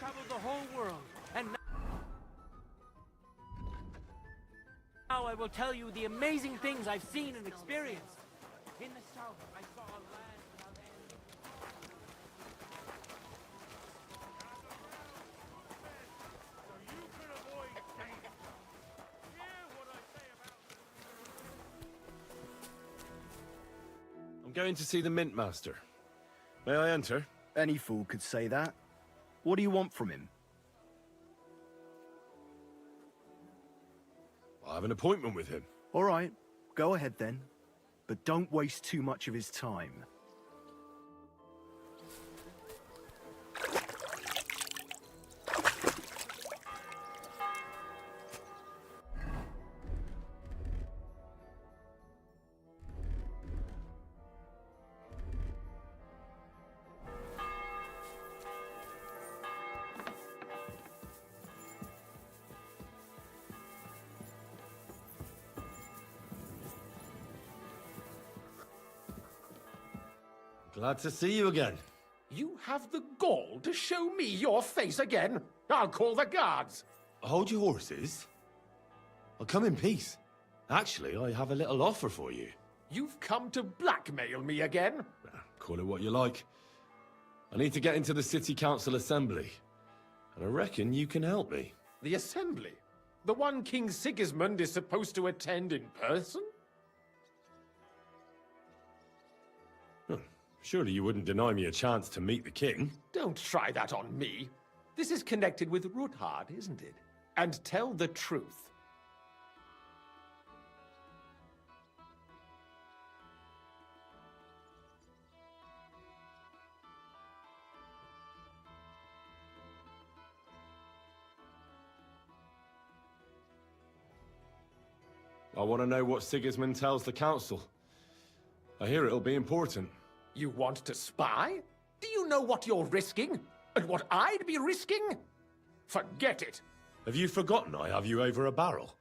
traveled the whole world, and now I will tell you the amazing things I've seen and experienced. In the south, I saw a land without end. So you can avoid danger. Hear what I say about... I'm going to see the Mint Master. May I enter? Any fool could say that. What do you want from him? I have an appointment with him. All right, go ahead then. But don't waste too much of his time. Glad to see you again. You have the gall to show me your face again? I'll call the guards. Hold your horses. I'll come in peace. Actually, I have a little offer for you. You've come to blackmail me again? Call it what you like. I need to get into the City Council Assembly, and I reckon you can help me. The assembly? The one King Sigismund is supposed to attend in person? Surely you wouldn't deny me a chance to meet the king? Don't try that on me. This is connected with Ruthard, isn't it? And tell the truth. I want to know what Sigismund tells the council. I hear it'll be important. You want to spy? Do you know what you're risking? And what I'd be risking? Forget it. Have you forgotten I have you over a barrel?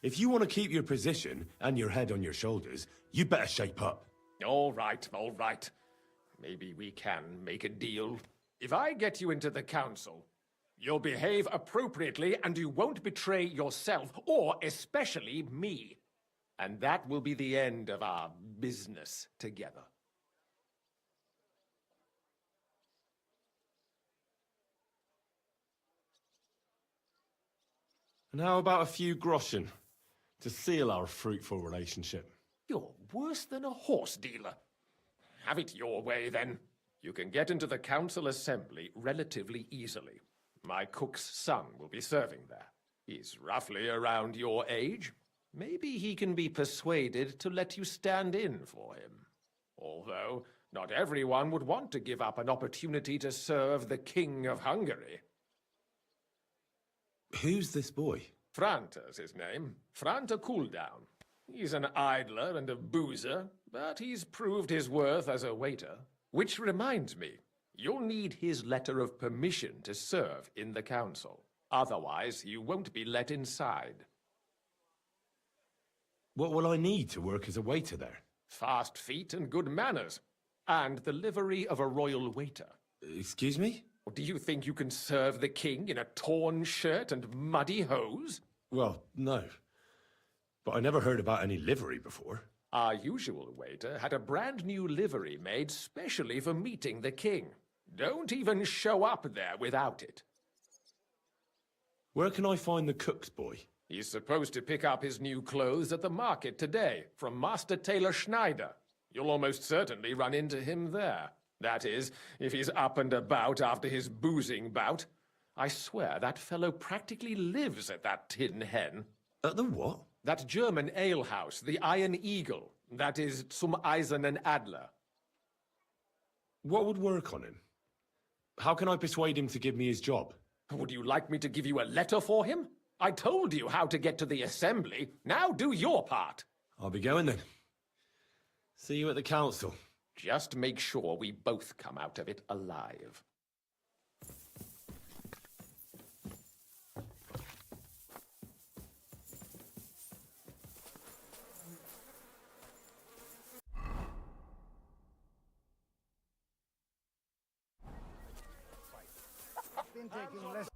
If you want to keep your position and your head on your shoulders, you better shape up. All right, all right. Maybe we can make a deal. If I get you into the council, you'll behave appropriately and you won't betray yourself, or especially me. And that will be the end of our business together. And how about a few groschen to seal our fruitful relationship? You're worse than a horse dealer. Have it your way, then. You can get into the council assembly relatively easily. My cook's son will be serving there. He's roughly around your age. Maybe he can be persuaded to let you stand in for him. Although, not everyone would want to give up an opportunity to serve the King of Hungary. Who's this boy? Franta's his name. Franta Cooldown. He's an idler and a boozer, but he's proved his worth as a waiter. Which reminds me, you'll need his letter of permission to serve in the council. Otherwise, you won't be let inside. What will I need to work as a waiter there? Fast feet and good manners. And the livery of a royal waiter. Excuse me? Do you think you can serve the king in a torn shirt and muddy hose? Well, no. But I never heard about any livery before. Our usual waiter had a brand new livery made specially for meeting the king. Don't even show up there without it. Where can I find the cook's boy? He's supposed to pick up his new clothes at the market today, from Master Tailor Schneider. You'll almost certainly run into him there. That is, if he's up and about after his boozing bout. I swear that fellow practically lives at that Tin Hen. At the what? That German alehouse, the Iron Eagle. That is Zum Eisernen Adler. What would work on him? How can I persuade him to give me his job? Would you like me to give you a letter for him? I told you how to get to the assembly. Now do your part. I'll be going then. See you at the council. Just make sure we both come out of it alive. been taking less.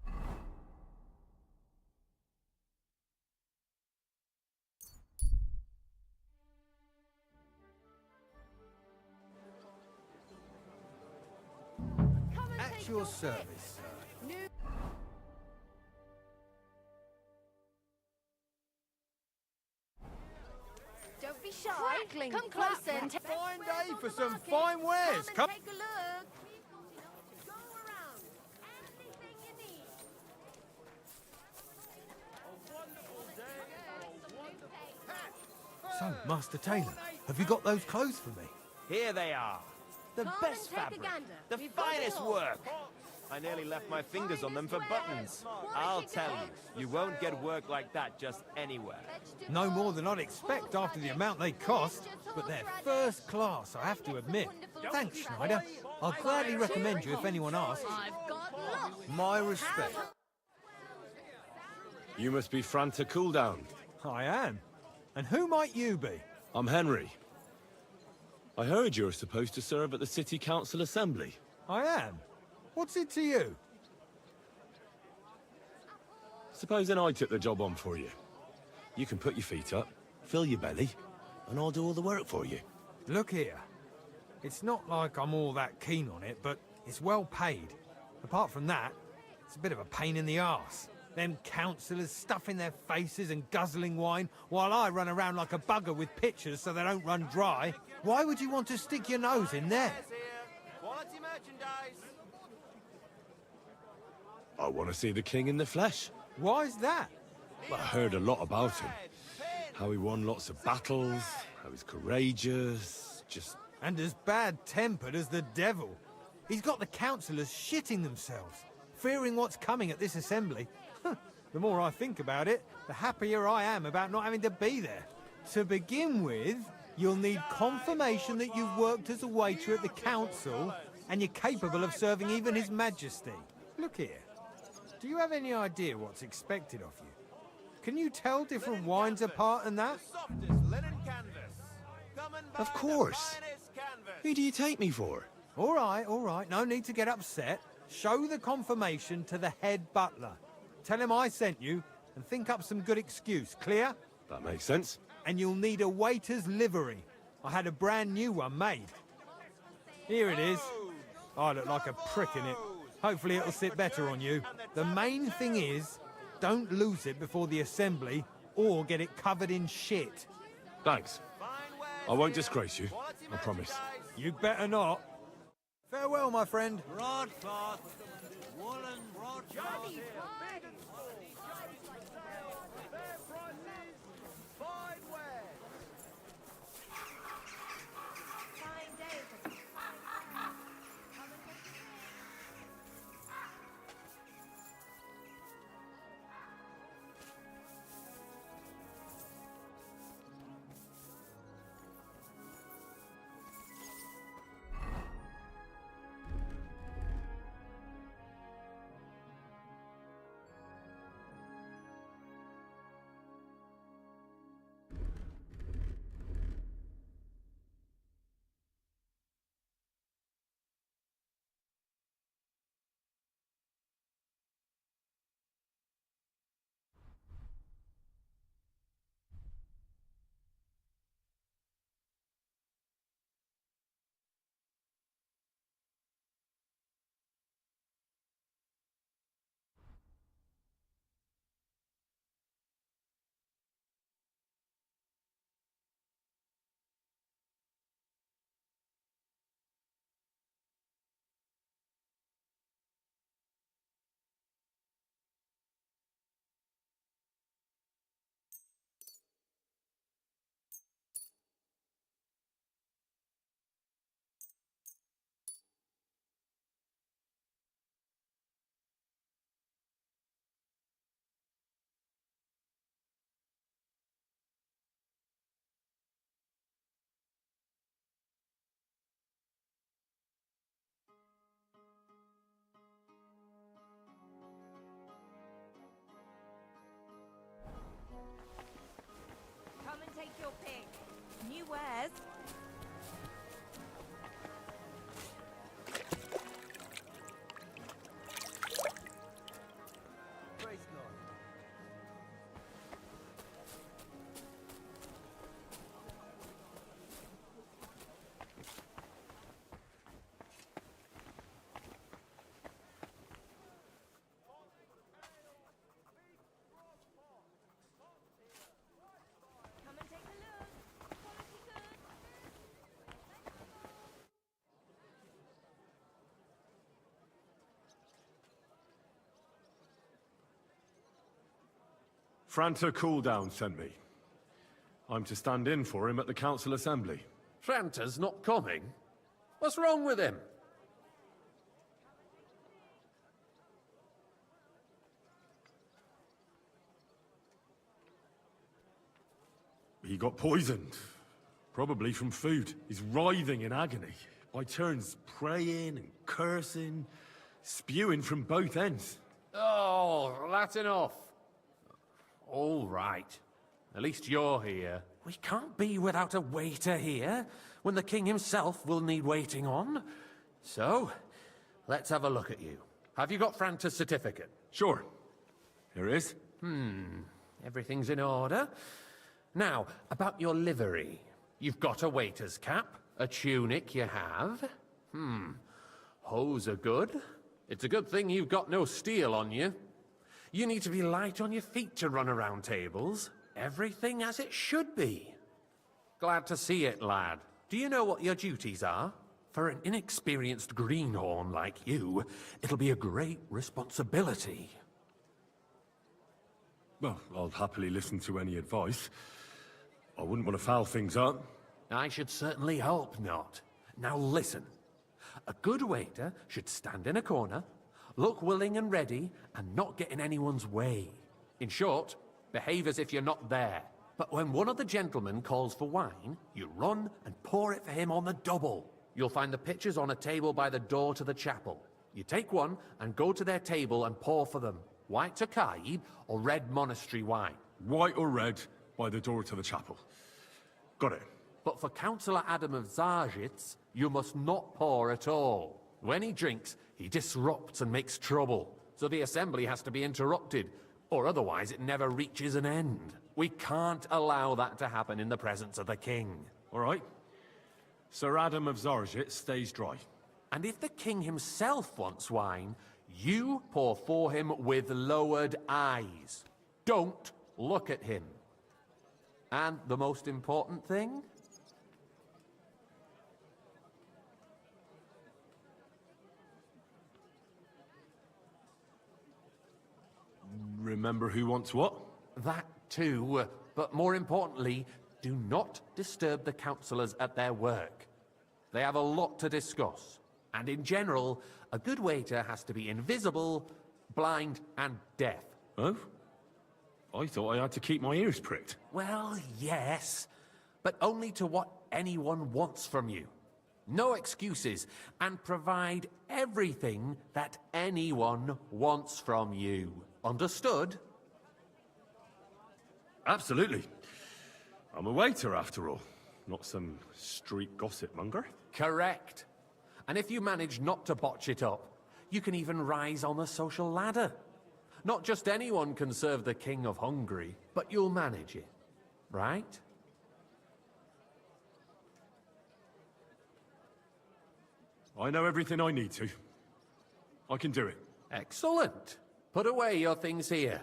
At your service, sir. Don't be shy. Come closer and take Fine day for some fine wares. Come. take a look. Go around. Anything you need. So, Master Taylor, have you got those clothes for me? Here they are. The Come best and take a fabric. gander. The We've got it finest all. work. I nearly left my fingers on them for buttons. I'll tell you, you won't get work like that just anywhere. No more than I'd expect after the amount they cost, but they're first class, I have to admit. Thanks, Schneider. I'll gladly recommend you if anyone asks. I've got lots. My respect. You must be Franta Cooldown. I am. And who might you be? I'm Henry. I heard you're supposed to serve at the City Council Assembly. I am. What's it to you? Supposing I took the job on for you. You can put your feet up, fill your belly, and I'll do all the work for you. Look here. It's not like I'm all that keen on it, but it's well paid. Apart from that, it's a bit of a pain in the arse. Them councillors stuffing their faces and guzzling wine, while I run around like a bugger with pitchers so they don't run dry. Why would you want to stick your nose in there? Quality merchandise. I want to see the king in the flesh. Why's that? Well, I heard a lot about him. How he won lots of battles, how he's courageous, just... And as bad-tempered as the devil. He's got the councillors shitting themselves, fearing what's coming at this assembly. The more I think about it, the happier I am about not having to be there. To begin with, you'll need confirmation that you've worked as a waiter at the council and you're capable of serving even His Majesty. Look here. Do you have any idea what's expected of you? Can you tell different wines apart and that? Softest linen canvas. Come and buy Of course. the finest canvas. Who do you take me for? All right. No need to get upset. Show the confirmation to the head butler. Tell him I sent you and think up some good excuse. Clear? That makes sense. And you'll need a waiter's livery. I had a brand new one made. Here it is. I look like a prick in it. Hopefully it'll sit better on you. The main thing is, don't lose it before the assembly or get it covered in shit. Thanks. I won't disgrace you, I promise. You'd better not. Farewell, my friend. Broadcloth. Woolen broadcloth. Fine day. Come and take your pick. New wares. Franta Cooldown sent me. I'm to stand in for him at the council assembly. Franta's not coming? What's wrong with him? He got poisoned. Probably from food. He's writhing in agony. By turns praying and cursing, spewing from both ends. Oh, that's enough. All right. At least you're here. We can't be without a waiter here, when the king himself will need waiting on. So, let's have a look at you. Have you got Franta's certificate? Sure. Here it is. Everything's in order. Now, about your livery. You've got a waiter's cap, a tunic you have. Hose are good. It's a good thing you've got no steel on you. You need to be light on your feet to run around tables. Everything as it should be. Glad to see it, lad. Do you know what your duties are? For an inexperienced greenhorn like you, it'll be a great responsibility. Well, I'll happily listen to any advice. I wouldn't want to foul things up. I should certainly hope not. Now listen. A good waiter should stand in a corner, look willing and ready, and not get in anyone's way. In short, behave as if you're not there. But when one of the gentlemen calls for wine, you run and pour it for him on the double. You'll find the pitchers on a table by the door to the chapel. You take one and go to their table and pour for them. White Tokaib or red monastery wine. White or red, by the door to the chapel. Got it. But for Councillor Adam of Zarzhitz, you must not pour at all. When he drinks, he disrupts and makes trouble. So the assembly has to be interrupted, or otherwise it never reaches an end. We can't allow that to happen in the presence of the king. All right. Sir Adam of Zarzhitz stays dry. And if the king himself wants wine, you pour for him with lowered eyes. Don't look at him. And the most important thing? Remember who wants what? That too, but more importantly, do not disturb the councillors at their work. They have a lot to discuss. And in general, a good waiter has to be invisible, blind, and deaf. Oh? I thought I had to keep my ears pricked. Well, yes, but only to what anyone wants from you. No excuses, and provide everything that anyone wants from you. Understood? Absolutely. I'm a waiter, after all. Not some street gossip monger. Correct. And if you manage not to botch it up, you can even rise on the social ladder. Not just anyone can serve the King of Hungary, but you'll manage it, right? I know everything I need to. I can do it. Excellent. Put away your things here.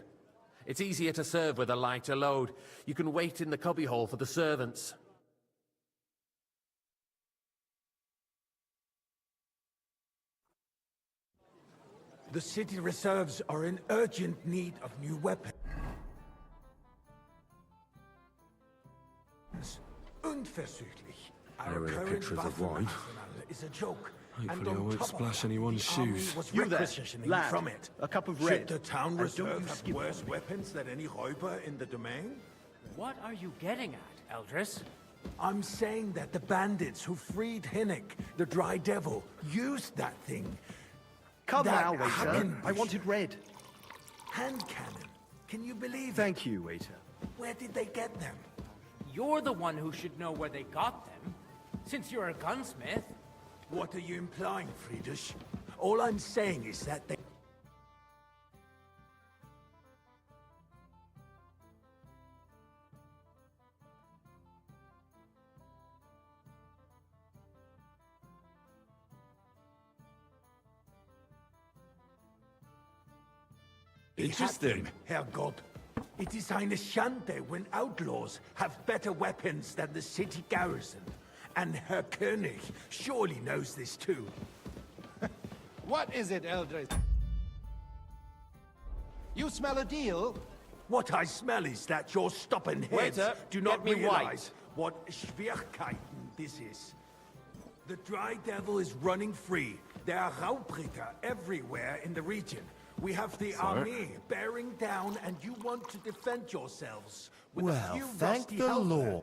It's easier to serve with a lighter load. You can wait in the cubbyhole for the servants. The city reserves are in urgent need of new weapons. Unversüchlich. There are pictures of wine. Is a joke. Hopefully I won't splash anyone's shoes. You there, lad. From it. A cup of Should red. the town And don't reserve you have skip worse on me. weapons than any Räuber in the domain? What are you getting at, Eldris? I'm saying that the bandits who freed Hinnick, the Dry Devil, used that thing. Come That now, waiter. Hackenbush. I wanted red. Hand cannon. Can you believe it? Thank you, waiter. Where did they get them? You're the one who should know where they got them, since you're a gunsmith. What are you implying, Friedrich? All I'm saying is that they... Interesting. Herrgott. It is eine Schande when outlaws have better weapons than the city garrison. And Herr König surely knows this too. What is it, Eldris? You smell a deal? What I smell is that your stubborn heads Waiter, do not get me realize what Schwierigkeiten this is. The Dry Devil is running free. There are Raubritter everywhere in the region. We have the army bearing down, and you want to defend yourselves with a few rusty helpers.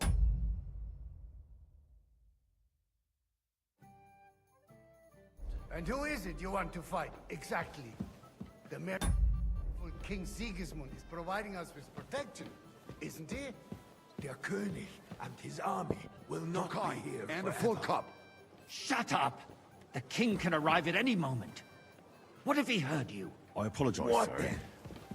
And who is it you want to fight, exactly? The merciful King Sigismund is providing us with protection, isn't he? Der König and his army will not be here And a forever. full cup. Shut up! The king can arrive at any moment. What if he heard you? I apologize, What sir. then?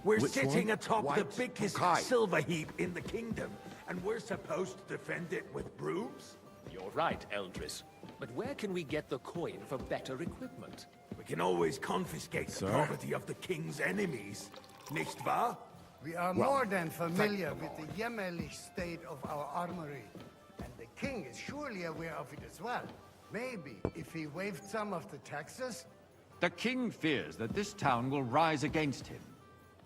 We're Which sitting one? atop the White biggest Tokai. silver heap in the kingdom, and we're supposed to defend it with brooms? You're right, Eldris. But where can we get the coin for better equipment? We can always confiscate the property of the king's enemies, nicht wahr? We are more than familiar with the jämmerlich state of our armory. And the king is surely aware of it as well. Maybe if he waived some of the taxes. The king fears that this town will rise against him.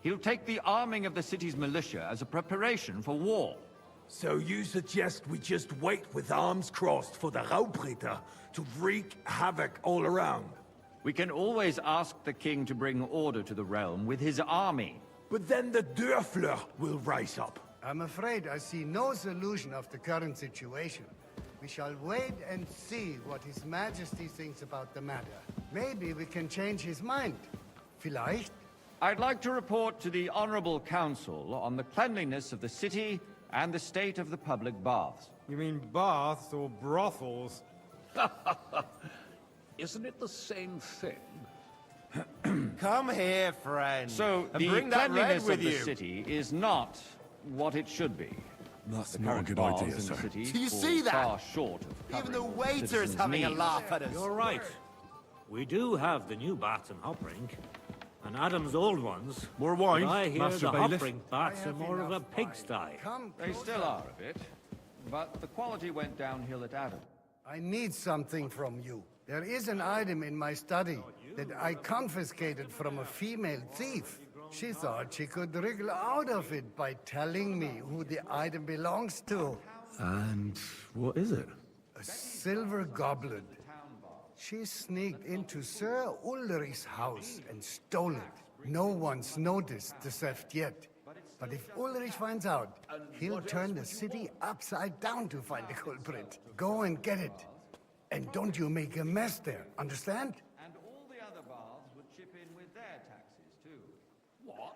He'll take the arming of the city's militia as a preparation for war. So you suggest we just wait with arms crossed for the Raubritter to wreak havoc all around? We can always ask the king to bring order to the realm with his army. But then the Dörfler will rise up. I'm afraid I see no solution of the current situation. We shall wait and see what His Majesty thinks about the matter. Maybe we can change his mind. Vielleicht? I'd like to report to the Honorable Council on the cleanliness of the city and the state of the public baths. You mean baths or brothels? Isn't it the same thing? Come here, friend. So, and the bring that red cleanliness with of the you. city is not what it should be. That's The not a current good baths idea, in sir. the city Do you fall see that? far short of Even the covering all waiter's citizens' having a needs. laugh at us. You're right. We do have the new bats in Hopring, and Adam's old ones. More wine, But I hear Master the Bailiff? Hopring bats I are have more of a enough wine. pigsty. Come They closer. still are a bit, but the quality went downhill at Adam. I need something from you. There is an item in my study that I confiscated from a female thief. She thought she could wriggle out of it by telling me who the item belongs to. And what is it? A silver goblet. She sneaked into Sir Ulrich's house and stole it. No one's noticed the theft yet. But if Ulrich finds out, he'll turn the city upside down to find the culprit. Go and get it. And don't you make a mess there, understand? And all the other baths would chip in with their taxes, too. What?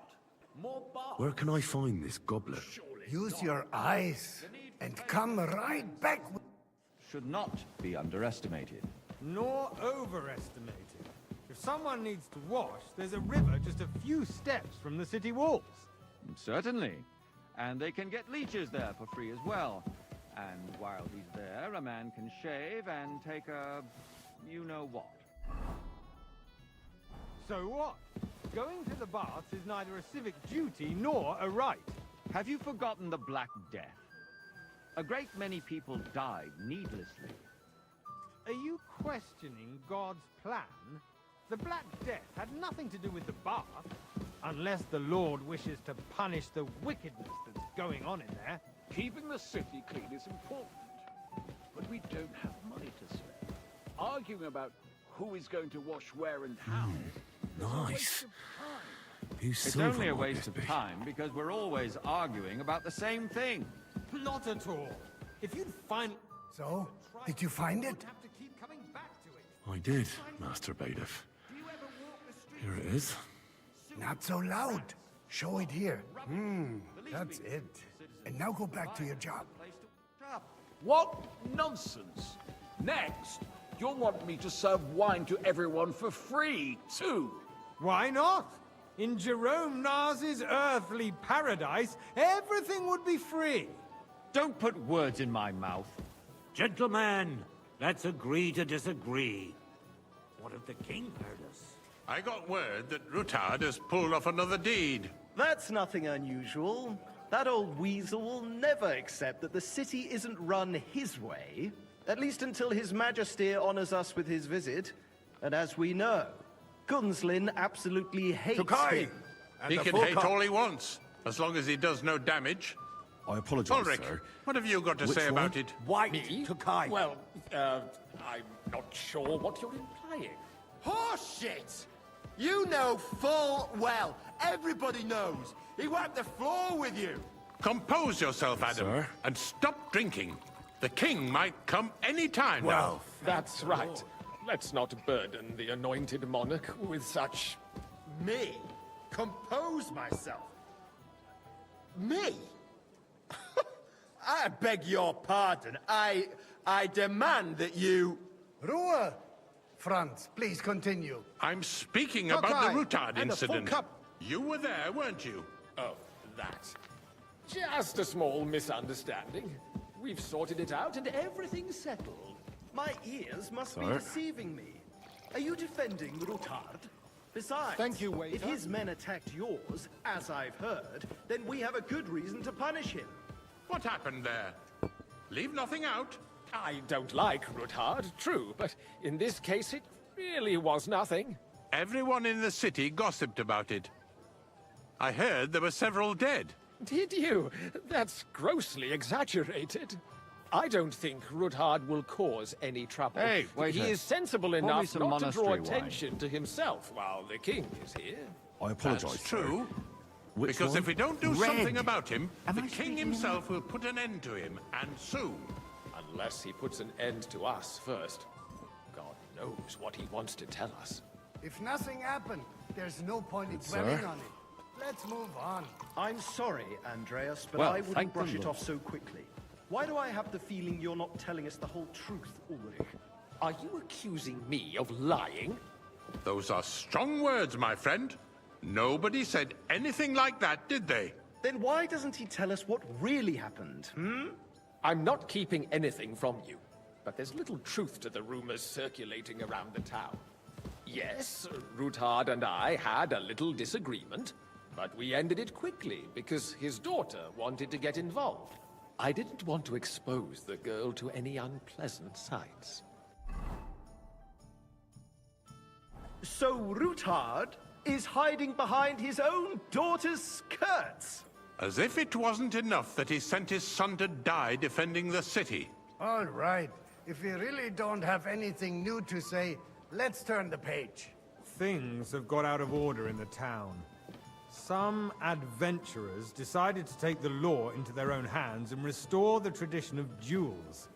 More baths? Where can I find this goblet? Use your eyes and come right back. Should not be underestimated. Nor overestimated. If someone needs to wash, there's a river just a few steps from the city walls. Certainly. And they can get leeches there for free as well. And while he's there, a man can shave and take a... you-know-what. So what? Going to the baths is neither a civic duty nor a right. Have you forgotten the Black Death? A great many people died needlessly. Are you questioning God's plan? The Black Death had nothing to do with the bath, unless the Lord wishes to punish the wickedness that's going on in there. Keeping the city clean is important, but we don't have money to spare. Arguing about who is going to wash where and how is a waste Nice. of time. Who's It's silver only a might waste this of be? time because we're always arguing about the same thing. Not at all. If you'd find... So, did you find it? have to keep coming back to it. I did, Master Bailiff. Here it is. Not so loud. Show it here. That's it. And now go back to your job. What nonsense! Next, you'll want me to serve wine to everyone for free, too. Why not? In Jerome Nas's earthly paradise, everything would be free. Don't put words in my mouth. Gentlemen, let's agree to disagree. What if the king heard us? I got word that Rutard has pulled off another deed. That's nothing unusual. That old weasel will never accept that the city isn't run his way, at least until His Majesty honors us with his visit. And as we know, Gunslin absolutely hates Tokai! him. He can hate all he wants, as long as he does no damage. I apologize, Ulrich, sir. what have you got to Which say one? about it? White Me? to Kai. Well, I'm not sure what you're implying. Horseshit! You know full well, everybody knows, he wiped the floor with you. Compose yourself, Adam, Sir? and stop drinking. The king might come any time now. That's right. Let's not burden the anointed monarch with such... Me? Compose myself? Me? I beg your pardon. I demand that you... Ruhe! Franz, please continue. I'm speaking about Tokai, the Rutard and a full incident. cup. You were there, weren't you? Oh, that. Just a small misunderstanding. We've sorted it out and everything's settled. My ears must be Sir? deceiving me. Are you defending Rutard? Besides, Thank you, waiter. if his men attacked yours, as I've heard, then we have a good reason to punish him. What happened there? Leave nothing out. I don't like Rutard, true, but in this case it really was nothing. Everyone in the city gossiped about it. I heard there were several dead. Did you? That's grossly exaggerated. I don't think Rutard will cause any trouble. Hey, He waiter. is sensible Pour me enough some not to draw monastery wine. attention to himself while the king is here. I apologize, That's sir. true. Which Because one? if we don't do Red. something about him, Am the I king speaking himself will put an end to him, and soon. Unless he puts an end to us first. God knows what he wants to tell us. If nothing happened, there's no point in Sir? dwelling on it. Let's move on. I'm sorry, Andreas, but Well, I wouldn't thank the brush it Lord. off so quickly. Why do I have the feeling you're not telling us the whole truth, Ulrich? Are you accusing me of lying? Those are strong words, my friend. Nobody said anything like that, did they? Then why doesn't he tell us what really happened, I'm not keeping anything from you, but there's little truth to the rumors circulating around the town. Yes, Rutard and I had a little disagreement, but we ended it quickly because his daughter wanted to get involved. I didn't want to expose the girl to any unpleasant sights. So Rutard is hiding behind his own daughter's skirts. As if it wasn't enough that he sent his son to die defending the city. All right. If we really don't have anything new to say, let's turn the page. Things have got out of order in the town. Some adventurers decided to take the law into their own hands and restore the tradition of duels.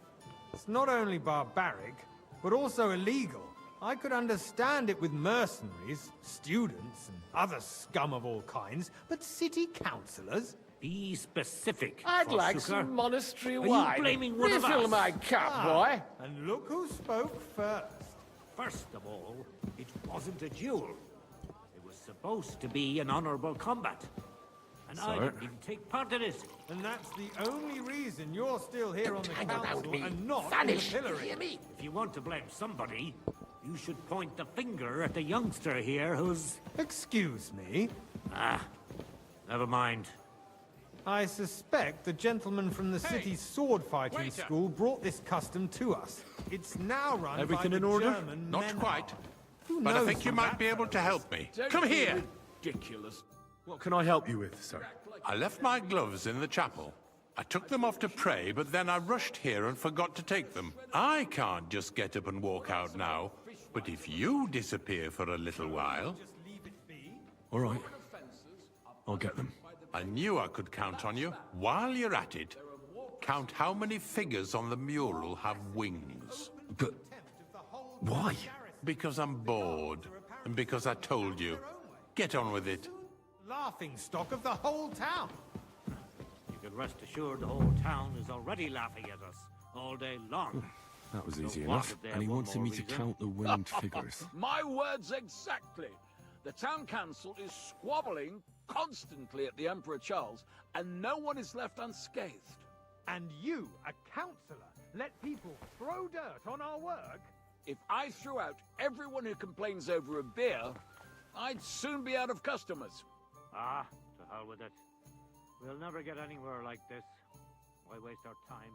It's not only barbaric, but also illegal. I could understand it with mercenaries, students, and other scum of all kinds, but city councillors? Be specific. I'd like Forsooker. some monastery Are wine. you blaming one of Refill us? my cup, boy. And look who spoke first. First of all, it wasn't a duel. It was supposed to be an honorable combat. And I Sir? didn't even take part in it. And that's the only reason you're still here on the hang around council me. and not Vanish, in the you pillory. hear me? If you want to blame somebody, you should point the finger at the youngster here who's... Excuse me. Ah, never mind. I suspect the gentleman from the city's sword fighting waiter. school brought this custom to us. It's now run Everything by in the order? German Not men. quite. Who But I knows think you from might that be able to fellow? help me. Don't Come be here. Ridiculous. What can I help you with, sir? I left my gloves in the chapel. I took them off to pray, but then I rushed here and forgot to take them. I can't just get up and walk out now. But if you disappear for a little while, All right. I'll get them. I knew I could count on you. While you're at it, count how many figures on the mural have wings. But why? Because I'm bored, and because I told you. Get on with it. Laughing stock of the whole town. You can rest assured the whole town is already laughing at us all day long. That was easy So enough. what if they And he have one wanted more me to reason? count the winged figures. My words exactly. The town council is squabbling constantly at the Emperor Charles, and no one is left unscathed. And you, a councillor, let people throw dirt on our work? If I threw out everyone who complains over a beer, I'd soon be out of customers. Ah, to hell with it. We'll never get anywhere like this. Why waste our time?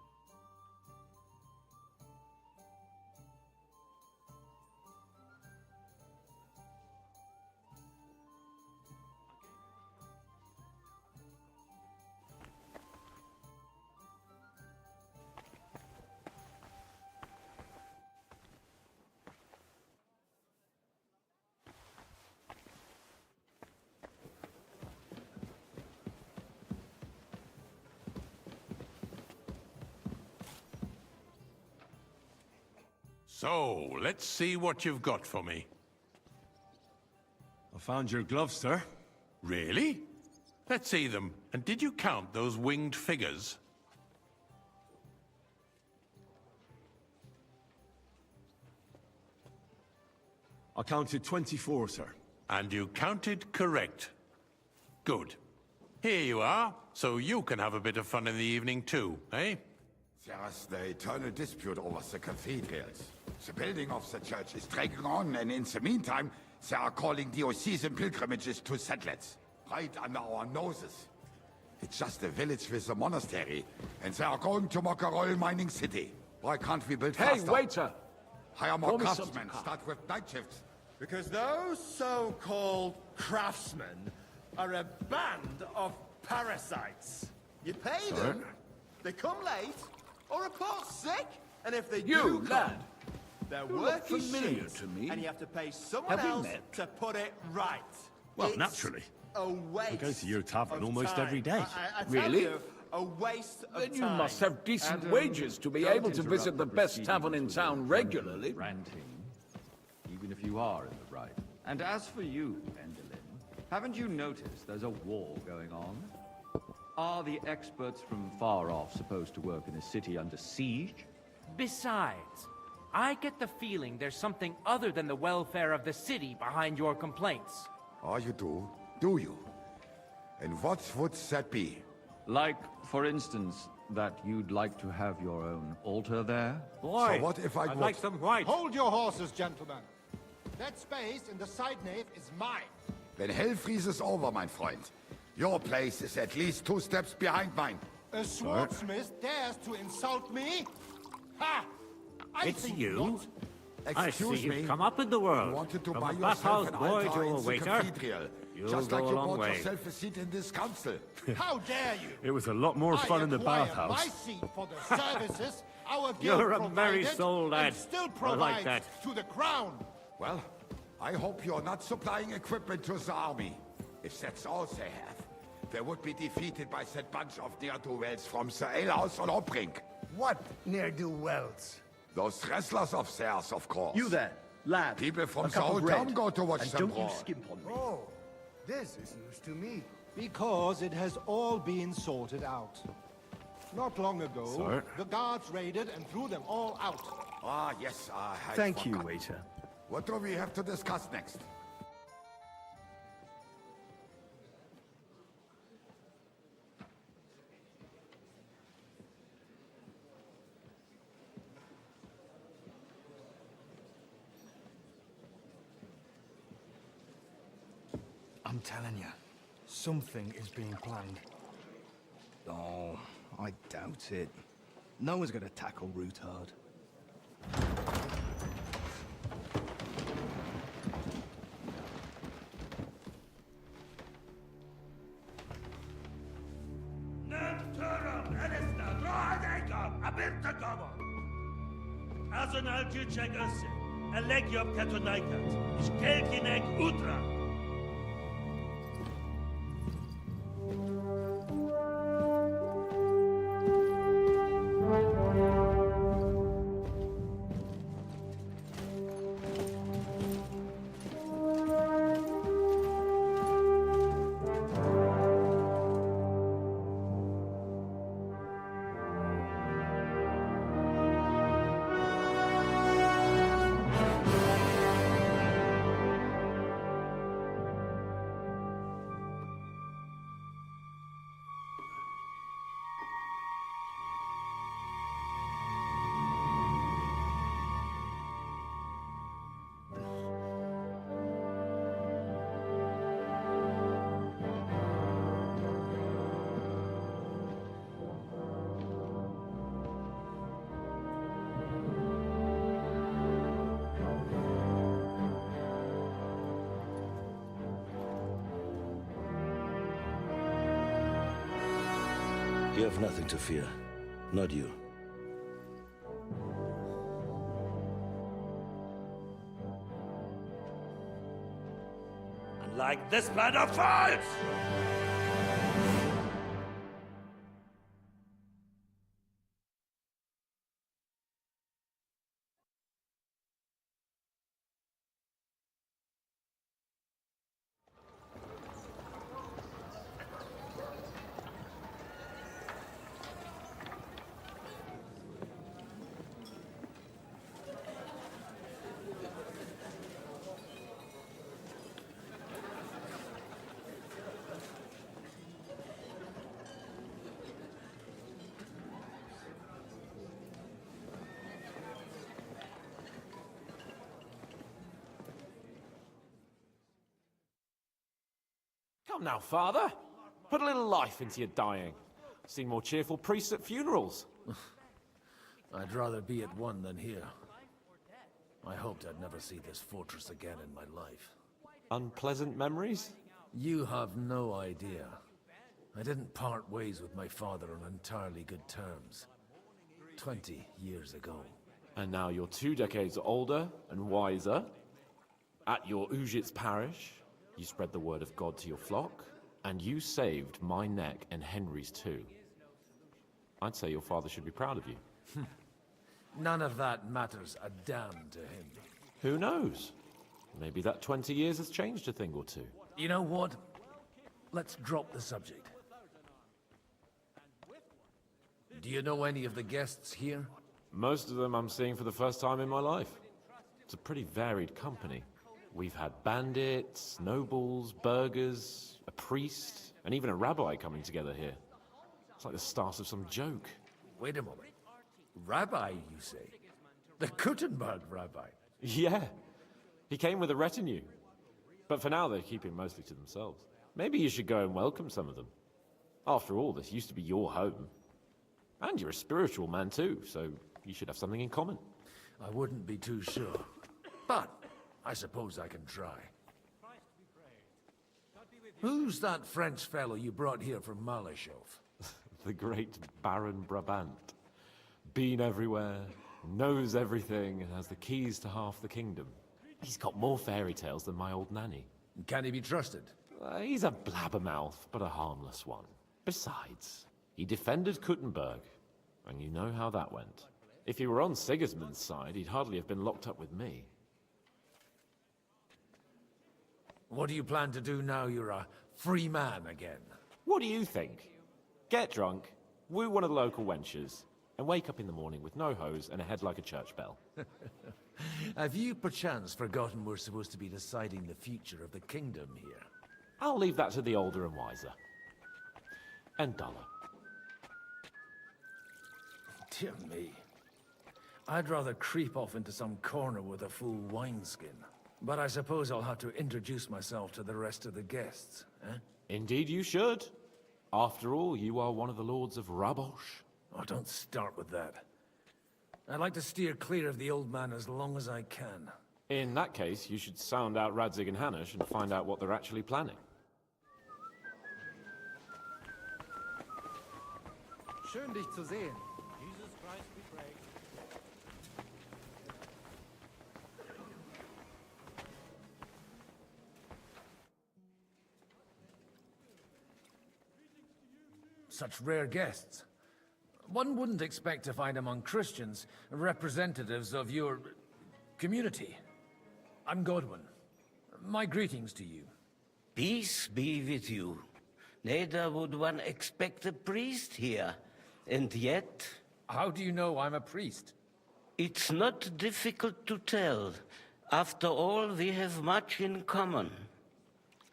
So, let's see what you've got for me. I found your gloves, sir. Really? Let's see them. And did you count those winged figures? I counted 24, sir. And you counted correct. Good. Here you are, so you can have a bit of fun in the evening too, eh? There's the eternal dispute over the cathedrals. The building of the church is dragging on, and in the meantime, they are calling diocesan pilgrimages to settlers, right under our noses. It's just a village with a monastery, and they are going to make a royal mining city. Why can't we build faster? Hey, waiter! Hire more Pour me craftsmen, some start with night shifts. Because those so-called craftsmen are a band of parasites. You pay them, they come late, or report sick, and if they do come, lad! their You work look is familiar shit, to me. and you have to pay someone Have we else met? to put it right. Well, It's naturally. a waste. I go to your tavern of almost time. every day. I tell Really? you, a waste of Then time. you must have decent Adam, wages to be don't able to interrupt visit the best proceedings tavern in with your town drunken regularly. ranting, even if you are in the right. And as for you, Endelin, haven't you noticed there's a war going on? Are the experts from far off supposed to work in a city under siege? Besides, I get the feeling there's something other than the welfare of the city behind your complaints. Oh, you do? Do you? And what would that be? Like, for instance, that you'd like to have your own altar there? So what if I I'd would? like some white. Hold your horses, gentlemen. That space in the side nave is mine. When hell freezes over, mein Freund, your place is at least 2 steps behind mine. A swordsmith dares to insult me? Ha! I It's think you? not. I see Excuse me. you've come up in the You world. wanted to From buy a yourself bathhouse an boy altar to in a the waiter. cathedral. You'll Just go like a you long bought way. yourself a seat in this council. How dare you? It was a lot more fun in the acquire bathhouse. my seat for the services our guild You're a merry provided soul, lad. and still I like provides that. to the crown. Well, I hope you're not supplying equipment to the army. If that's all they have, they would be defeated by that bunch of ne'er-do-wells from the alehouse on Hopbrink. What ne'er-do-wells? Those wrestlers of theirs, of course. You there, lad. People from a the cup whole of red. town go to watch and them don't you brawl. skimp on me. Oh, this is news to me. Because it has all been sorted out. Not long ago, Sir? the guards raided and threw them all out. Ah, yes, I Thank you, forgot. waiter. What do we have to discuss next? I'm telling you, something is being planned. Oh, I doubt it. No one's gonna tackle Root hard. Azonal Gyurcsák össze, a legjobb katonákat, és kelkinek útra! You have nothing to fear. Not you. And like this plan of false! Come now, Father. Put a little life into your dying. I've seen more cheerful priests at funerals. I'd rather be at one than here. I hoped I'd never see this fortress again in my life. Unpleasant memories? You have no idea. I didn't part ways with my father on entirely good terms. 20 years ago. And now you're 2 decades older and wiser. At your Ujit's parish, you spread the word of God to your flock, and you saved my neck and Henry's too. I'd say your father should be proud of you. None of that matters a damn to him. Who knows? Maybe that 20 years has changed a thing or two. You know what? Let's drop the subject. Do you know any of the guests here? Most of them I'm seeing for the first time in my life. It's a pretty varied company. We've had bandits, nobles, burghers, a priest, and even a rabbi coming together here. It's like the start of some joke. Wait a moment. Rabbi, you say? The Kuttenberg rabbi? Yeah. He came with a retinue. But for now, they're keeping mostly to themselves. Maybe you should go and welcome some of them. After all, this used to be your home. And you're a spiritual man too, so you should have something in common. I wouldn't be too sure. But I suppose I can try. Who's that French fellow you brought here from Malashov? The great Baron Brabant. Been everywhere, knows everything, and has the keys to half the kingdom. He's got more fairy tales than my old nanny. Can he be trusted? He's a blabbermouth, but a harmless one. Besides, he defended Kuttenberg, and you know how that went. If he were on Sigismund's side, he'd hardly have been locked up with me. What do you plan to do now you're a free man again? What do you think? Get drunk, woo one of the local wenches, and wake up in the morning with no hose and a head like a church bell. Have you perchance forgotten we're supposed to be deciding the future of the kingdom here? I'll leave that to the older and wiser. And duller. Dear me. I'd rather creep off into some corner with a full wineskin. But I suppose I'll have to introduce myself to the rest of the guests, eh? Indeed you should. After all, you are one of the lords of Rabosh. Oh, don't start with that. I'd like to steer clear of the old man as long as I can. In that case, you should sound out Radzig and Hanush and find out what they're actually planning. Schön, dich zu sehen. Jesus Christ be praised. Such rare guests. One wouldn't expect to find among Christians representatives of your community. I'm Godwin. My greetings to you. Peace be with you. Neither would one expect a priest here. And yet... How do you know I'm a priest? It's not difficult to tell. After all, we have much in common.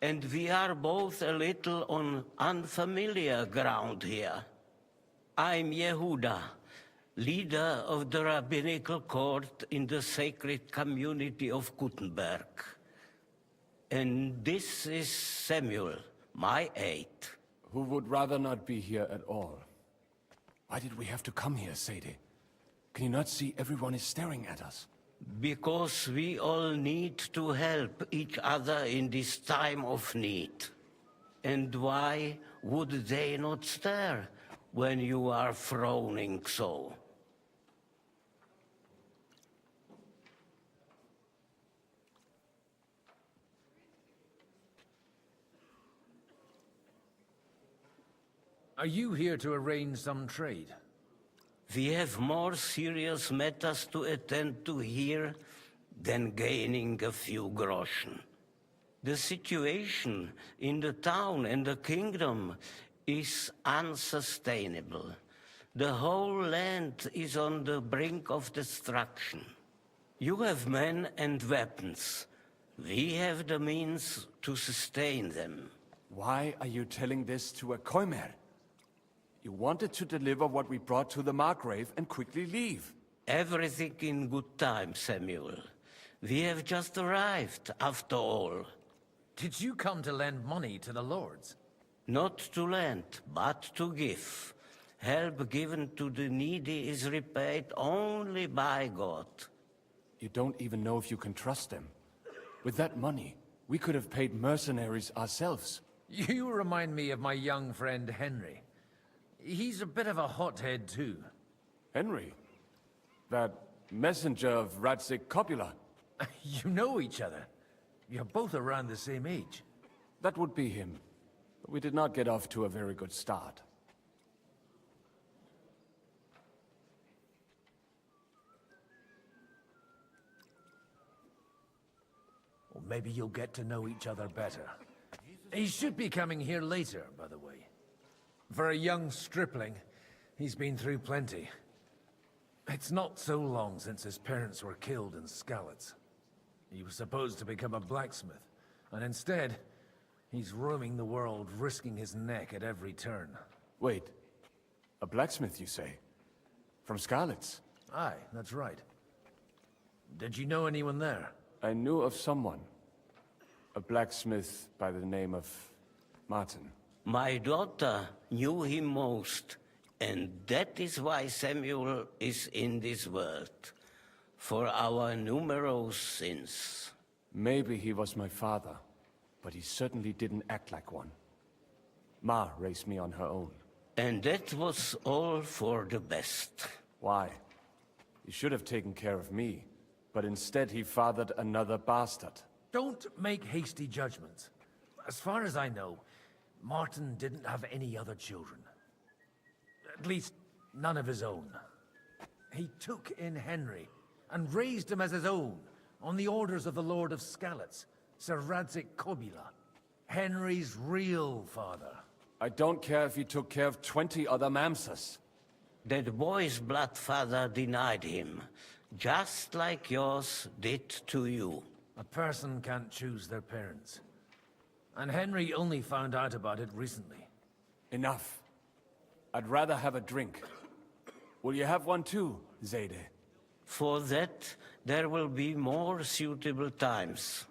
And we are both a little on unfamiliar ground here. I'm Yehuda, leader of the rabbinical court in the sacred community of Kuttenberg. And this is Samuel, my aide. Who would rather not be here at all. Why did we have to come here, Sadie? Can you not see everyone is staring at us? Because we all need to help each other in this time of need. And why would they not stare when you are frowning so? Are you here to arrange some trade? We have more serious matters to attend to here than gaining a few groschen. The situation in the town and the kingdom is unsustainable. The whole land is on the brink of destruction. You have men and weapons. We have the means to sustain them. Why are you telling this to a Koimer? You wanted to deliver what we brought to the Margrave and quickly leave. Everything in good time, Samuel. We have just arrived, after all. Did you come to lend money to the lords? Not to lend, but to give. Help given to the needy is repaid only by God. You don't even know if you can trust them. With that money, we could have paid mercenaries ourselves. You remind me of my young friend Henry. He's a bit of a hothead too. Henry? That messenger of Radzik Copula? You know each other. You're both around the same age. That would be him. But we did not get off to a very good start. Or maybe you'll get to know each other better. He should be coming here later, by the way. For a young stripling, he's been through plenty. It's not so long since his parents were killed in Skalitz. He was supposed to become a blacksmith, and instead, he's roaming the world, risking his neck at every turn. Wait, a blacksmith, you say? From Skalitz? Aye, that's right. Did you know anyone there? I knew of someone. A blacksmith by the name of Martin. My daughter knew him most, and that is why Samuel is in this world. For our numerous sins. Maybe he was my father, but he certainly didn't act like one. Ma raised me on her own. And that was all for the best. Why? He should have taken care of me, but instead he fathered another bastard. Don't make hasty judgments. As far as I know, Martin didn't have any other children. At least, none of his own. He took in Henry, and raised him as his own, on the orders of the Lord of Skalitz, Sir Radzik Copula, Henry's real father. I don't care if he took care of 20 other mamsas. That boy's blood father denied him, just like yours did to you. A person can't choose their parents. And Henry only found out about it recently. Enough. I'd rather have a drink. Will you have one too, Zayde? For that, there will be more suitable times.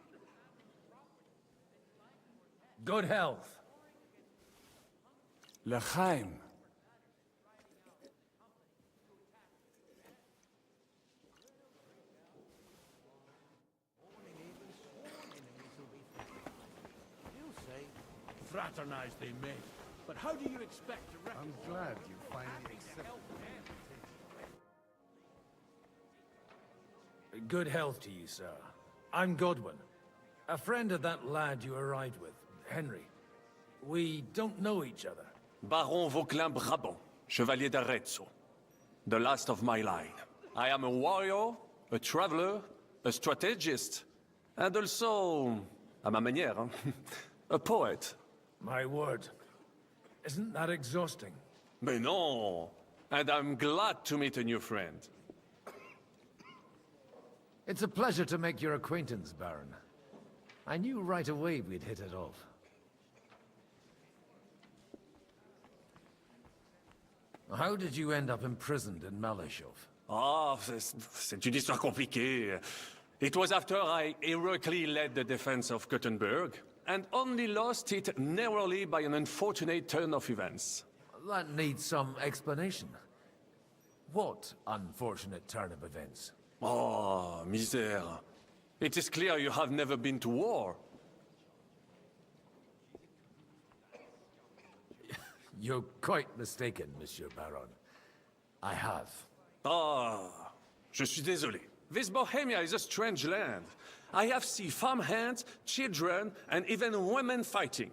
Good health. L'chaim. Fraternize they may, but how do you expect to recognize... I'm glad you finally accepted. Good health to you, sir. I'm Godwin, a friend of that lad you arrived with, Henry. We don't know each other. Baron Vauquelin Brabant, Chevalier d'Arezzo. The last of my line. I am a warrior, a traveler, a strategist, and also, à ma manière, a poet. My word. Isn't that exhausting? Mais non! And I'm glad to meet a new friend. It's a pleasure to make your acquaintance, Baron. I knew right away we'd hit it off. How did you end up imprisoned in Malashov? Ah, c'est une histoire compliquée. It was after I heroically led the defense of Gothenburg, and only lost it narrowly by an unfortunate turn of events. That needs some explanation. What unfortunate turn of events? Oh, misère. It is clear you have never been to war. You're quite mistaken, Monsieur Baron. I have. Ah, je suis désolé. This Bohemia is a strange land. I have seen farmhands, children, and even women fighting.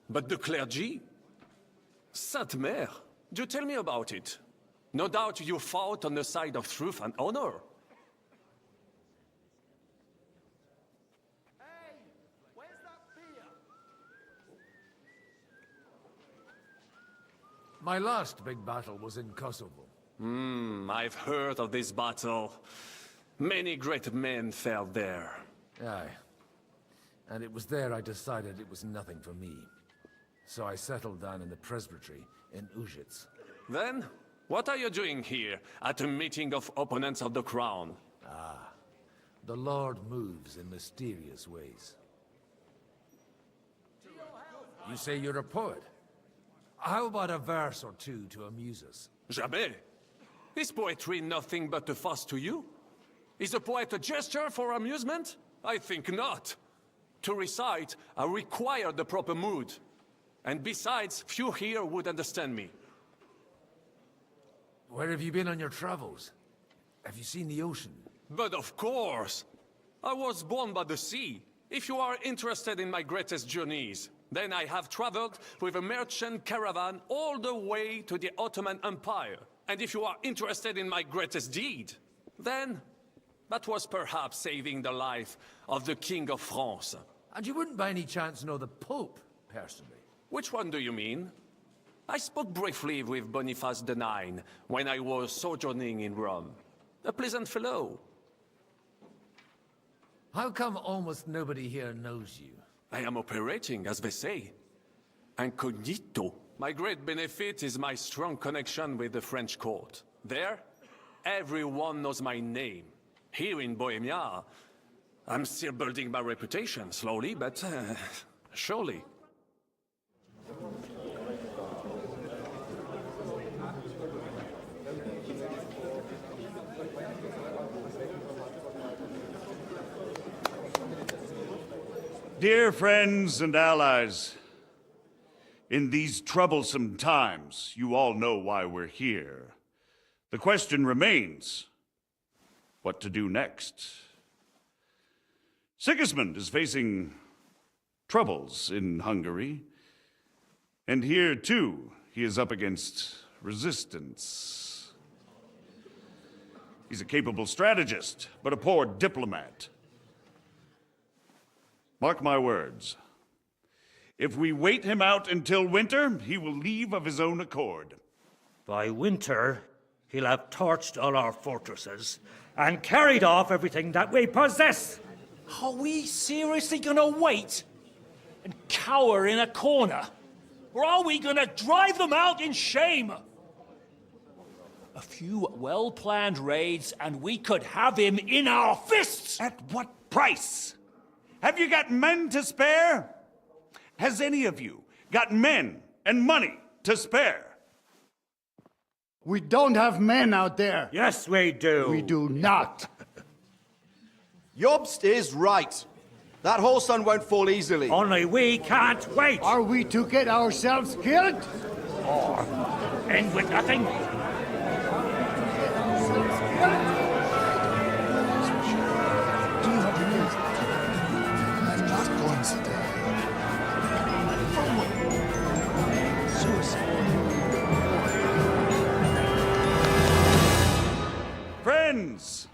But the clergy? Sainte Mère, do tell me about it. No doubt you fought on the side of truth and honor. My last big battle was in Kosovo. I've heard of this battle. Many great men fell there. Aye. And it was there I decided it was nothing for me. So I settled down in the presbytery in Ujits. Then, what are you doing here, at a meeting of opponents of the crown? Ah, the Lord moves in mysterious ways. You say you're a poet. How about a verse or two to amuse us? Jamais. Is poetry nothing but a fuss to you? Is a poet a gesture for amusement? I think not. To recite, I require the proper mood. And besides, few here would understand me. Where have you been on your travels? Have you seen the ocean? But of course! I was born by the sea. If you are interested in my greatest journeys, then I have traveled with a merchant caravan all the way to the Ottoman Empire. And if you are interested in my greatest deed, then that was perhaps saving the life of the King of France. And you wouldn't by any chance know the Pope, personally? Which one do you mean? I spoke briefly with Boniface IX when I was sojourning in Rome. A pleasant fellow. How come almost nobody here knows you? I am operating, as they say. Incognito. My great benefit is my strong connection with the French court. There, everyone knows my name. Here in Bohemia, I'm still building my reputation, slowly, but surely. Dear friends and allies, in these troublesome times, you all know why we're here. The question remains, what to do next? Sigismund is facing troubles in Hungary, and here, too, he is up against resistance. He's a capable strategist, but a poor diplomat. Mark my words. If we wait him out until winter, he will leave of his own accord. By winter, he'll have torched all our fortresses and carried off everything that we possess. Are we seriously gonna wait and cower in a corner? Or are we gonna drive them out in shame? A few well-planned raids and we could have him in our fists! At what price? Have you got men to spare? Has any of you got men and money to spare? We don't have men out there. Yes, we do. We do not. Jobst is right. That whole sun won't fall easily. Only we can't wait. Are we to get ourselves killed? Or end with nothing? Friends,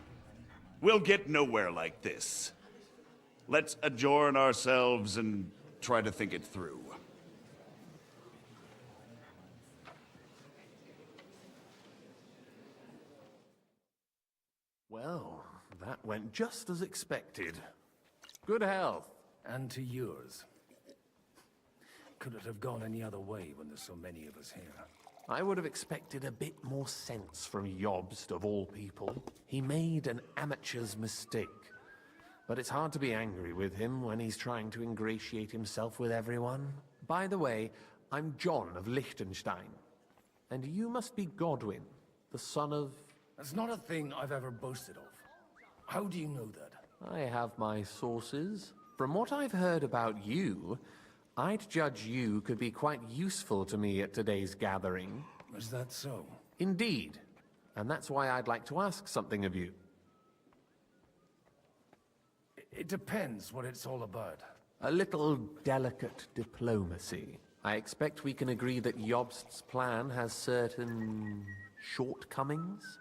we'll get nowhere like this. Let's adjourn ourselves and try to think it through. Well, that went just as expected. Good health. And to yours. Could it have gone any other way when there's so many of us here? I would have expected a bit more sense from Jobst, of all people. He made an amateur's mistake. But it's hard to be angry with him when he's trying to ingratiate himself with everyone. By the way, I'm John of Liechtenstein. And you must be Godwin, the son of... That's not a thing I've ever boasted of. How do you know that? I have my sources. From what I've heard about you, I'd judge you could be quite useful to me at today's gathering. Is that so? Indeed. And that's why I'd like to ask something of you. It depends what it's all about. A little delicate diplomacy. I expect we can agree that Jobst's plan has certain shortcomings.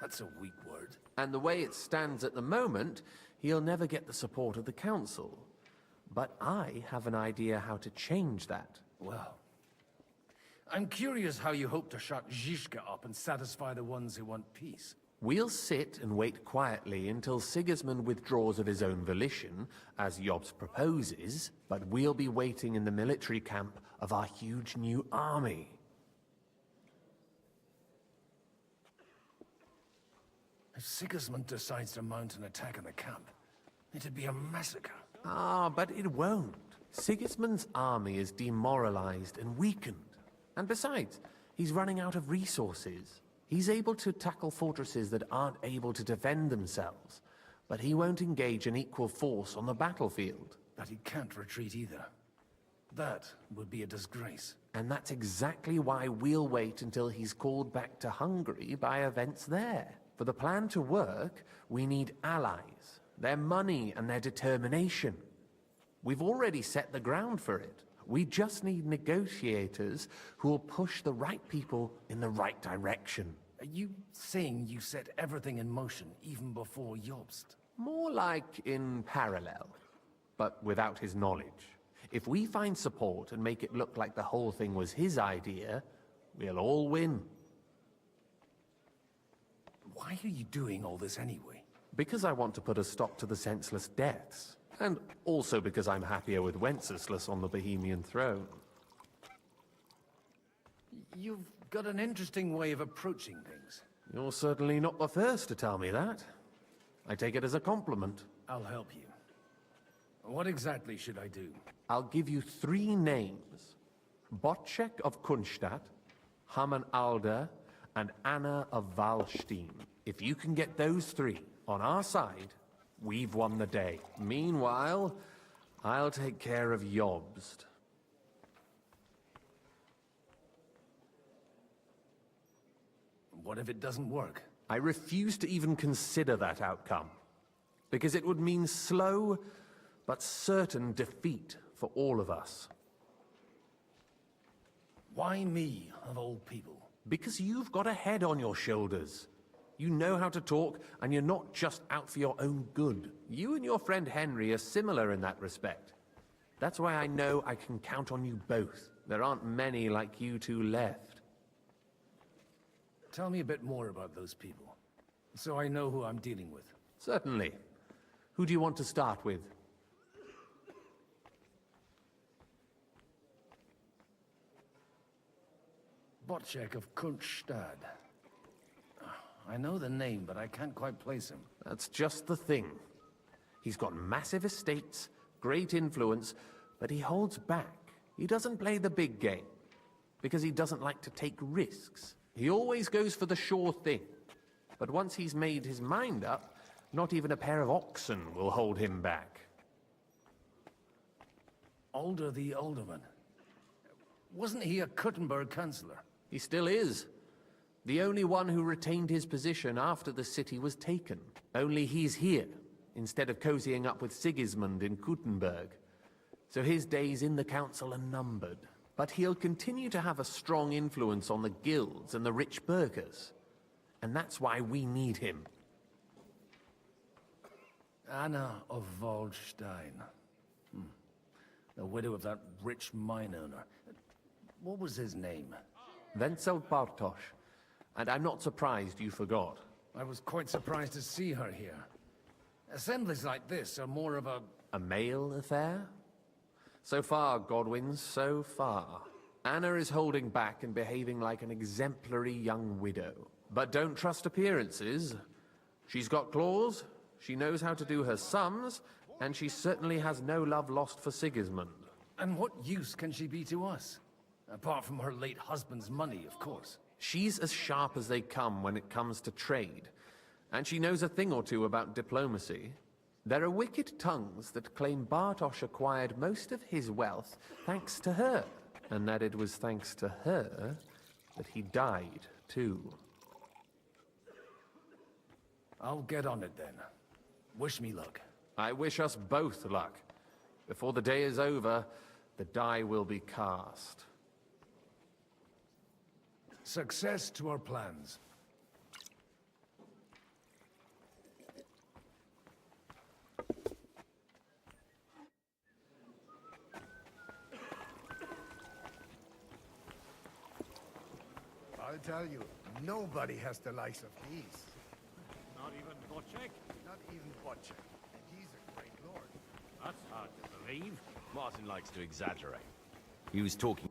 That's a weak word. And the way it stands at the moment, he'll never get the support of the council. But I have an idea how to change that. Well, I'm curious how you hope to shut Zizka up and satisfy the ones who want peace. We'll sit and wait quietly until Sigismund withdraws of his own volition, as Jobst proposes, but we'll be waiting in the military camp of our huge new army. If Sigismund decides to mount an attack on the camp, it'd be a massacre. Ah, but it won't. Sigismund's army is demoralized and weakened. And besides, he's running out of resources. He's able to tackle fortresses that aren't able to defend themselves, but he won't engage an equal force on the battlefield. But he can't retreat either. That would be a disgrace. And that's exactly why we'll wait until he's called back to Hungary by events there. For the plan to work, we need allies, their money and their determination. We've already set the ground for it. We just need negotiators who will push the right people in the right direction. Are you saying you set everything in motion even before Jobst? More like in parallel, but without his knowledge. If we find support and make it look like the whole thing was his idea, we'll all win. Why are you doing all this anyway? Because I want to put a stop to the senseless deaths. And also because I'm happier with Wenceslas on the Bohemian throne. You've got an interesting way of approaching things. You're certainly not the first to tell me that. I take it as a compliment. I'll help you. What exactly should I do? I'll give you 3 names. Bocek of Kunstadt, Hamann Alder, and Anna of Wallstein. If you can get those 3 on our side, we've won the day. Meanwhile, I'll take care of Jobst. What if it doesn't work? I refuse to even consider that outcome, because it would mean slow but certain defeat for all of us. Why me, of all people? Because you've got a head on your shoulders. You know how to talk, and you're not just out for your own good. You and your friend Henry are similar in that respect. That's why I know I can count on you both. There aren't many like you two left. Tell me a bit more about those people, so I know who I'm dealing with. Certainly. Who do you want to start with? Bocek of Kunststadt. I know the name, but I can't quite place him. That's just the thing. He's got massive estates, great influence, but he holds back. He doesn't play the big game, because he doesn't like to take risks. He always goes for the sure thing. But once he's made his mind up, not even a pair of oxen will hold him back. Alder the Alderman. Wasn't he a Kuttenberg councillor? He still is. The only one who retained his position after the city was taken. Only he's here, instead of cozying up with Sigismund in Kuttenberg. So his days in the council are numbered. But he'll continue to have a strong influence on the guilds and the rich burghers. And that's why we need him. Anna of Wallstein. The widow of that rich mine owner. What was his name? Wenzel Bartosz. And I'm not surprised you forgot. I was quite surprised to see her here. Assemblies like this are more of a... A male affair? So far, Godwin, so far. Anna is holding back and behaving like an exemplary young widow. But don't trust appearances. She's got claws, she knows how to do her sums, and she certainly has no love lost for Sigismund. And what use can she be to us? Apart from her late husband's money, of course. She's as sharp as they come when it comes to trade. And she knows a thing or two about diplomacy. There are wicked tongues that claim Bartosz acquired most of his wealth thanks to her. And that it was thanks to her that he died, too. I'll get on it then. Wish me luck. I wish us both luck. Before the day is over, the die will be cast. Success to our plans. I'll tell you, nobody has the likes of these. Not even Bocek? Not even Bocek. And he's a great lord. That's hard to believe. Martin likes to exaggerate. He was talking...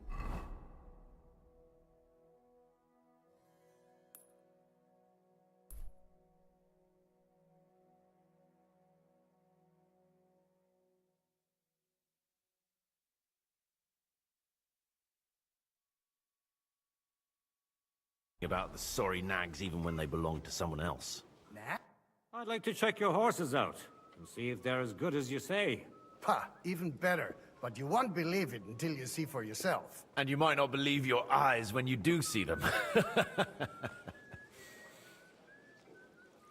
about the sorry nags even when they belong to someone else. Nah? I'd like to check your horses out and see if they're as good as you say. Pah, even better. But you won't believe it until you see for yourself. And you might not believe your eyes when you do see them.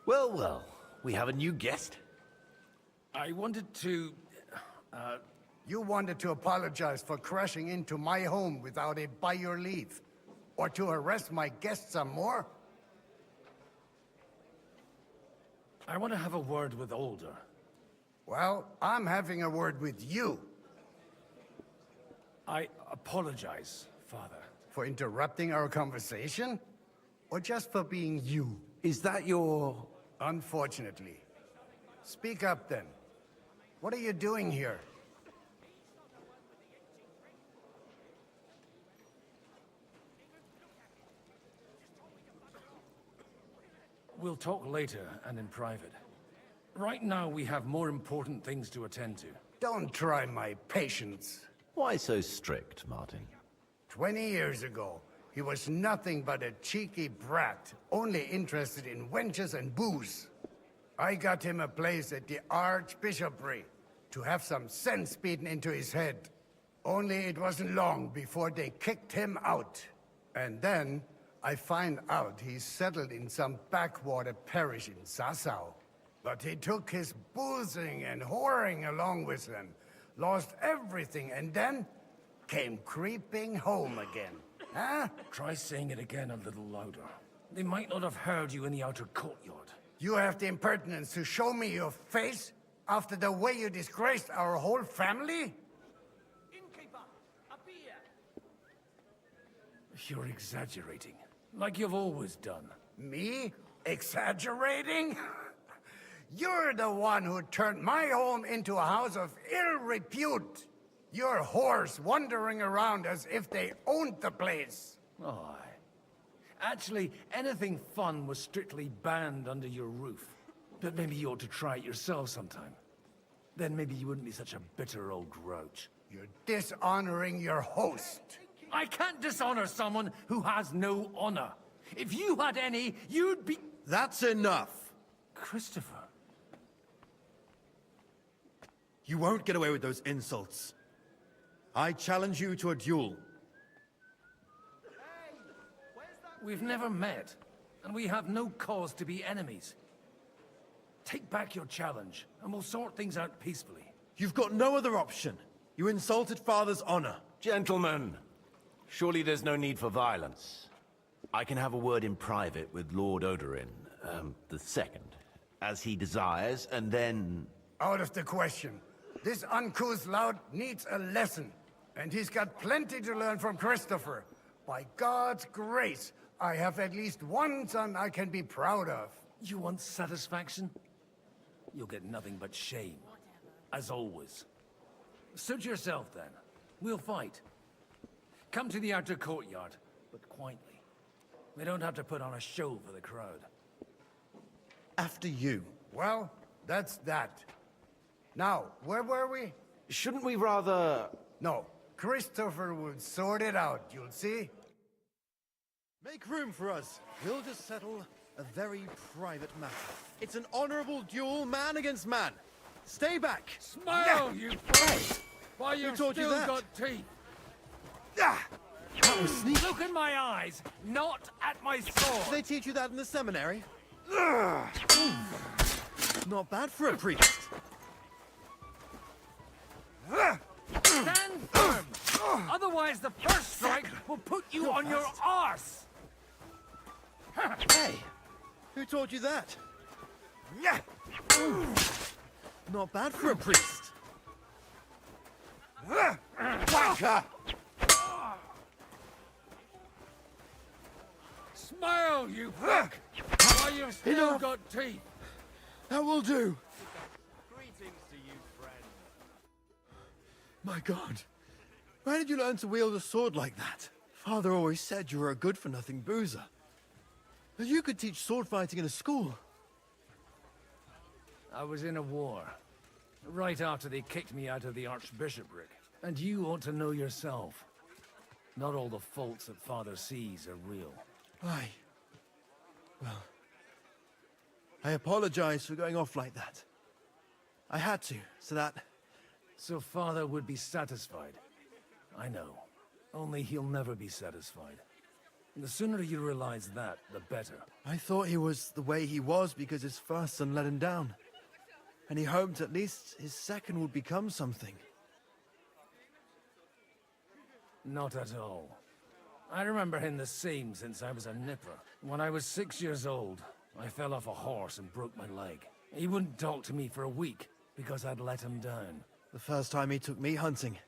Well, well, we have a new guest. I wanted to... You wanted to apologize for crashing into my home without a by your leave. Or to harass my guests some more? I want to have a word with Older. Well, I'm having a word with you. I apologize, Father. For interrupting our conversation? Or just for being you? Is that your... Unfortunately. Speak up then. What are you doing here? We'll talk later and in private. Right now we have more important things to attend to. Don't try my patience. Why so strict, Martin? 20 years ago, he was nothing but a cheeky brat, only interested in wenches and booze. I got him a place at the Archbishopric to have some sense beaten into his head. Only it wasn't long before they kicked him out. And then I find out he's settled in some backwater parish in Sassau. But he took his boozing and whoring along with him, lost everything, and then came creeping home again. Huh? Try saying it again a little louder. They might not have heard you in the outer courtyard. You have the impertinence to show me your face after the way you disgraced our whole family? You're exaggerating, like you've always done. Me? Exaggerating? You're the one who turned my home into a house of ill repute. Your whores wandering around as if they owned the place. Oh, actually, anything fun was strictly banned under your roof. But maybe you ought to try it yourself sometime. Then maybe you wouldn't be such a bitter old grouch. You're dishonoring your host. I can't dishonor someone who has no honor. If you had any, you'd be... That's enough. Christopher. You won't get away with those insults. I challenge you to a duel. We've never met, and we have no cause to be enemies. Take back your challenge, and we'll sort things out peacefully. You've got no other option. You insulted Father's honor. Gentlemen, surely there's no need for violence. I can have a word in private with Lord Odorin, the second, as he desires, and then... Out of the question. This uncouth lout needs a lesson, and he's got plenty to learn from Christopher. By God's grace, I have at least one son I can be proud of. You want satisfaction? You'll get nothing but shame. As always. Suit yourself, then. We'll fight. Come to the outer courtyard, but quietly. We don't have to put on a show for the crowd. After you. Well, that's that. Now, where were we? Shouldn't we rather... No. Christopher will sort it out, you'll see. Make room for us. We'll just settle a very private matter. It's an honorable duel, man against man. Stay back. Smile, you prick! Why Who you've taught you still that? got teeth. That was sneaky. Look in my eyes, not at my sword. Did they teach you that in the seminary? Not bad for a priest. Stand firm! Otherwise the first strike will put you on your arse! Hey, who taught you that? Not bad for a priest. Wanker! Smile, you prick! While you've still got teeth. That will do. Greetings to you, friend. My God, where did you learn to wield a sword like that? Father always said you were a good-for-nothing boozer. That you could teach sword fighting in a school. I was in a war. Right after they kicked me out of the Archbishopric. And you ought to know yourself. Not all the faults that Father sees are real. Well, I apologize for going off like that. I had to, so that... So Father would be satisfied. I know. Only he'll never be satisfied. The sooner you realize that, the better. I thought he was the way he was because his first son let him down. And he hoped at least his second would become something. Not at all. I remember him the same since I was a nipper. When I was 6 years old, I fell off a horse and broke my leg. He wouldn't talk to me for a week because I'd let him down. The first time he took me hunting,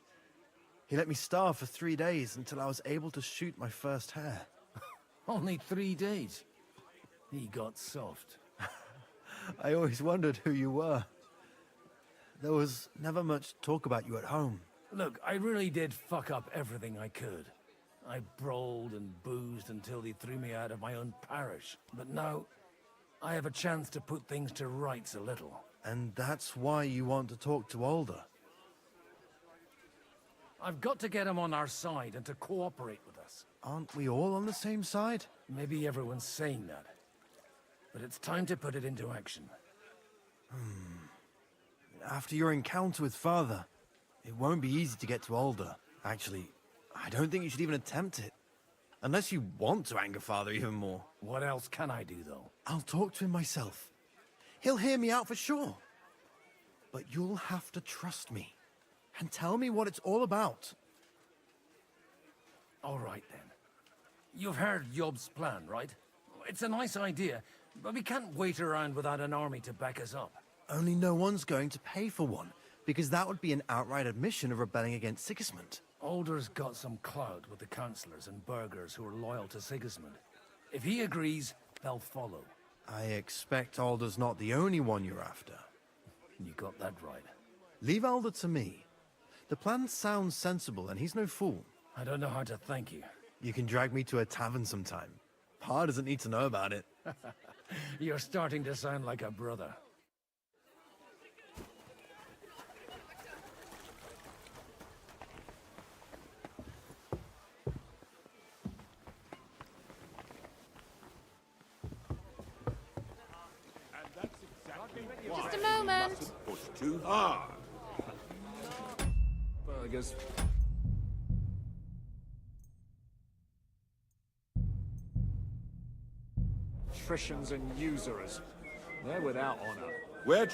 he let me starve for 3 days until I was able to shoot my first hare. Only 3 days? He got soft. I always wondered who you were. There was never much talk about you at home. Look, I really did fuck up everything I could. I brawled and boozed until they threw me out of my own parish. But now, I have a chance to put things to rights a little. And that's why you want to talk to Alder? I've got to get him on our side and to cooperate with us. Aren't we all on the same side? Maybe everyone's saying that. But it's time to put it into action. After your encounter with Father, it won't be easy to get to Alder. Actually, I don't think you should even attempt it. Unless you want to anger Father even more. What else can I do, though? I'll talk to him myself. He'll hear me out for sure. But you'll have to trust me. And tell me what it's all about. All right, then. You've heard Yob's plan, right? It's a nice idea, but we can't wait around without an army to back us up. Only no one's going to pay for one, because that would be an outright admission of rebelling against Sigismund. Alder's got some clout with the councillors and burghers who are loyal to Sigismund. If he agrees, they'll follow. I expect Alder's not the only one you're after. You got that right. Leave Alder to me. The plan sounds sensible, and he's no fool. I don't know how to thank you. You can drag me to a tavern sometime. Pa doesn't need to know about it. You're starting to sound like a brother. Just a moment. Push too hard. Well, I guess... Patricians and usurers. They're without honor. We're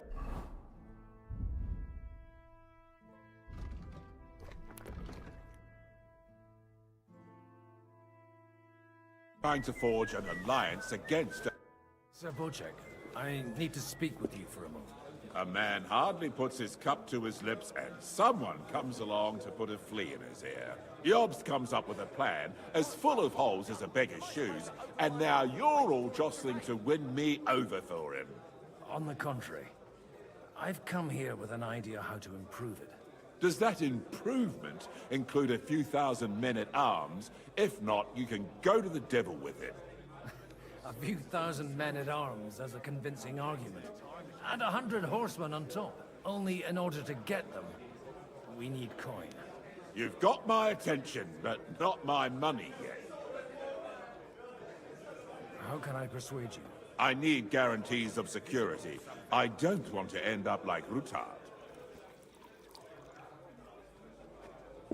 trying to forge an alliance against... Sir Bocek, I need to speak with you for a moment. A man hardly puts his cup to his lips, and someone comes along to put a flea in his ear. Yobs comes up with a plan as full of holes as a beggar's shoes, and now you're all jostling to win me over for him. On the contrary, I've come here with an idea how to improve it. Does that improvement include a few thousand men-at-arms? If not, you can go to the devil with it. A few thousand men-at-arms as a convincing argument. And 100 horsemen on top. Only in order to get them, we need coin. You've got my attention, but not my money yet. How can I persuade you? I need guarantees of security. I don't want to end up like Rutard.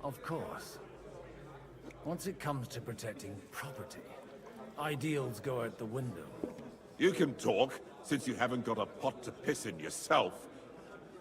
Of course. Once it comes to protecting property, ideals go out the window. You can talk, since you haven't got a pot to piss in yourself.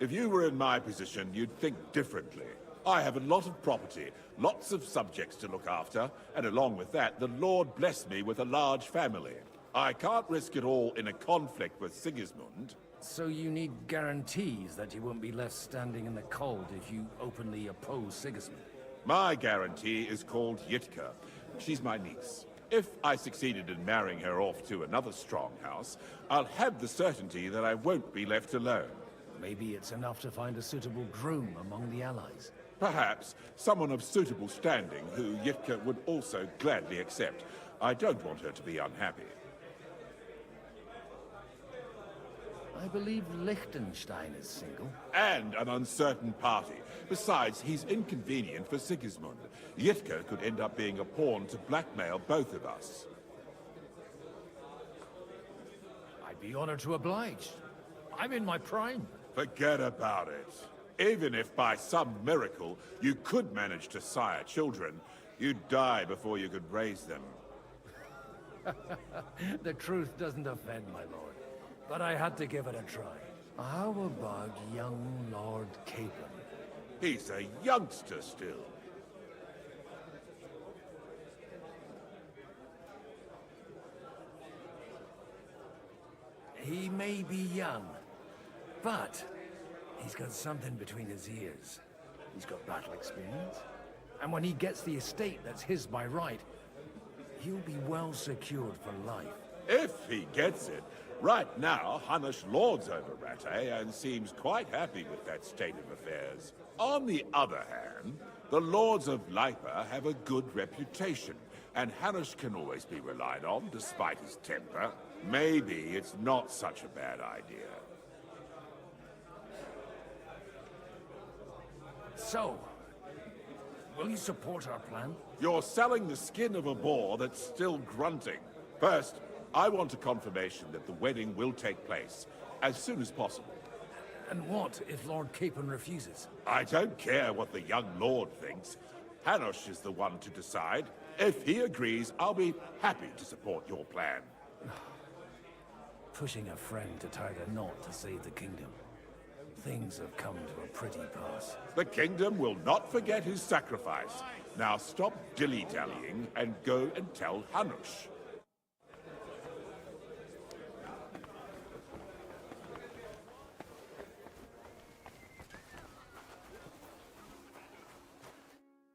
If you were in my position, you'd think differently. I have a lot of property, lots of subjects to look after, and along with that, the Lord blessed me with a large family. I can't risk it all in a conflict with Sigismund. So you need guarantees that you won't be left standing in the cold if you openly oppose Sigismund? My guarantee is called Yitka. She's my niece. If I succeeded in marrying her off to another strong house, I'll have the certainty that I won't be left alone. Maybe it's enough to find a suitable groom among the allies. Perhaps someone of suitable standing who Yitka would also gladly accept. I don't want her to be unhappy. I believe Liechtenstein is single. And an uncertain party. Besides, he's inconvenient for Sigismund. Yitka could end up being a pawn to blackmail both of us. I'd be honored to oblige. I'm in my prime. Forget about it. Even if by some miracle you could manage to sire children, you'd die before you could raise them. The truth doesn't offend, my lord. But I had to give it a try. How about young Lord Capon? He's a youngster still. He may be young, but he's got something between his ears. He's got battle experience. And when he gets the estate that's his by right, he'll be well secured for life. If he gets it. Right now, Hanush lords over Rattay and seems quite happy with that state of affairs. On the other hand, the lords of Lipa have a good reputation, and Hanush can always be relied on despite his temper. Maybe it's not such a bad idea. So, will you support our plan? You're selling the skin of a boar that's still grunting. First, I want a confirmation that the wedding will take place as soon as possible. And what if Lord Capon refuses? I don't care what the young lord thinks. Hanush is the one to decide. If he agrees, I'll be happy to support your plan. Pushing a friend to tie the knot to save the kingdom. Things have come to a pretty pass. The kingdom will not forget his sacrifice. Now stop dilly-dallying and go and tell Hanush.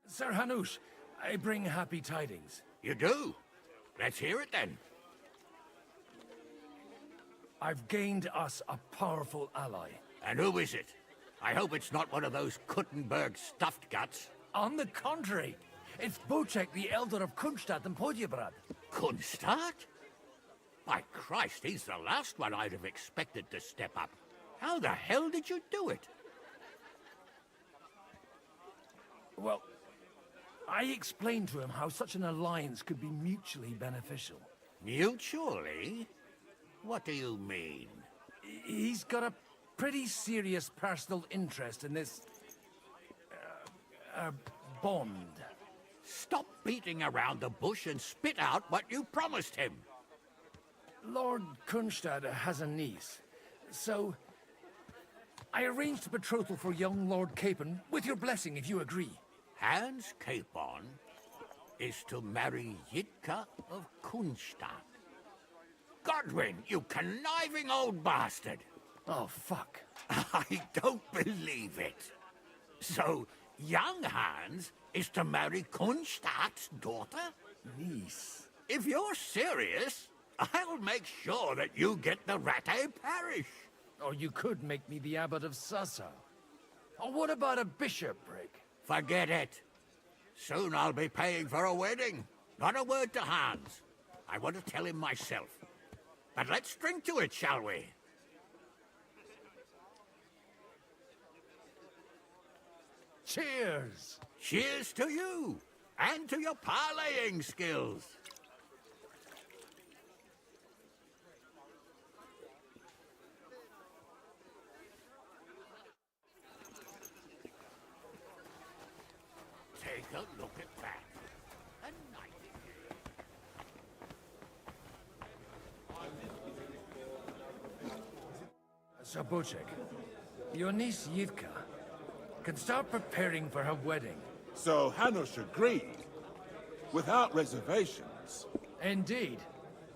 Sir Hanush, I bring happy tidings. You do? Let's hear it then. I've gained us a powerful ally. And who is it? I hope it's not one of those Kuttenberg stuffed guts. On the contrary, it's Bocek, the Elder of Kunstadt and Podjebrad. Kunstadt? By Christ, he's the last one I'd have expected to step up. How the hell did you do it? Well, I explained to him how such an alliance could be mutually beneficial. Mutually? What do you mean? He's got a pretty serious personal interest in this... bond. Stop beating around the bush and spit out what you promised him. Lord Kunstad has a niece, so... I arranged a betrothal for young Lord Capon, with your blessing if you agree. Hans Capon is to marry Yitka of Kunstadt. Godwin, you conniving old bastard! Oh, fuck. I don't believe it. So, young Hans is to marry Kunstadt's daughter? Niece. If you're serious, I'll make sure that you get the Rattay parish. Or you could make me the abbot of Sassa. Or what about a bishopric? Forget it. Soon I'll be paying for a wedding. Not a word to Hans. I want to tell him myself. But let's drink to it, shall we? Cheers! Cheers to you, and to your parleying skills. Take a look at that. A nightingale. Sir Bocek, your niece Yivka can start preparing for her wedding. So Hanush agreed, without reservations. Indeed.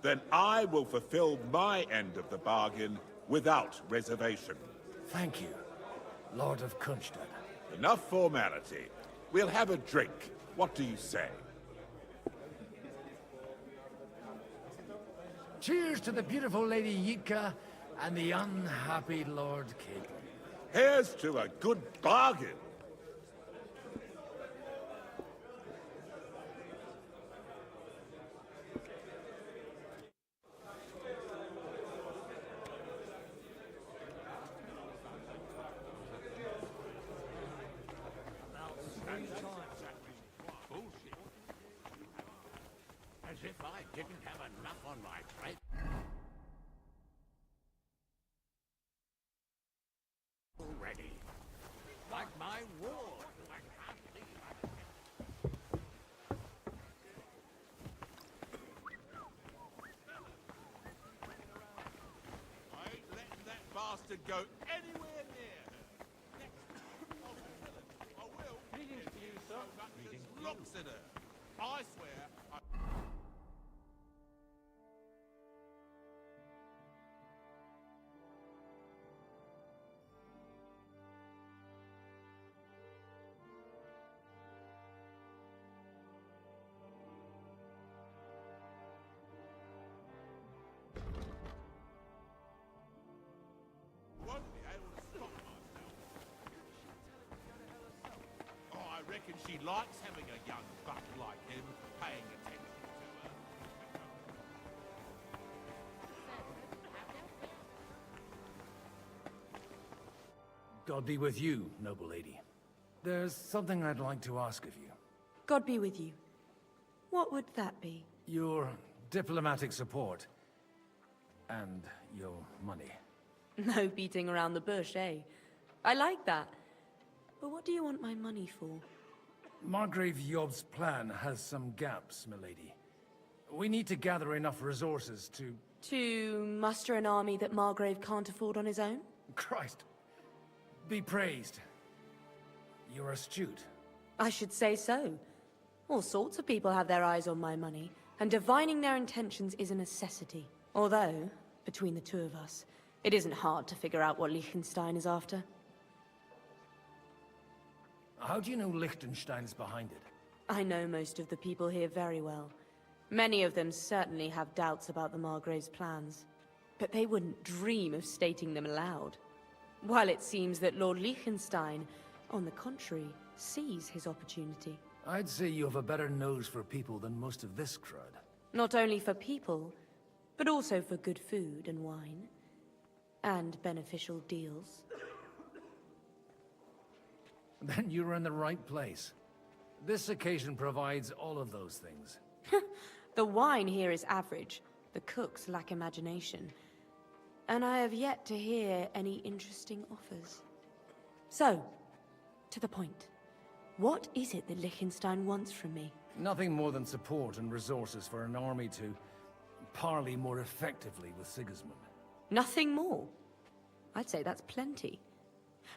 Then I will fulfill my end of the bargain without reservation. Thank you, Lord of Kunstadt. Enough formality. We'll have a drink. What do you say? Cheers to the beautiful Lady Yitka and the unhappy Lord Capon. Here's to a good bargain. As if I didn't have enough on my plate. should go anywhere near her. Next, I'll kill her. I will. Greetings to you, sir. So much as looks at her. I swear. Won't be able to stop myself. Oh, I reckon she likes having a young buck like him paying attention to her. God be with you, noble lady. There's something I'd like to ask of you. God be with you. What would that be? Your diplomatic support. And your money. No beating around the bush, eh? I like that. But what do you want my money for? Margrave Yob's plan has some gaps, milady. We need to gather enough resources to... To muster an army that Margrave can't afford on his own? Christ. Be praised. You're astute. I should say so. All sorts of people have their eyes on my money, and divining their intentions is a necessity. Although, between the two of us, it isn't hard to figure out what Liechtenstein is after. How do you know Liechtenstein's behind it? I know most of the people here very well. Many of them certainly have doubts about the Margrave's plans. But they wouldn't dream of stating them aloud. While it seems that Lord Liechtenstein, on the contrary, sees his opportunity. I'd say you have a better nose for people than most of this crowd. Not only for people, but also for good food and wine. And beneficial deals. Then you're in the right place. This occasion provides all of those things. The wine here is average. The cooks lack imagination. And I have yet to hear any interesting offers. So, to the point. What is it that Liechtenstein wants from me? Nothing more than support and resources for an army to parley more effectively with Sigismund. Nothing more? I'd say that's plenty.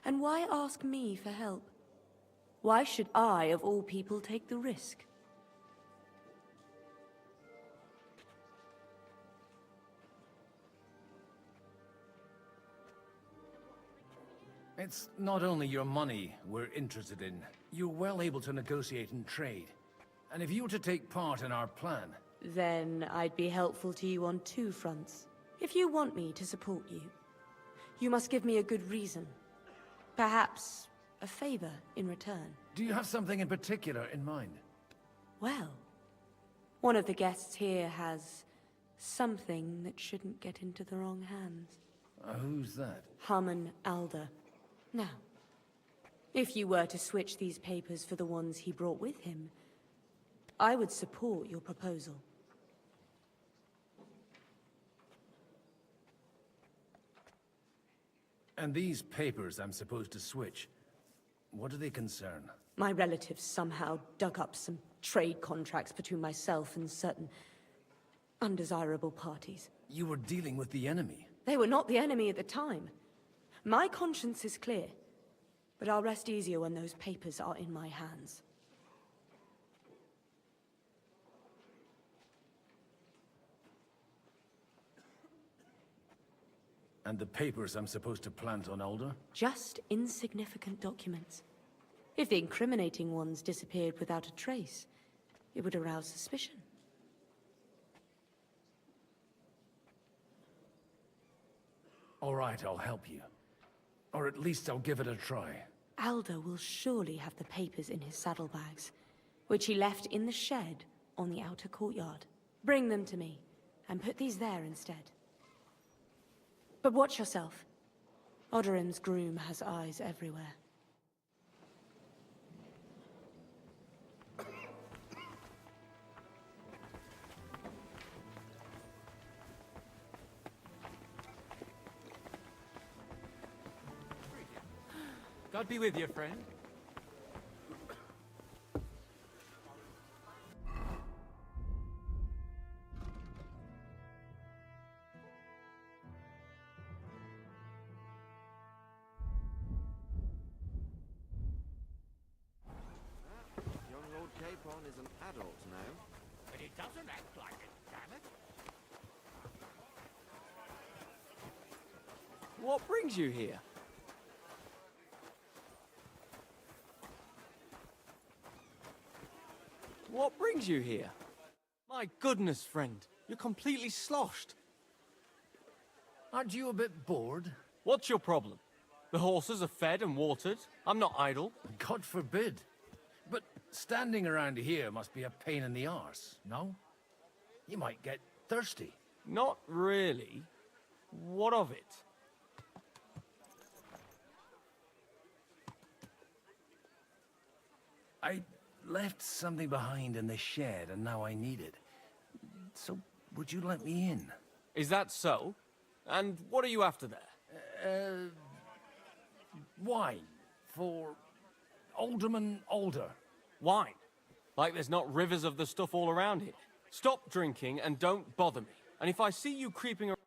And why ask me for help? Why should I, of all people, take the risk? It's not only your money we're interested in. You're well able to negotiate and trade. And if you were to take part in our plan... Then I'd be helpful to you on two fronts. If you want me to support you, you must give me a good reason. Perhaps a favor in return. Do you have something in particular in mind? Well, one of the guests here has something that shouldn't get into the wrong hands. Who's that? Harmon Alder. Now, if you were to switch these papers for the ones he brought with him, I would support your proposal. And these papers I'm supposed to switch, what do they concern? My relatives somehow dug up some trade contracts between myself and certain undesirable parties. You were dealing with the enemy. They were not the enemy at the time. My conscience is clear, but I'll rest easier when those papers are in my hands. And the papers I'm supposed to plant on Alder? Just insignificant documents. If the incriminating ones disappeared without a trace, it would arouse suspicion. All right, I'll help you. Or at least I'll give it a try. Alder will surely have the papers in his saddlebags, which he left in the shed on the outer courtyard. Bring them to me, and put these there instead. But watch yourself. Odorin's groom has eyes everywhere. God be with you, friend. Capon is an adult now. But it doesn't act like it, damn it. What brings you here? What brings you here? My goodness, friend. You're completely sloshed. Aren't you a bit bored? What's your problem? The horses are fed and watered. I'm not idle. God forbid. But standing around here must be a pain in the arse, no? You might get thirsty. Not really. What of it? I left something behind in the shed and now I need it. So, would you let me in? Is that so? And what are you after there? Wine. For Alderman Alder. Wine? Like there's not rivers of the stuff all around here. Stop drinking and don't bother me. And if I see you creeping around...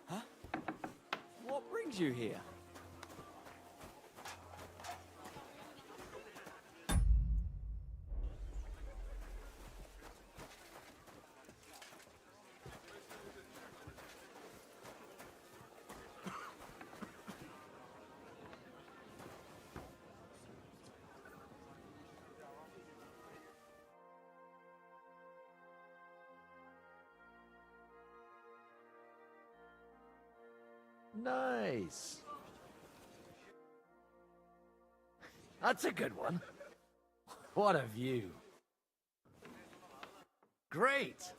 Huh? What brings you here? Nice. That's a good one. What a view. Great.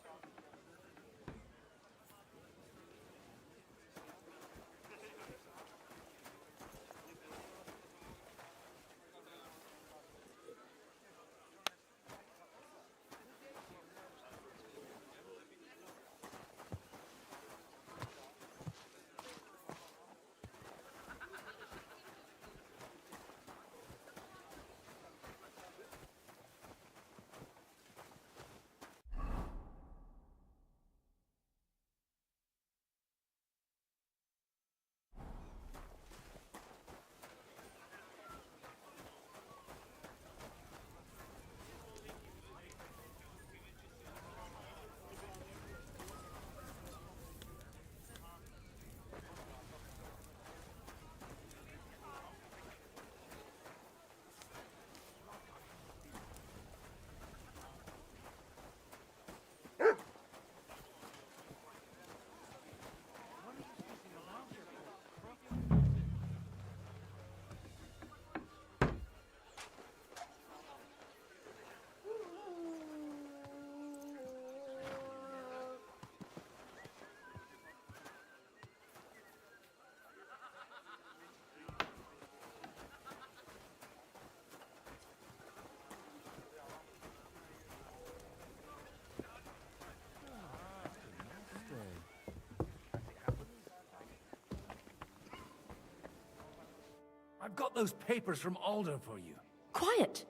I've got those papers from Alder for you. Quiet!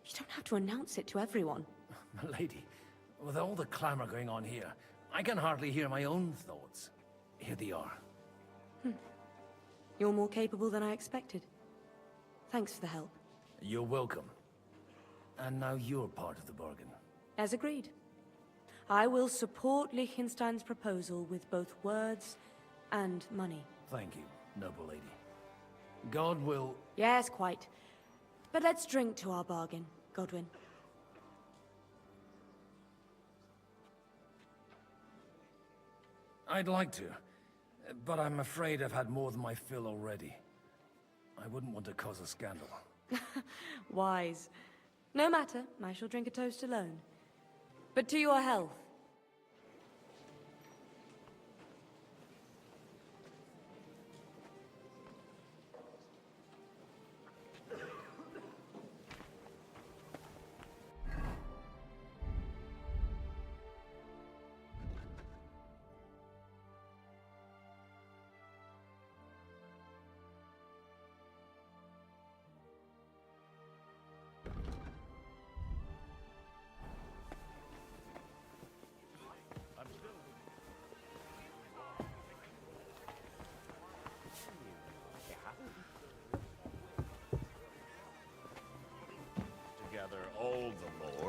You don't have to announce it to everyone. My lady, with all the clamor going on here, I can hardly hear my own thoughts. Here they are. You're more capable than I expected. Thanks for the help. You're welcome. And now you're part of the bargain. As agreed. I will support Liechtenstein's proposal with both words and money. Thank you, noble lady. God will... Yes, quite. But let's drink to our bargain, Godwin. I'd like to, but I'm afraid I've had more than my fill already. I wouldn't want to cause a scandal. Wise. No matter, I shall drink a toast alone. But to your health.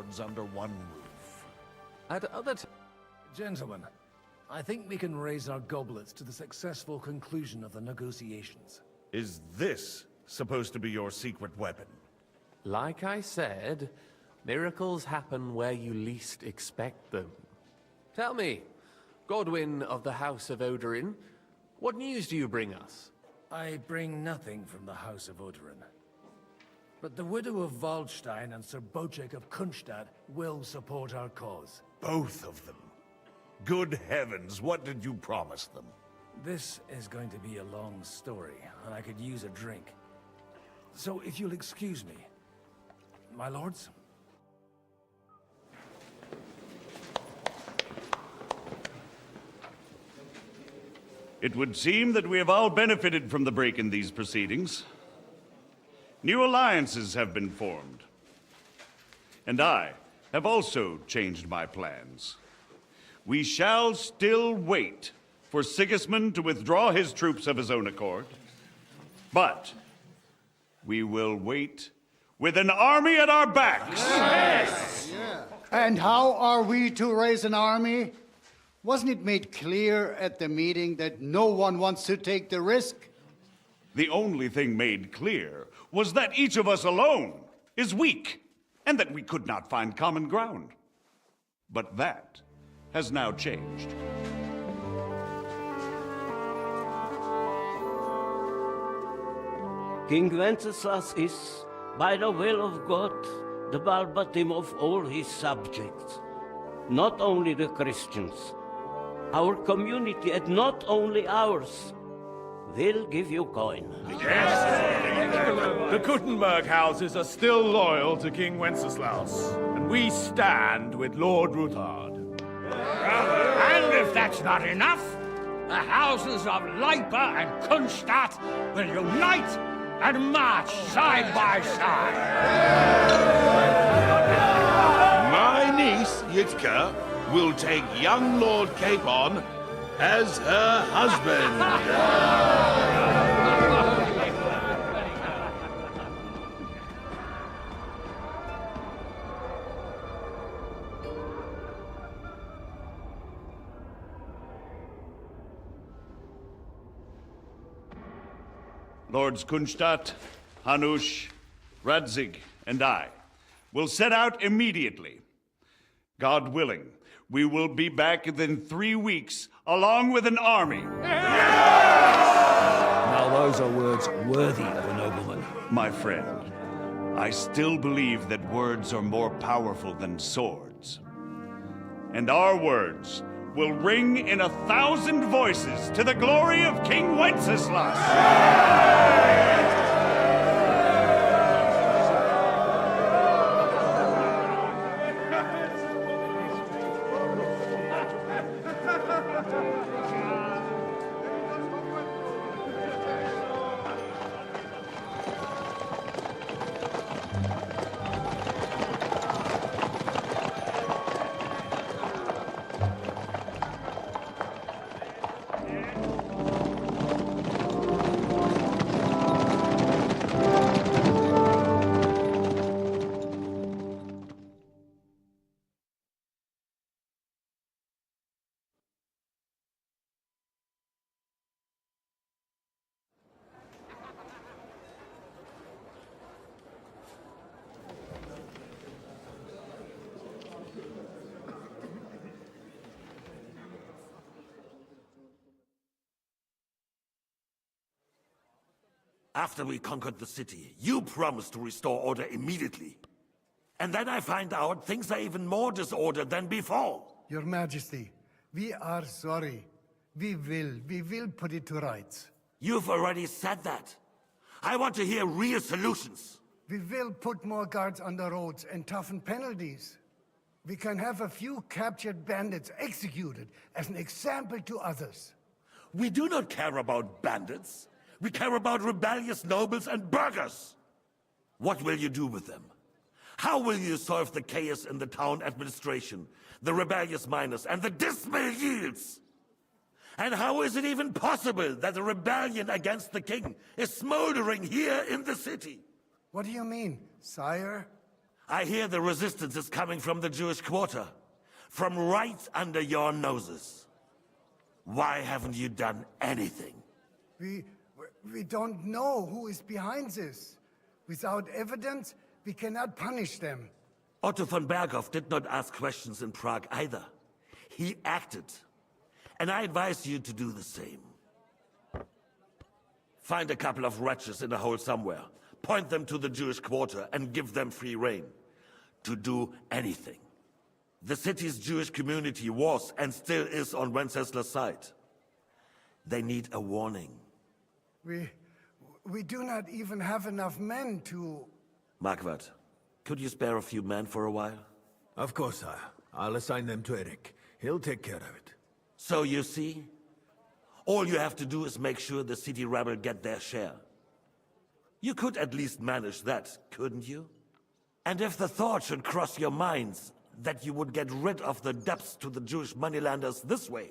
lords under one roof. At other times... Gentlemen, I think we can raise our goblets to the successful conclusion of the negotiations. Is this supposed to be your secret weapon? Like I said, miracles happen where you least expect them. Tell me, Godwin of the House of Odorin, what news do you bring us? I bring nothing from the House of Odorin. But the widow of Waldstein and Sir Bocek of Kunstadt will support our cause. Both of them? Good heavens, what did you promise them? This is going to be a long story, and I could use a drink. So if you'll excuse me, my lords? It would seem that we have all benefited from the break in these proceedings. New alliances have been formed. And I have also changed my plans. We shall still wait for Sigismund to withdraw his troops of his own accord. But we will wait with an army at our backs. Yes. Yeah. And how are we to raise an army? Wasn't it made clear at the meeting that no one wants to take the risk? The only thing made clear was that each of us alone is weak, and that we could not find common ground. But that has now changed. King Wenceslas is, by the will of God, the Balbatim of all his subjects. Not only the Christians, our community, and not only ours, will give you coin. Yes! The Kuttenberg houses are still loyal to King Wenceslaus, and we stand with Lord Ruthard. And if that's not enough, the houses of Leipa and Kunstadt will unite and march side by side. My niece, Yitka, will take young Lord Capon as her husband. Lords Kunstadt, Hanush, Radzig, and I will set out immediately. God willing, we will be back within 3 weeks, along with an army. Now those are words worthy of a nobleman. My friend, I still believe that words are more powerful than swords. And our words will ring in 1,000 voices to the glory of King Wenceslas. After we conquered the city, you promised to restore order immediately. And then I find out things are even more disordered than before. Your Majesty, we are sorry. We will put it to rights. You've already said that. I want to hear real solutions. We will put more guards on the roads and toughen penalties. We can have a few captured bandits executed as an example to others. We do not care about bandits. We care about rebellious nobles and burghers. What will you do with them? How will you solve the chaos in the town administration, the rebellious miners, and the dismal yields? And how is it even possible that a rebellion against the king is smoldering here in the city? What do you mean, sire? I hear the resistance is coming from the Jewish quarter, from right under your noses. Why haven't you done anything? We don't know who is behind this. Without evidence, we cannot punish them. Otto von Berghoff did not ask questions in Prague either. He acted. And I advise you to do the same. Find a couple of wretches in a hole somewhere, point them to the Jewish quarter, and give them free rein to do anything. The city's Jewish community was and still is on Wenceslas' side. They need a warning. We do not even have enough men to... Marquardt, could you spare a few men for a while? Of course, sire. I'll assign them to Eric. He'll take care of it. So you see, all you have to do is make sure the city rabble get their share. You could at least manage that, couldn't you? And if the thought should cross your minds that you would get rid of the debts to the Jewish moneylenders this way,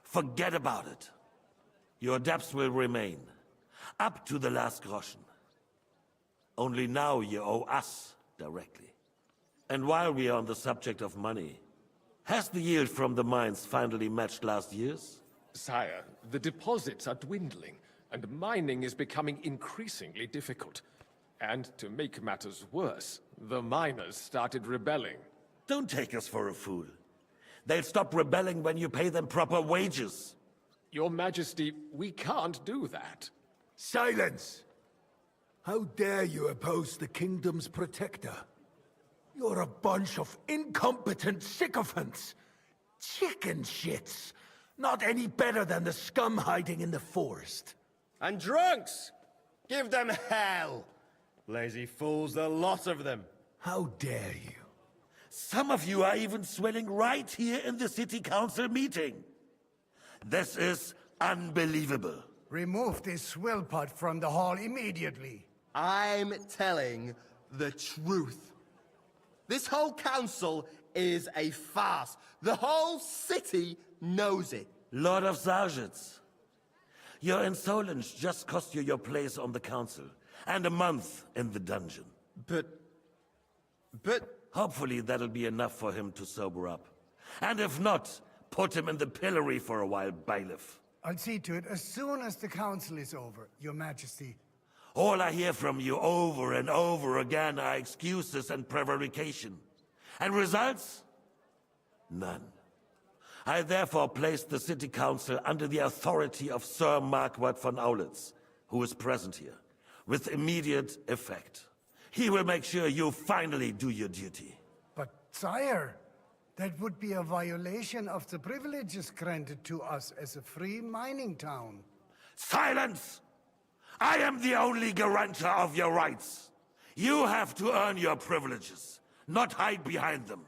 forget about it. Your debts will remain, up to the last groschen. Only now you owe us directly. And while we are on the subject of money, has the yield from the mines finally matched last year's? Sire, the deposits are dwindling, and mining is becoming increasingly difficult. And to make matters worse, the miners started rebelling. Don't take us for a fool. They'll stop rebelling when you pay them proper wages. Your Majesty, we can't do that. Silence! How dare you oppose the kingdom's protector? You're a bunch of incompetent sycophants! Chicken shits! Not any better than the scum hiding in the forest. And drunks! Give them hell! Lazy fools, the lot of them. How dare you? Some of you are even swelling right here in the city council meeting. This is unbelievable. Remove this swill pot from the hall immediately. I'm telling the truth. This whole council is a farce. The whole city knows it. Lord of Sargitz, your insolence just cost you your place on the council, and a month in the dungeon. But... Hopefully that'll be enough for him to sober up. And if not, put him in the pillory for a while, bailiff. I'll see to it as soon as the council is over, Your Majesty. All I hear from you over and over again are excuses and prevarication. And results? None. I therefore place the city council under the authority of Sir Marquardt von Aulitz, who is present here, with immediate effect. He will make sure you finally do your duty. But, sire, that would be a violation of the privileges granted to us as a free mining town. Silence! I am the only guarantor of your rights. You have to earn your privileges, not hide behind them.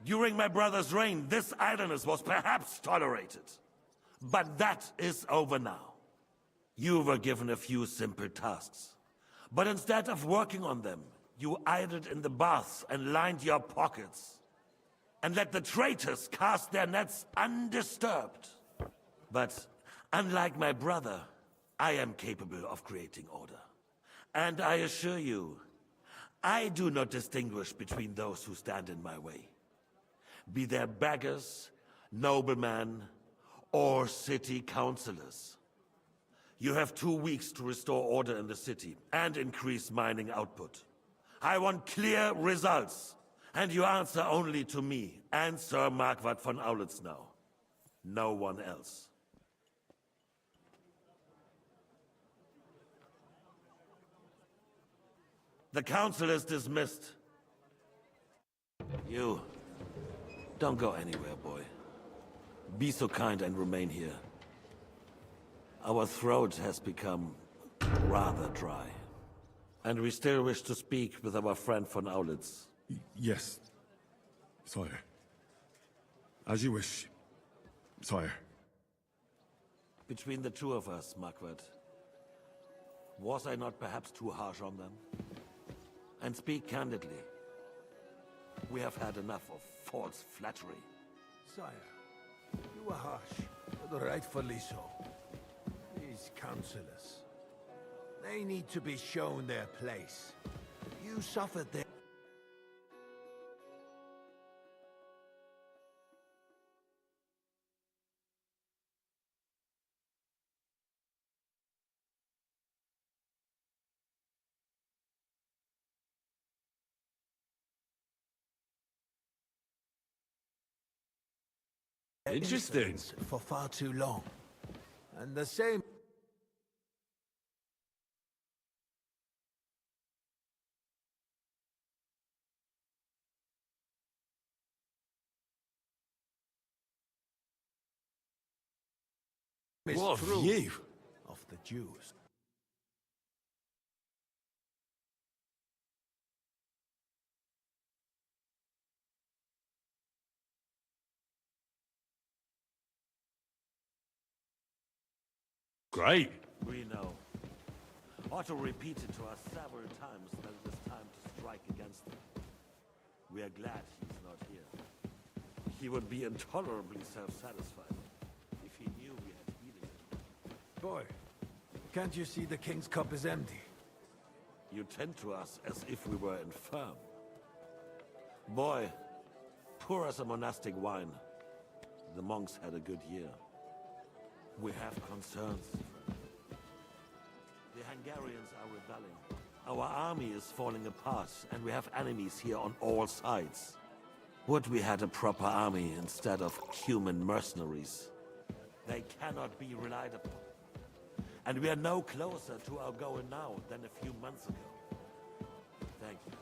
During my brother's reign, this idleness was perhaps tolerated. But that is over now. You were given a few simple tasks. But instead of working on them, you idled in the baths and lined your pockets. And let the traitors cast their nets undisturbed. But unlike my brother, I am capable of creating order. And I assure you, I do not distinguish between those who stand in my way. Be they beggars, noblemen, or city councillors. You have 2 weeks to restore order in the city and increase mining output. I want clear results, and you answer only to me and Sir Marquardt von Aulitz now. No one else. The council is dismissed. You, don't go anywhere, boy. Be so kind and remain here. Our throat has become rather dry. And we still wish to speak with our friend von Aulitz. Yes, sire. As you wish, sire. Between the two of us, Marquardt, was I not perhaps too harsh on them? And speak candidly. We have had enough of false flattery. Sire, you were harsh, but rightfully so. These councillors, they need to be shown their place. You suffered their... Interesting. insolence for far too long. And the same... is What true view? of the Jews. Great. We know. Otto repeated to us several times that it is time to strike against them. We are glad he's not here. He would be intolerably self-satisfied if he knew we had heeded him. Boy, can't you see the king's cup is empty? You tend to us as if we were infirm. Boy, pour us a monastic wine. The monks had a good year. We have concerns. The Hungarians are rebelling. Our army is falling apart, and we have enemies here on all sides. Would we had a proper army instead of human mercenaries? They cannot be relied upon. And we are no closer to our goal now than a few months ago. Thank you.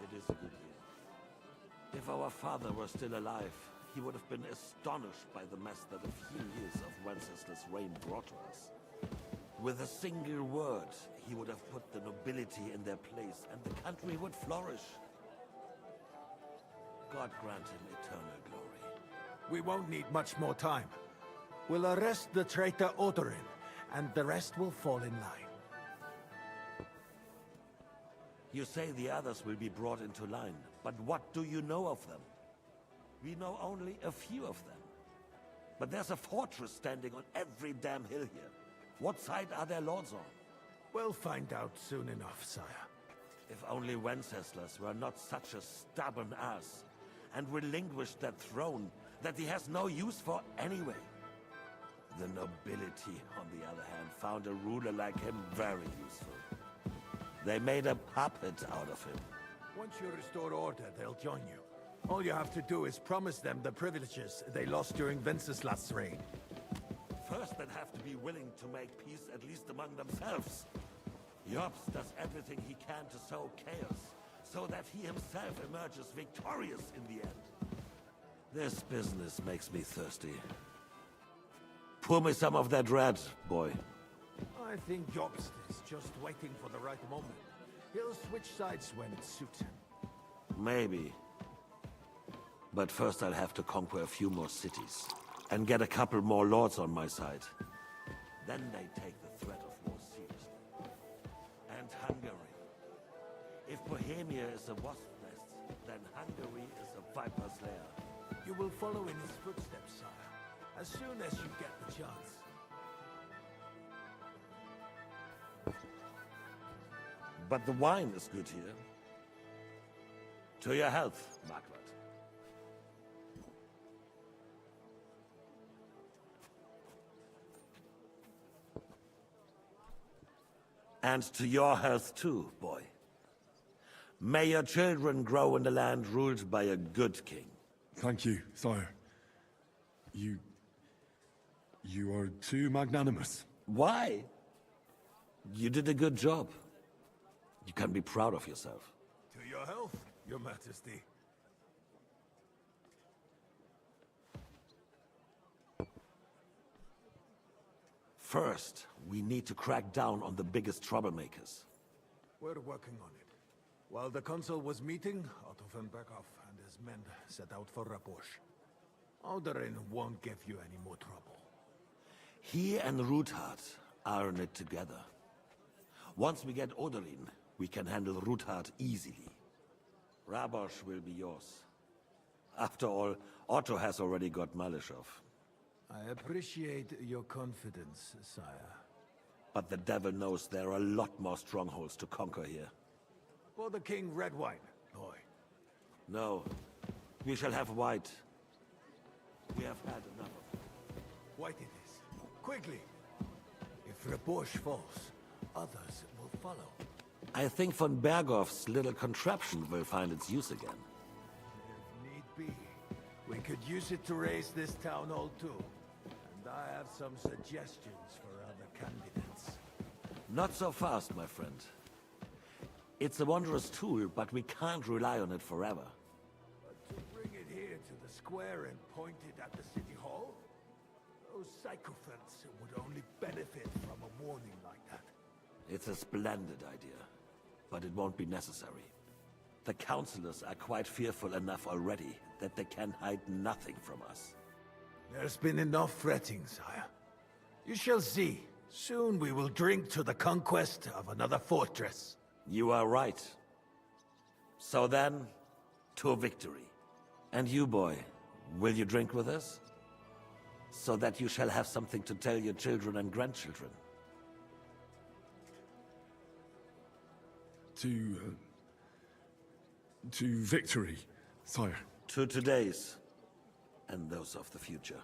It is a good year. If our father were still alive, he would have been astonished by the mess that a few years of Wenceslas' reign brought to us. With a single word, he would have put the nobility in their place, and the country would flourish. God grant him eternal glory. We won't need much more time. We'll arrest the traitor Odorin, and the rest will fall in line. You say the others will be brought into line, but what do you know of them? We know only a few of them. But there's a fortress standing on every damn hill here. What side are their lords on? We'll find out soon enough, sire. If only Wenceslas were not such a stubborn ass, and relinquished that throne that he has no use for anyway. The nobility, on the other hand, found a ruler like him very useful. They made a puppet out of him. Once you restore order, they'll join you. All you have to do is promise them the privileges they lost during Wenceslas' reign. First, they'd have to be willing to make peace at least among themselves. Jobs does everything he can to sow chaos, so that he himself emerges victorious in the end. This business makes me thirsty. Pour me some of that red, boy. I think Jobst is just waiting for the right moment. He'll switch sides when it suits him. Maybe. But first I'll have to conquer a few more cities, and get a couple more lords on my side. Then they take the threat of war seriously. And Hungary. If Bohemia is a wasp nest, then Hungary is a viper's lair. You will follow in his footsteps, sire, as soon as you get the chance. But the wine is good here. To your health, Margaret. And to your health too, boy. May your children grow in a land ruled by a good king. Thank you, sire. You are too magnanimous. Why? You did a good job. You can be proud of yourself. To your health, your majesty. First, we need to crack down on the biggest troublemakers. We're working on it. While the consul was meeting, Otto von Berghoff and his men set out for Rabosch. Odorin won't give you any more trouble. He and Ruthard are in it together. Once we get Odorin, we can handle Ruthard easily. Rabosch will be yours. After all, Otto has already got Malishov. I appreciate your confidence, sire. But the devil knows there are a lot more strongholds to conquer here. For the king, red wine, boy. No, we shall have white. We have had enough of it. White it is. Quickly! If Rabosch falls, others will follow. I think von Berghoff's little contraption will find its use again. If need be, we could use it to raise this town hall too. And I have some suggestions for other candidates. Not so fast, my friend. It's a wondrous tool, but we can't rely on it forever. But to bring it here to the square and point it at the city hall? Those sycophants would only benefit from a warning like that. It's a splendid idea, but it won't be necessary. The councillors are quite fearful enough already that they can hide nothing from us. There's been enough fretting, sire. You shall see. Soon we will drink to the conquest of another fortress. You are right. So then, to victory. And you, boy, will you drink with us? So that you shall have something to tell your children and grandchildren. To victory, sire. To today's, and those of the future.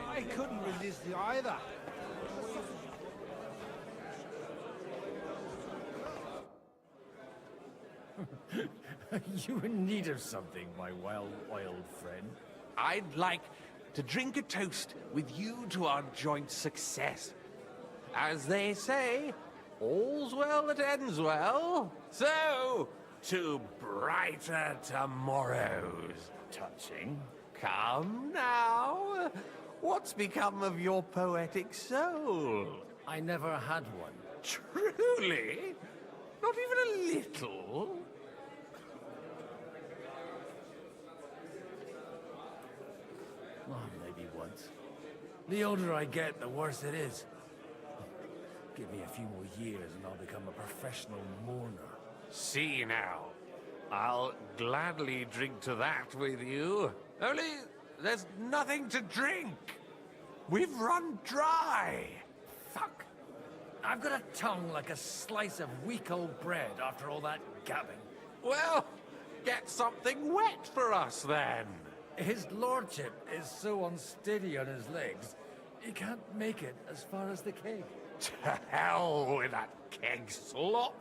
I couldn't resist it either. You in need of something, my well-oiled friend? I'd like to drink a toast with you to our joint success. As they say, all's well that ends well. So, to brighter tomorrows. Touching. Come now. What's become of your poetic soul? I never had one. Truly? Not even a little? Oh, maybe once. The older I get, the worse it is. Give me a few more years and I'll become a professional mourner. See now. I'll gladly drink to that with you. Only, there's nothing to drink. We've run dry. Fuck. I've got a tongue like a slice of weak old bread after all that gabbing. Well, get something wet for us then. His lordship is so unsteady on his legs, he can't make it as far as the keg. To hell with that keg slop.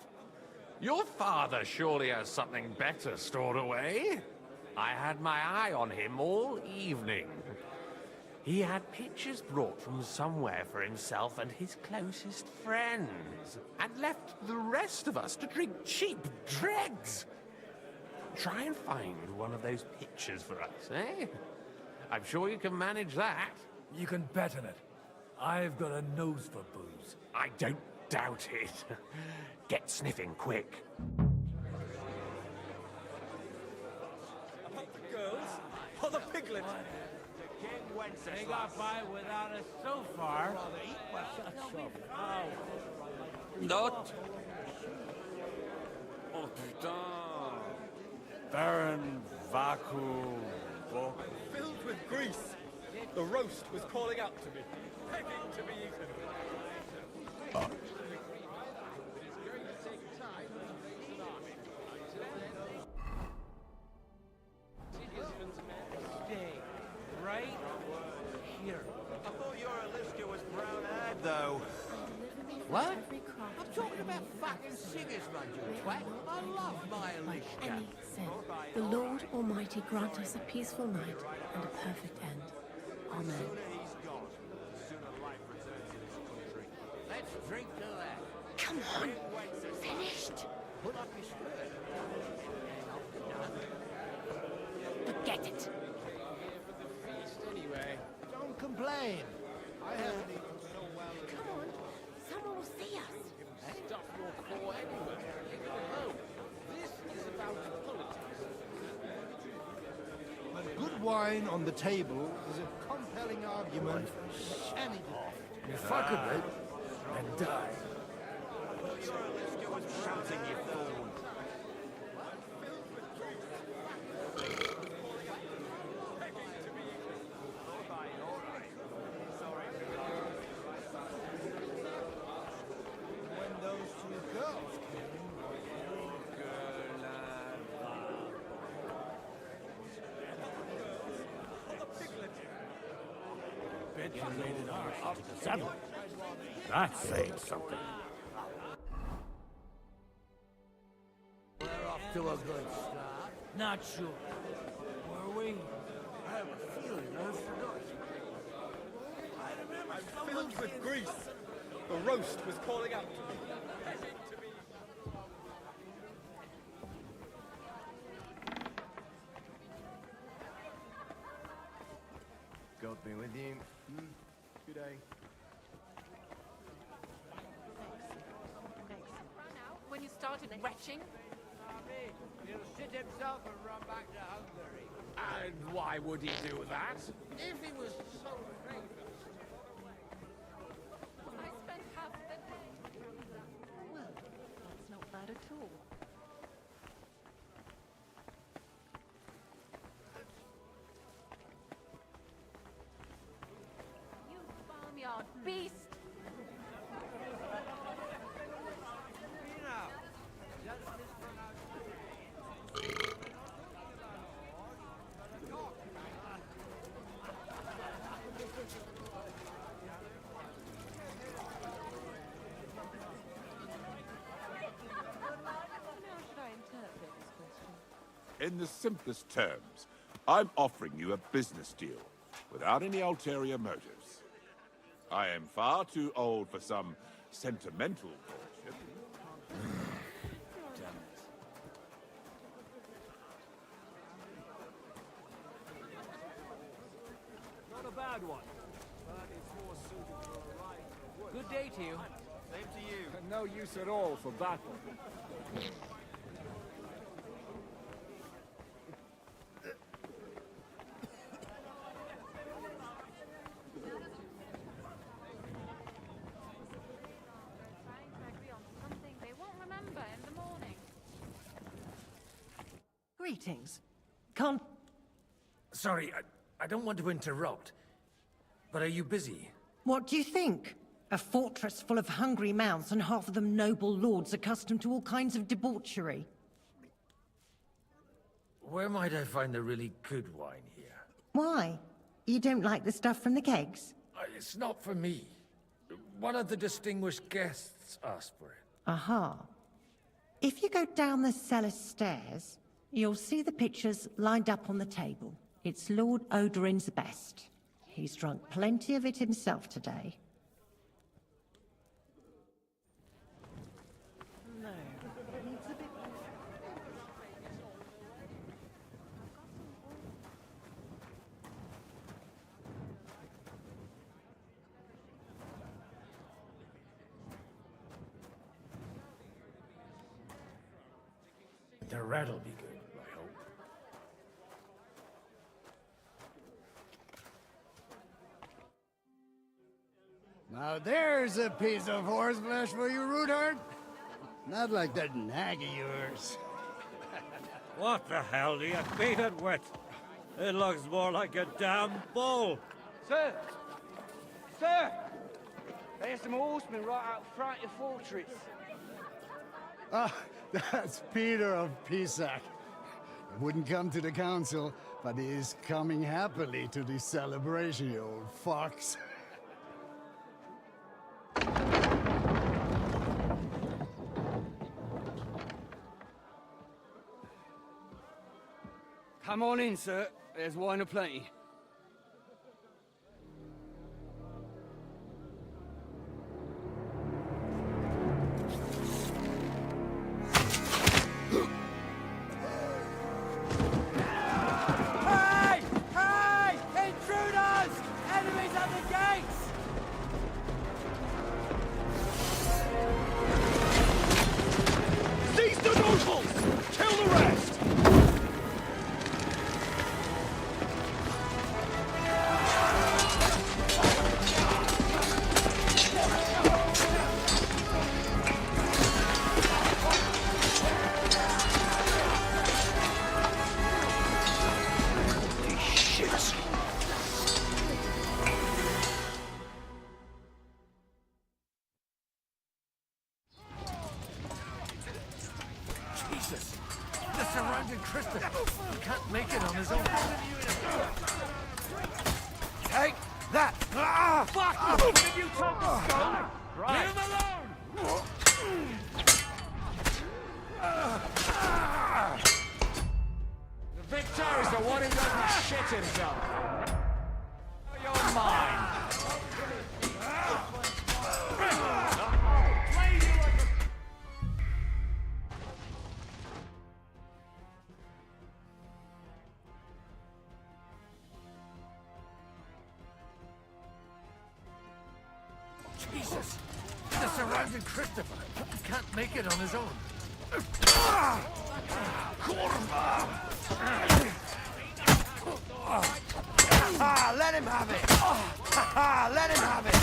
Your father surely has something better stored away. I had my eye on him all evening. He had pictures brought from somewhere for himself and his closest friends, and left the rest of us to drink cheap dregs. Try and find one of those pictures for us, eh? I'm sure you can manage that. You can bet on it. I've got a nose for booze. I don't doubt it. Get sniffing quick. About the girls or the piglet? They got by without us so far. Not. Oh putain. Baron Vaku. Filled with grease. The roast was calling out to me, begging to be eaten. Stay right here. I thought your Alicia was brown-haired, though. What? I'm talking about fucking singers, man, you twat. I love my Alicia. Any sin. The Lord Almighty grant us a peaceful night and a perfect end. Amen. Let's drink to that. Come on. Finished. Pull up your skirt. Forget it. For the feast, anyway. Don't complain. I haven't eaten so well. Come on. Someone will see us. Stuff your core anyway. Leave it alone. This is about politics. But good wine on the table is a compelling argument for any debate. You fuck a bit. and die. Shouting, you fool. When those two girls came, Bet you made it up to the saddle. That's saying something. we're off to a good start. Not sure. Were we? I have a feeling I've forgotten. I'm filled with grease. The roast was calling out to me. God be with you. Good day. When you started retching? He'll shit himself and run back to Hungary. And why would he do that? If he was so famous. I spent half the day. Well, that's not bad at all. You farmyard beast! In the simplest terms, I'm offering you a business deal, without any ulterior motives. I am far too old for some sentimental courtship. Not a bad one. But it's more suited for a ride for work. Good day to you. Same to you. And no use at all for battle. They won't remember in the morning. Greetings. Can't... Sorry, I don't want to interrupt. But are you busy? What do you think? A fortress full of hungry mouths and half of them noble lords accustomed to all kinds of debauchery. Where might I find a really good wine here? Why? You don't like the stuff from the kegs? It's not for me. One of the distinguished guests asked for it. Aha. If you go down the cellar stairs, you'll see the pictures lined up on the table. It's Lord Odorin's best. He's drunk plenty of it himself today. No, needs a bit The rat'll be good, I hope. Now there's a piece of horseflesh for you, Rootard. Not like that nag of yours. What the hell do you beat it with? It looks more like a damn bull. Sir! Sir! There's some horsemen right out front of the fortress. Ah, that's Peter of Pisac. He wouldn't come to the council, but he is coming happily to the celebration, you old fox. Come on in, sir. There's wine aplenty. Hey! Hey! Intruders! Enemies at the gates! Seize the nobles! Kill the rest! surrounded Christopher. He can't make it on his own. Take that! Fuck! Did you talk to Scott? Right. Leave him alone! The victor is the one who doesn't shit himself. You're mine. Jesus! They're surrounding Christopher. He can't make it on his own. Let him have it! Let him have it!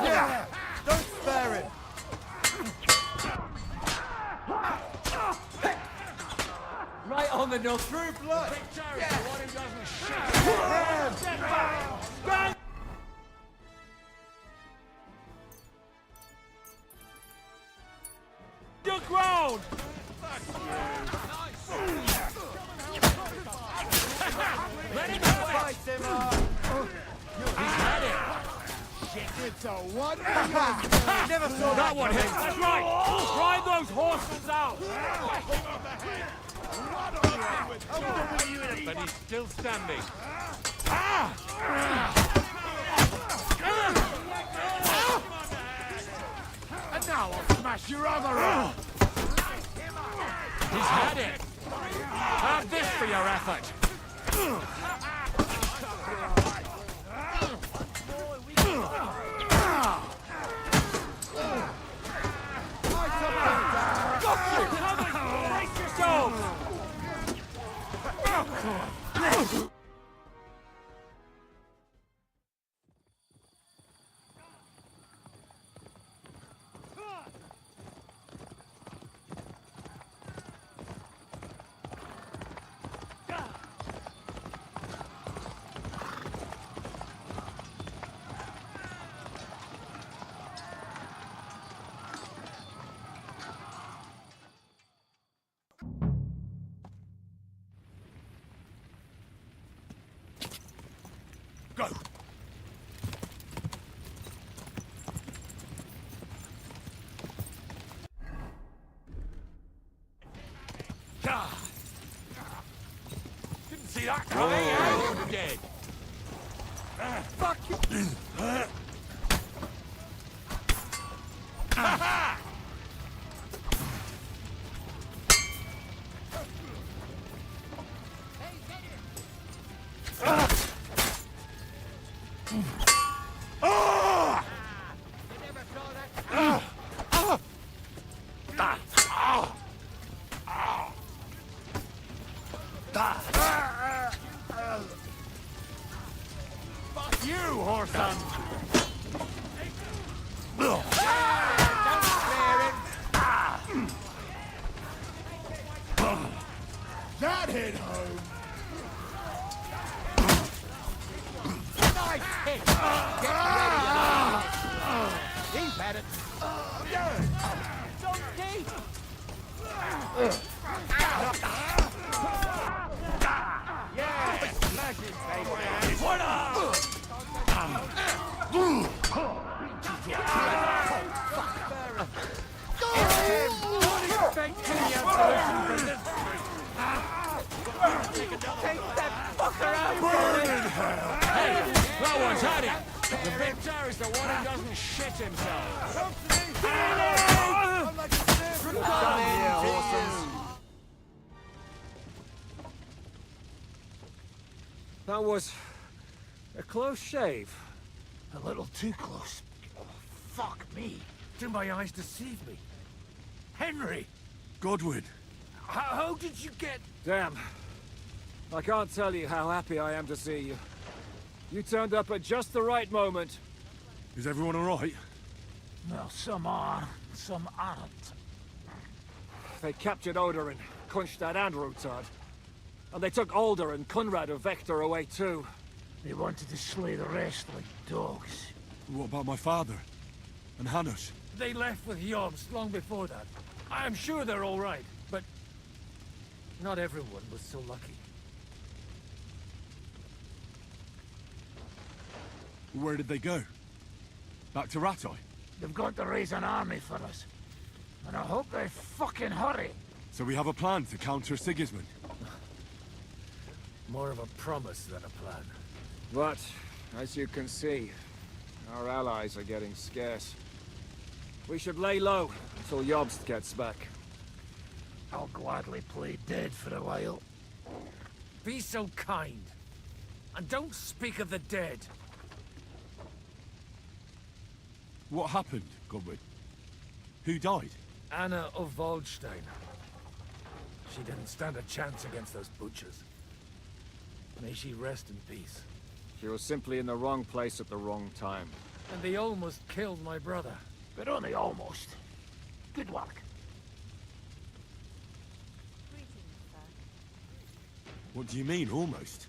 Yeah! Don't spare him! Right on the nose. Through blood. The one who doesn't shit. Bang! Your ground! Let him have it! He's had it! Shit, it's a one! Never saw that one hit! That's right! Drive those horses out! But he's still standing. And now I'll smash your other arm! He's had it! Have this for your effort! Got you! Brace yourselves! Go! Didn't see that coming, you're dead. Fuck you! Ha-ha! Fuck you, whoreson! Don't spare it! That hit home! Nice hit! Get ready! He's had it! Don't keep! Yeah! Smash his face! What up? Take that fucker out! Burn in hell! Hey, that one's had it! The victor is the one who doesn't shit himself. That was a close shave. A little too close. Fuck me. Do my eyes deceive me? Henry! Godwin. How did you get... Damn. I can't tell you how happy I am to see you. You turned up at just the right moment. Is everyone all right? Well, some are, some aren't. They captured Oder and Kunstad and Rutard. And they took Alder and Conrad of Vector away too. They wanted to slay the rest like dogs. What about my father? And Hanush? They left with Jorms long before that. I'm sure they're all right, but not everyone was so lucky. Where did they go? Back to Rattay? They've got to raise an army for us. And I hope they fucking hurry. So we have a plan to counter Sigismund? More of a promise than a plan. But, as you can see, our allies are getting scarce. We should lay low until Jobst gets back. I'll gladly play dead for a while. Be so kind. And don't speak of the dead. What happened, Godwin? Who died? Anna of Waldstein. She didn't stand a chance against those butchers. May she rest in peace. She was simply in the wrong place at the wrong time. And they almost killed my brother. But only almost. Good work. What do you mean, almost?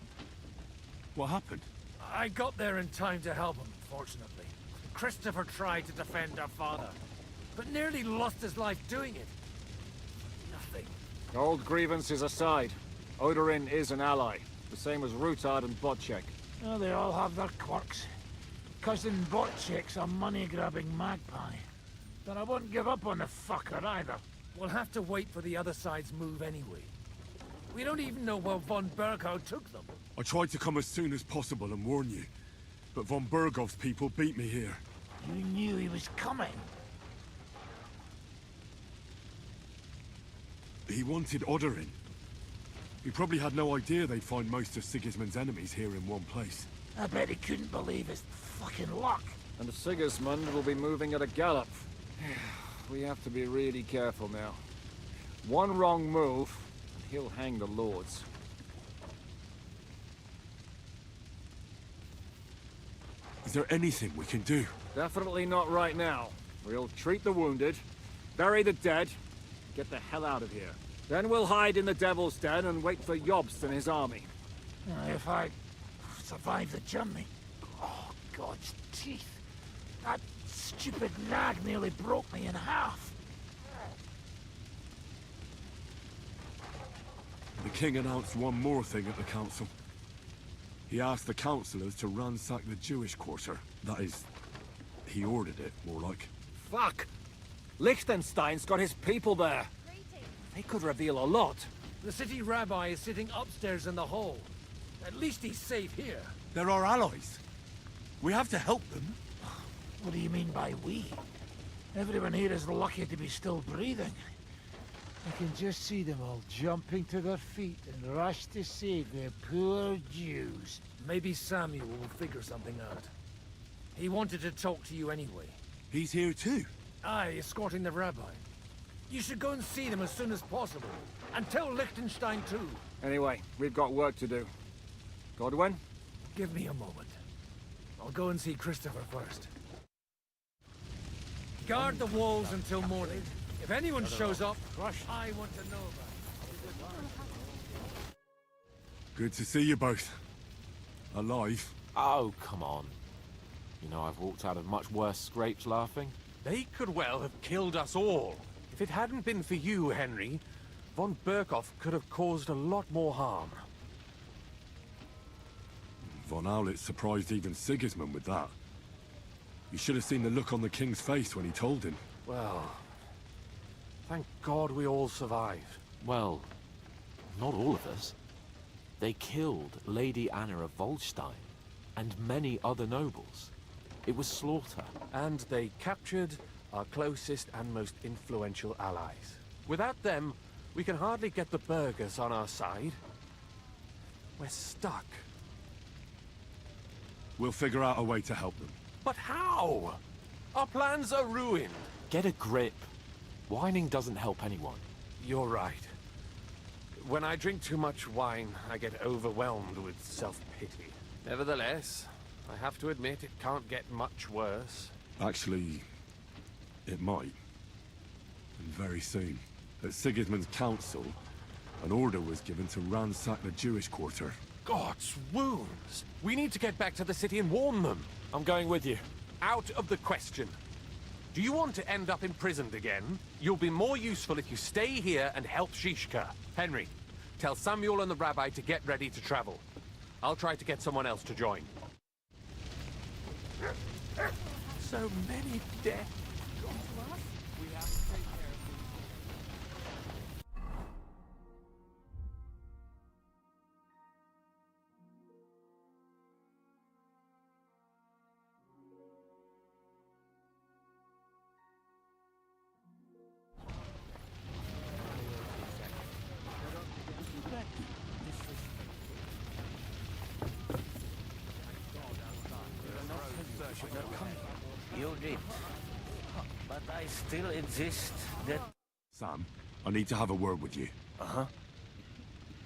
What happened? I got there in time to help him, fortunately. Christopher tried to defend our father, but nearly lost his life doing it. Nothing. Old grievances aside, Odorin is an ally, the same as Rutard and Bocek. Oh, they all have their quirks. Cousin Botchek's a money-grabbing magpie. But I wouldn't give up on the fucker either. We'll have to wait for the other side's move anyway. We don't even know where von Berghout took them. I tried to come as soon as possible and warn you, but von Bergov's people beat me here. You knew he was coming. He wanted Odorin. He probably had no idea they'd find most of Sigismund's enemies here in one place. I bet he couldn't believe his fucking luck. And Sigismund will be moving at a gallop. We have to be really careful now. One wrong move, and he'll hang the lords. Is there anything we can do? Definitely not right now. We'll treat the wounded, bury the dead, get the hell out of here. Then we'll hide in the Devil's Den and wait for Jobst and his army. If I survive the journey. Oh, God's teeth. That stupid nag nearly broke me in half. The king announced one more thing at the council. He asked the councillors to ransack the Jewish quarter. That is, he ordered it, more like. Fuck! Liechtenstein's got his people there. They could reveal a lot. The city rabbi is sitting upstairs in the hall. At least he's safe here. They're our allies. We have to help them. What do you mean by we? Everyone here is lucky to be still breathing. I can just see them all jumping to their feet and rush to save their poor Jews. Maybe Samuel will figure something out. He wanted to talk to you anyway. He's here too? Aye, escorting the rabbi. You should go and see them as soon as possible. And tell Liechtenstein too. Anyway, we've got work to do. Godwin? Give me a moment. I'll go and see Christopher first. Guard the walls until morning. If anyone shows up, I want to know about it. Good to see you both. Alive. Oh, come on. You know, I've walked out of much worse scrapes laughing. They could well have killed us all. If it hadn't been for you, Henry, von Berkhoff could have caused a lot more harm. Von Aulitz surprised even Sigismund with that. You should have seen the look on the king's face when he told him. Well, thank God we all survived. Well, not all of us. They killed Lady Anna of Waldstein and many other nobles. It was slaughter. And they captured our closest and most influential allies. Without them, we can hardly get the burghers on our side. We're stuck. We'll figure out a way to help them. But how? Our plans are ruined. Get a grip. Whining doesn't help anyone. You're right. When I drink too much wine, I get overwhelmed with self-pity. Nevertheless, I have to admit it can't get much worse. Actually, it might. And very soon. At Sigismund's council, an order was given to ransack the Jewish quarter. God's wounds! We need to get back to the city and warn them. I'm going with you. Out of the question. Do you want to end up imprisoned again? You'll be more useful if you stay here and help Shishka. Henry, tell Samuel and the rabbi to get ready to travel. I'll try to get someone else to join. So many deaths. We have to take care of You did. But I still insist that... Sam, I need to have a word with you. Uh-huh.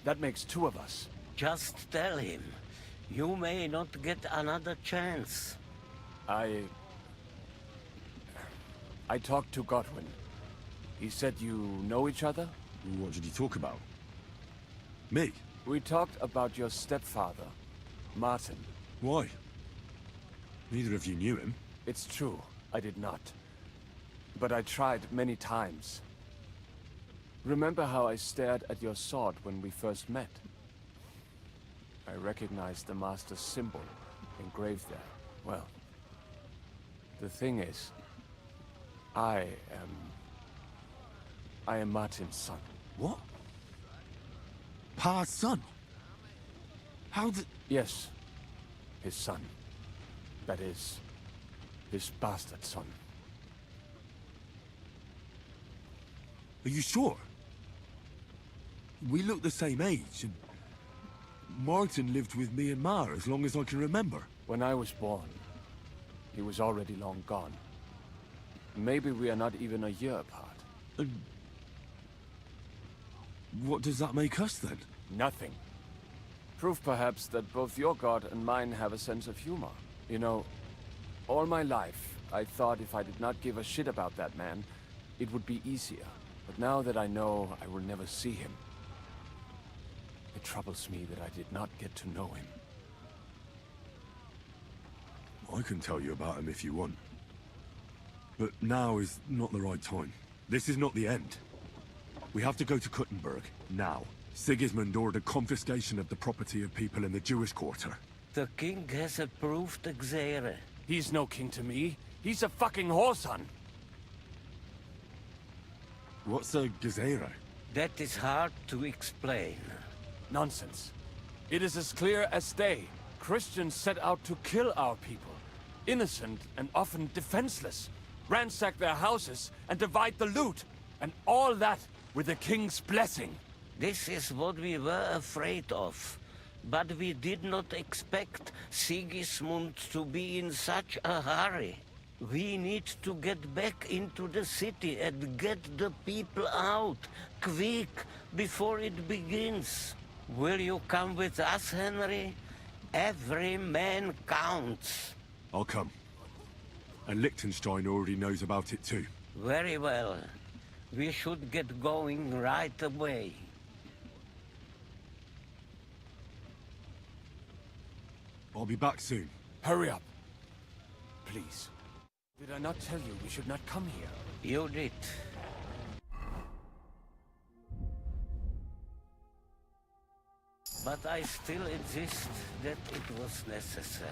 That makes two of us. Just tell him. You may not get another chance. I talked to Godwin. He said you know each other? What did he talk about? Me? We talked about your stepfather, Martin. Why? Neither of you knew him. It's true, I did not. But I tried many times. Remember how I stared at your sword when we first met? I recognized the Master's symbol engraved there. Well, the thing is, I am Martin's son. What? Pa's son? How did... Yes, his son. That is, his bastard son. Are you sure? We look the same age, and Martin lived with me and Ma as long as I can remember. When I was born, he was already long gone. Maybe we are not even a year apart. And what does that make us then? Nothing. Proof perhaps that both your god and mine have a sense of humor. You know, all my life, I thought if I did not give a shit about that man, it would be easier. But now that I know I will never see him, it troubles me that I did not get to know him. I can tell you about him if you want. But now is not the right time. This is not the end. We have to go to Kuttenberg, now. Sigismund ordered confiscation of the property of people in the Jewish quarter. The king has approved Xere. He's no king to me. He's a fucking whoreson. What's a Gezerah? That is hard to explain. Nonsense. It is as clear as day. Christians set out to kill our people. Innocent and often defenseless. Ransack their houses and divide the loot. And all that with the king's blessing. This is what we were afraid of. But we did not expect Sigismund to be in such a hurry. We need to get back into the city and get the people out, quick, before it begins. Will you come with us, Henry? Every man counts. I'll come. And Liechtenstein already knows about it too. Very well. We should get going right away. I'll be back soon. Hurry up. Please. Did I not tell you we should not come here? You did. But I still insist that it was necessary.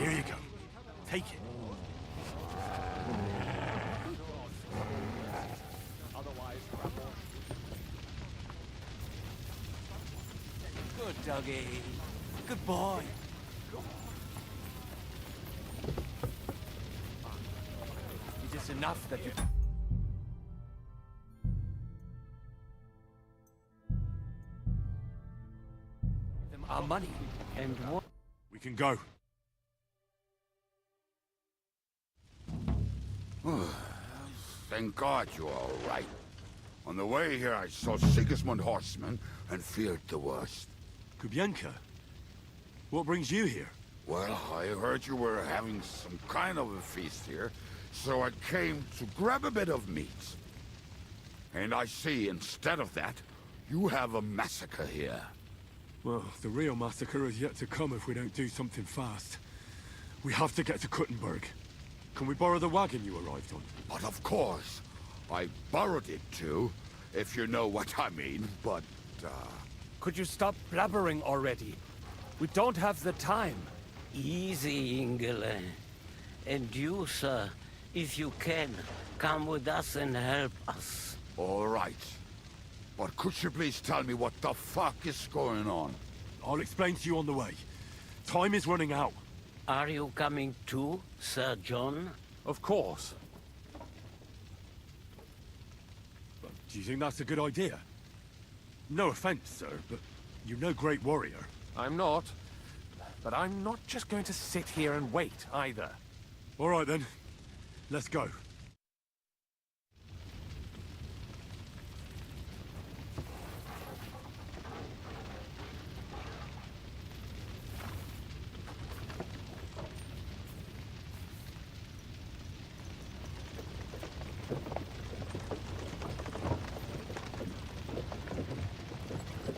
Here you go. Take it. Good doggy. Good boy. It is enough that you... them our money. And what? We can go. Thank God you're all right. On the way here, I saw Sigismund horsemen and feared the worst. Kubienka? What brings you here? Well, I heard you were having some kind of a feast here, so I came to grab a bit of meat. And I see, instead of that, you have a massacre here. Well, the real massacre is yet to come if we don't do something fast. We have to get to Kuttenberg. Can we borrow the wagon you arrived on? But of course. I borrowed it too, if you know what I mean, but, Could you stop blabbering already? We don't have the time. Easy, Ingele. And you, sir, if you can, come with us and help us. All right. But could you please tell me what the fuck is going on? I'll explain to you on the way. Time is running out. Are you coming too, Sir John? Of course. Do you think that's a good idea? No offense, sir, but you're no great warrior. I'm not. But I'm not just going to sit here and wait, either. All right, then. Let's go.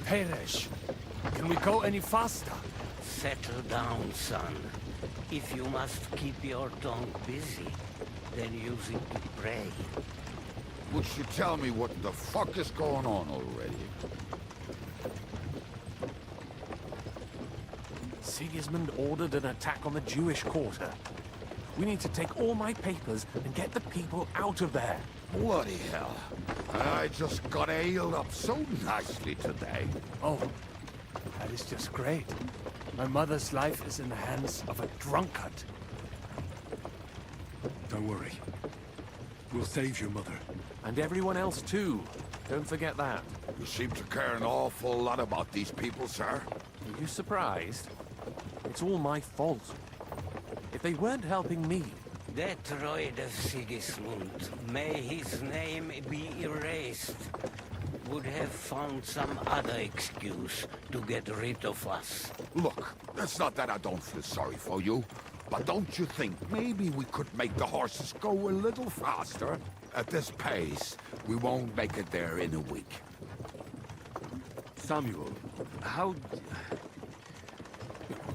Peresh, can we go any faster? Settle down, son. If you must keep your tongue busy, then use it to pray. Would you tell me what the fuck is going on already? Sigismund ordered an attack on the Jewish quarter. We need to take all my papers and get the people out of there. Bloody hell. I just got ailed up so nicely today. Oh, that is just great. My mother's life is in the hands of a drunkard. Don't worry. We'll save your mother. And everyone else too. Don't forget that. You seem to care an awful lot about these people, sir. Are you surprised? It's all my fault. If they weren't helping me... That droid of Sigismund, may his name be erased, would have found some other excuse to get rid of us. Look, it's not that I don't feel sorry for you, but don't you think maybe we could make the horses go a little faster? At this pace, we won't make it there in a week. Samuel,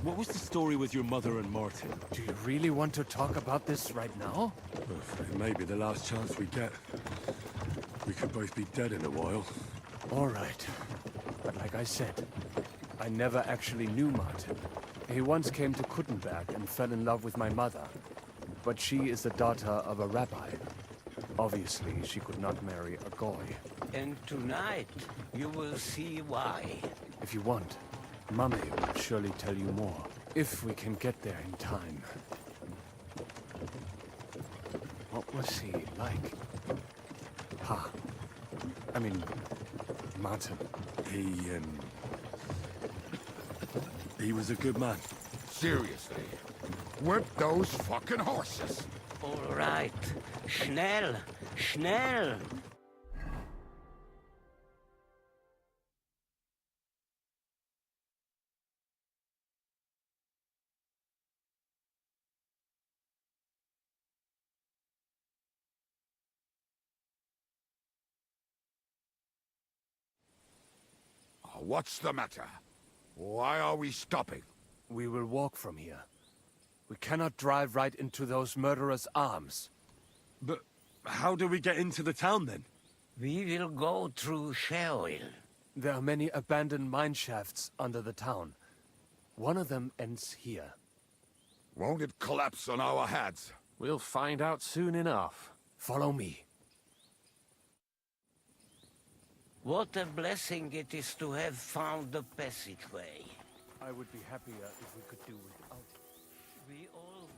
what was the story with your mother and Martin? Do you really want to talk about this right now? It may be the last chance we get. We could both be dead in a while. All right. But like I said, I never actually knew Martin. He once came to Kuttenberg and fell in love with my mother. But she is the daughter of a rabbi. Obviously, she could not marry a goy. And tonight, you will see why. If you want, Mummy will surely tell you more. If we can get there in time. What was he like? I mean, Martin. He was a good man. Seriously. Whip those fucking horses. All right. Schnell! Schnell! What's the matter? Why are we stopping? We will walk from here. We cannot drive right into those murderers' arms. But how do we get into the town then? We will go through Sheol. There are many abandoned mine shafts under the town. One of them ends here. Won't it collapse on our heads? We'll find out soon enough. Follow me. What a blessing it is to have found the passageway. I would be happier if we could do without. We all would.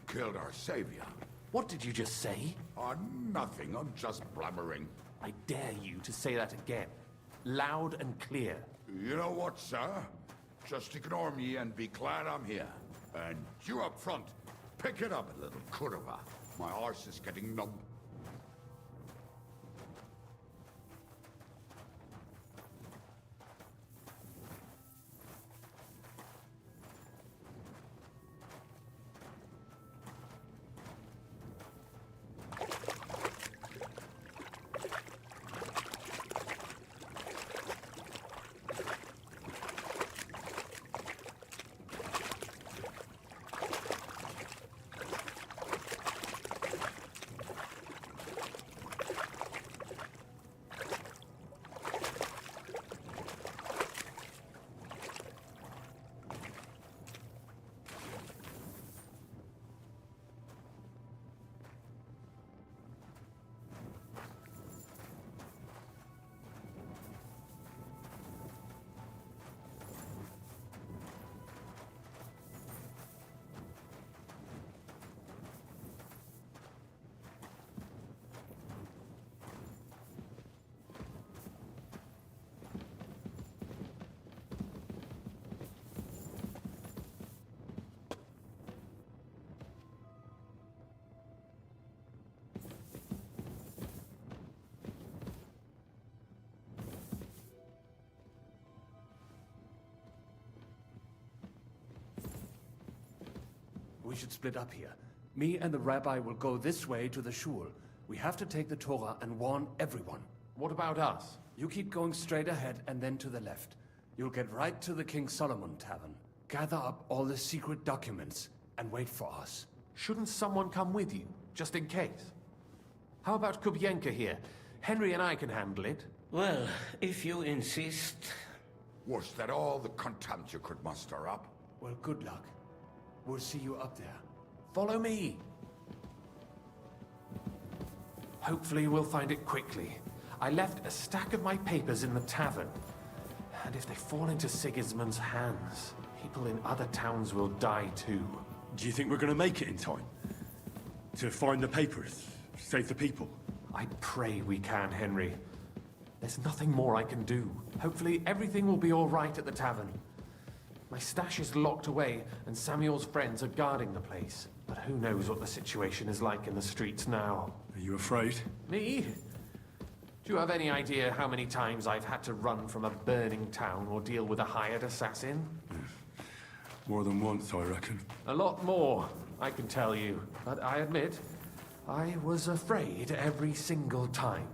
Killed our savior. What did you just say? Nothing, I'm just blabbering. I dare you to say that again. Loud and clear. You know what, sir? Just ignore me and be glad I'm here. And you up front, pick it up a little curva. My arse is getting numb. We should split up here. Me and the rabbi will go this way to the shul. We have to take the Torah and warn everyone. What about us? You keep going straight ahead and then to the left. You'll get right to the King Solomon Tavern. Gather up all the secret documents and wait for us. Shouldn't someone come with you, just in case? How about Kubienka here? Henry and I can handle it. Well, if you insist. Was that all the contempt you could muster up? Well, good luck. We'll see you up there. Follow me. Hopefully we'll find it quickly. I left a stack of my papers in the tavern. And if they fall into Sigismund's hands, people in other towns will die too. Do you think we're going to make it in time? To find the papers? Save the people? I pray we can, Henry. There's nothing more I can do. Hopefully everything will be all right at the tavern. My stash is locked away, and Samuel's friends are guarding the place. But who knows what the situation is like in the streets now. Are you afraid? Me? Do you have any idea how many times I've had to run from a burning town or deal with a hired assassin? More than once, I reckon. A lot more, I can tell you. But I admit, I was afraid every single time.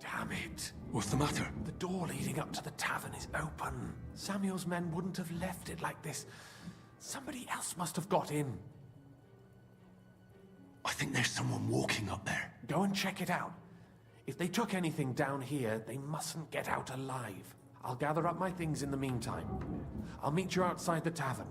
Damn it. What's the matter? The door leading up to the tavern is open. Samuel's men wouldn't have left it like this. Somebody else must have got in. I think there's someone walking up there. Go and check it out. If they took anything down here, they mustn't get out alive. I'll gather up my things in the meantime. I'll meet you outside the tavern.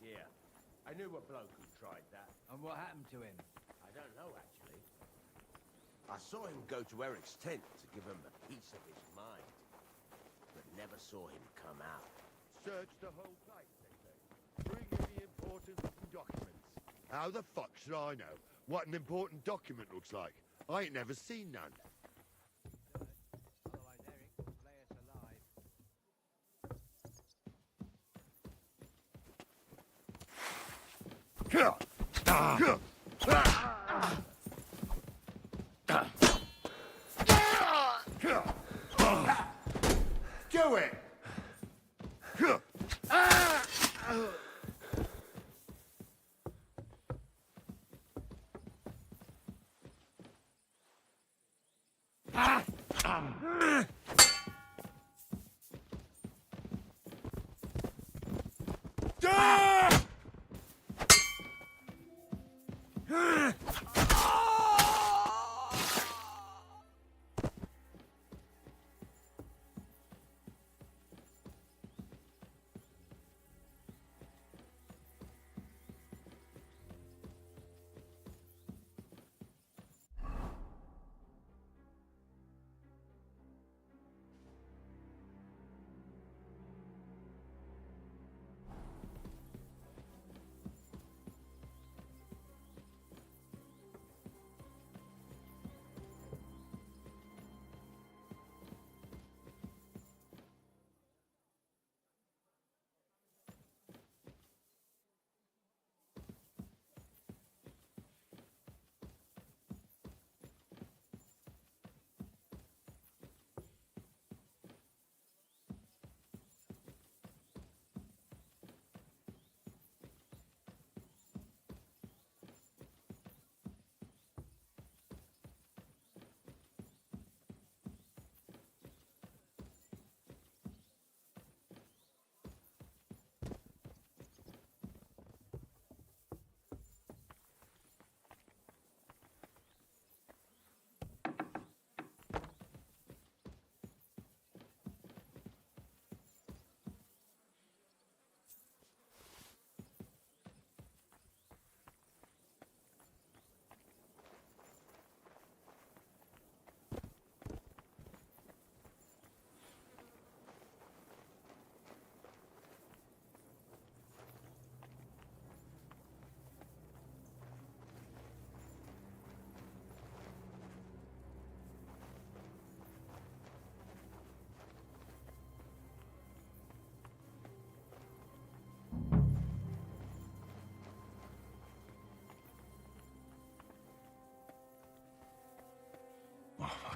idea. I knew a bloke who tried that. And what happened to him? I don't know, actually. I saw him go to Eric's tent to give him a piece of his mind, but never saw him come out. Search the whole place, they say. Bring any important documents. How the fuck should I know what an important document looks like? I ain't never seen none. Otherwise Eric will play us alive. Do it!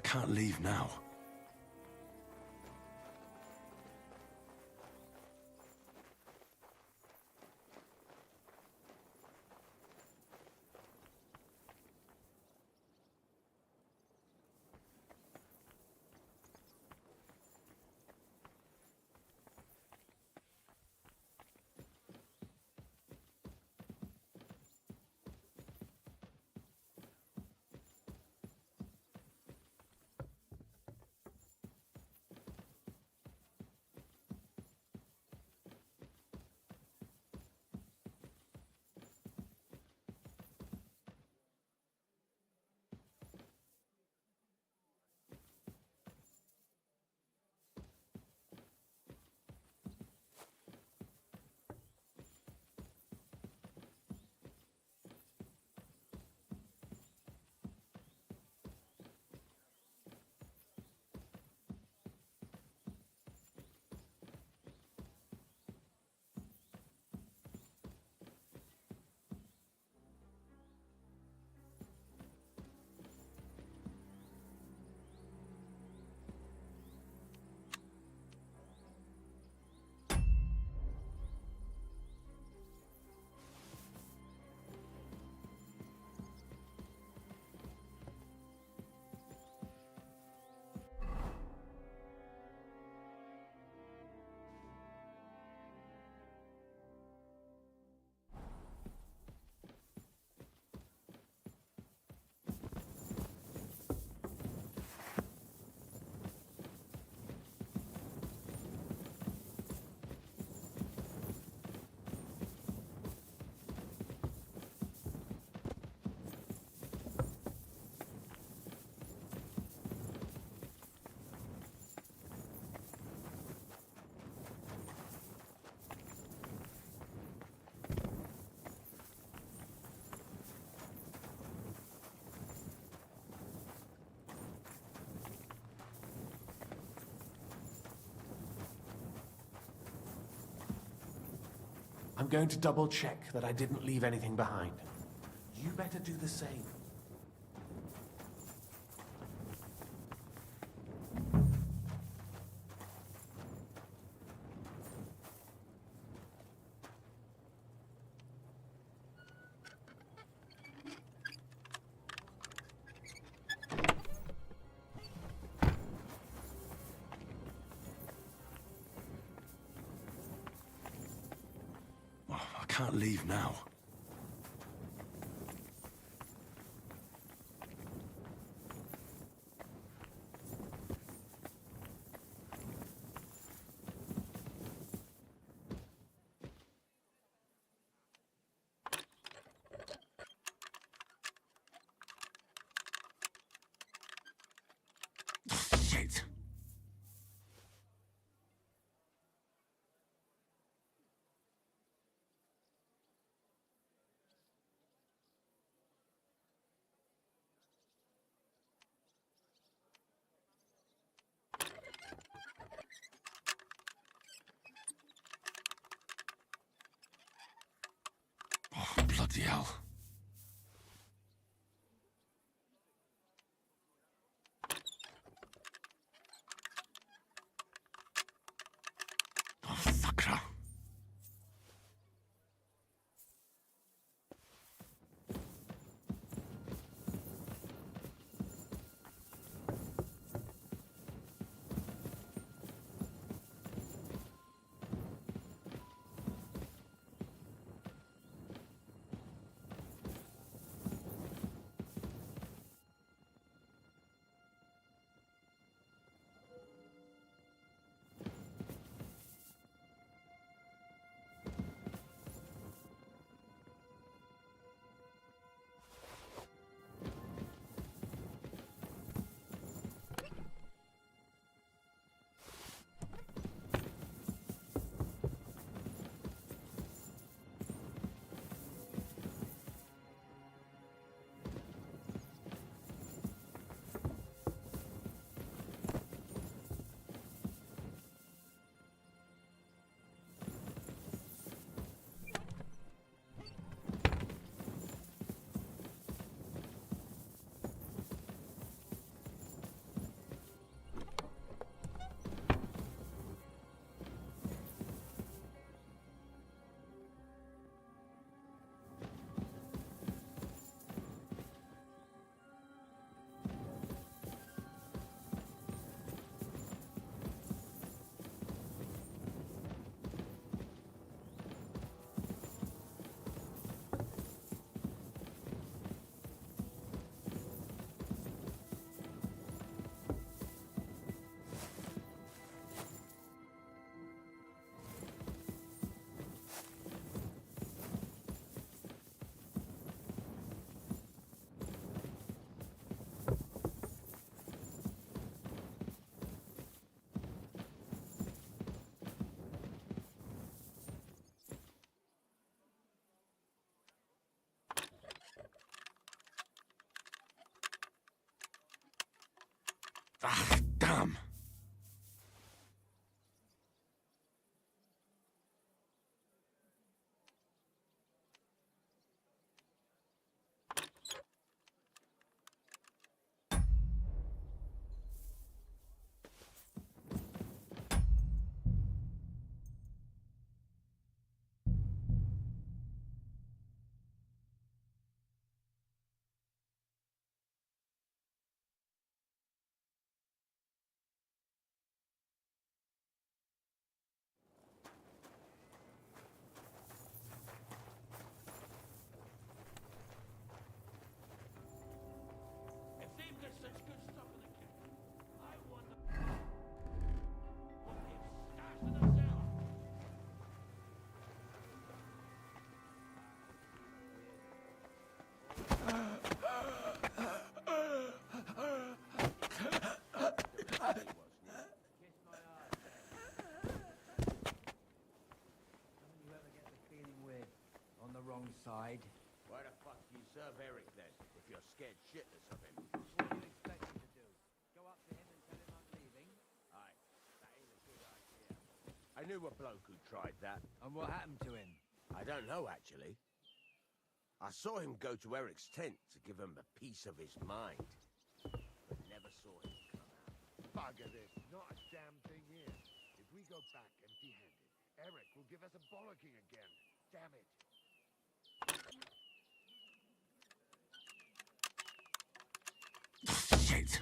I can't leave now. I'm going to double check that I didn't leave anything behind. You better do the same. I can't leave now. Shit. Oh, bloody hell. Oh, fucker. Ah, damn. Side. Why the fuck do you serve Eric then, if you're scared shitless of him? What do you expect me to do? Go up to him and tell him I'm leaving? Aye, that ain't a good idea. I knew a bloke who tried that. And what happened to him? I don't know, actually. I saw him go to Eric's tent to give him a piece of his mind, but never saw him come out. Bugger this, not a damn thing here. If we go back empty-handed, Eric will give us a bollocking again. Damn it. Shit!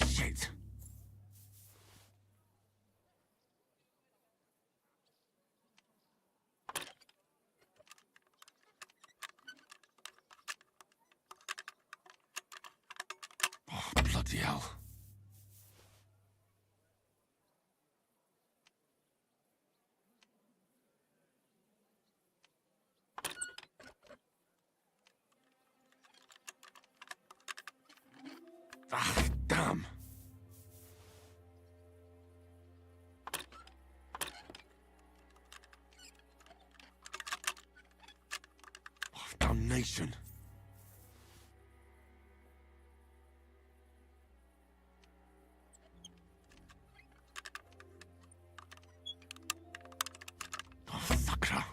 Shit! Oh, bloody hell. Ah, damn. Oh, damnation. Oh, fucker.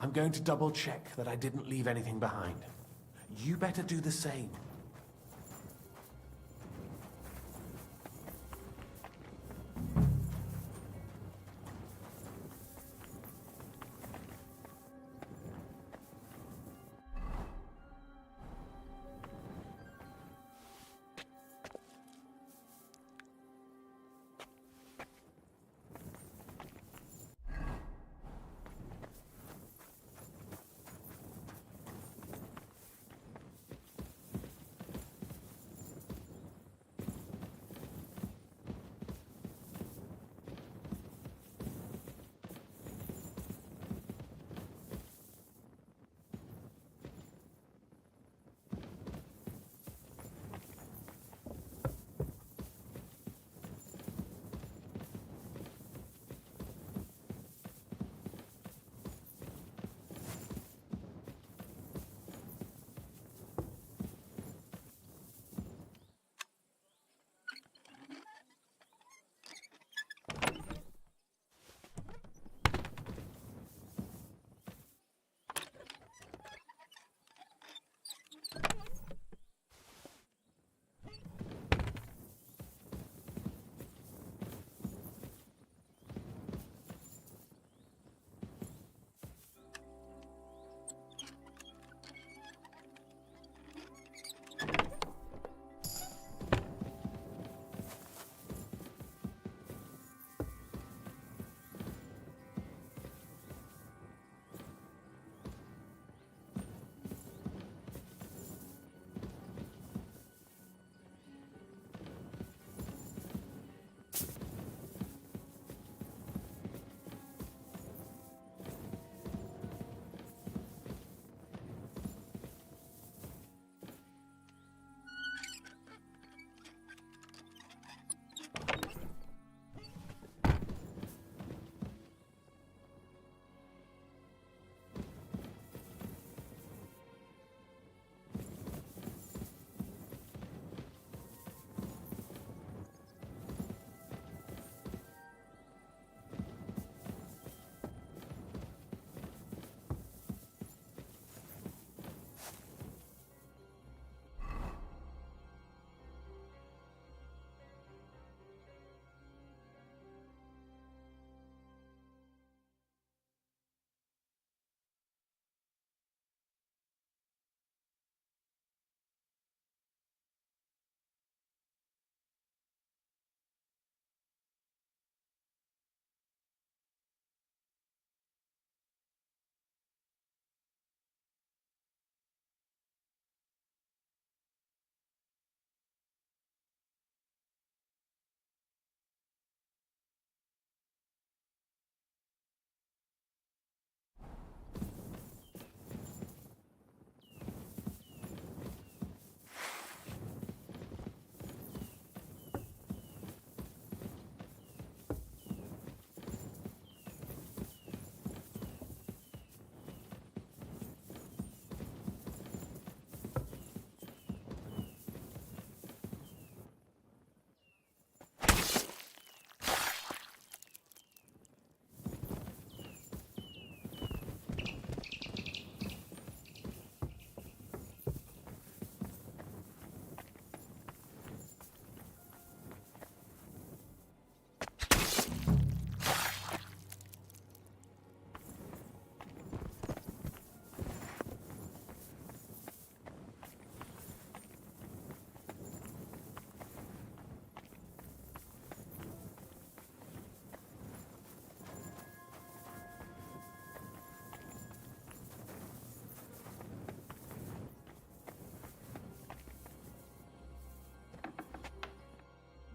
I'm going to double check that I didn't leave anything behind. You better do the same.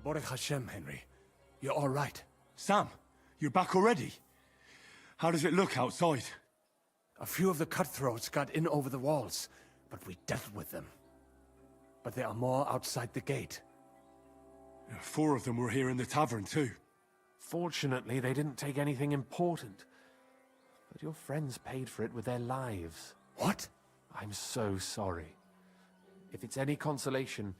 Baruch Hashem, Henry. You're all right. Sam, you're back already? How does it look outside? A few of the cutthroats got in over the walls, but we dealt with them. But there are more outside the gate. 4 of them were here in the tavern too. Fortunately, they didn't take anything important. But your friends paid for it with their lives. What? I'm so sorry. If it's any consolation,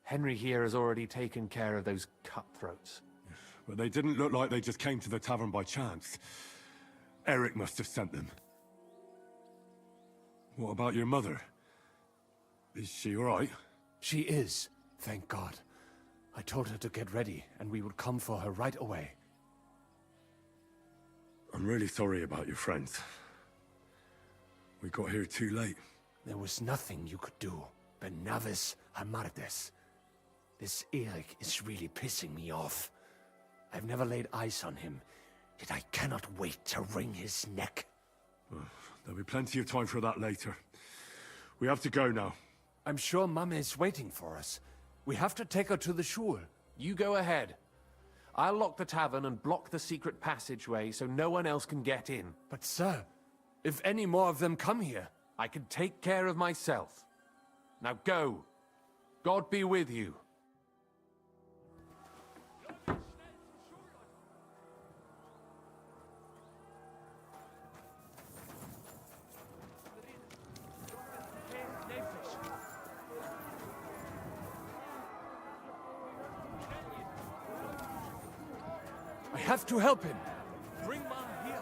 Henry here has already taken care of those cutthroats. But they didn't look like they just came to the tavern by chance. Eric must have sent them. What about your mother? Is she all right? She is, thank God. I told her to get ready, and we would come for her right away. I'm really sorry about your friends. We got here too late. There was nothing you could do. Benavis Hamardes. This Eric is really pissing me off. I've never laid eyes on him, yet I cannot wait to wring his neck. There'll be plenty of time for that later. We have to go now. I'm sure Mama is waiting for us. We have to take her to the shul. You go ahead. I'll lock the tavern and block the secret passageway so no one else can get in. But sir, if any more of them come here... I can take care of myself. Now go. God be with you. I have to help him. Bring Mom here.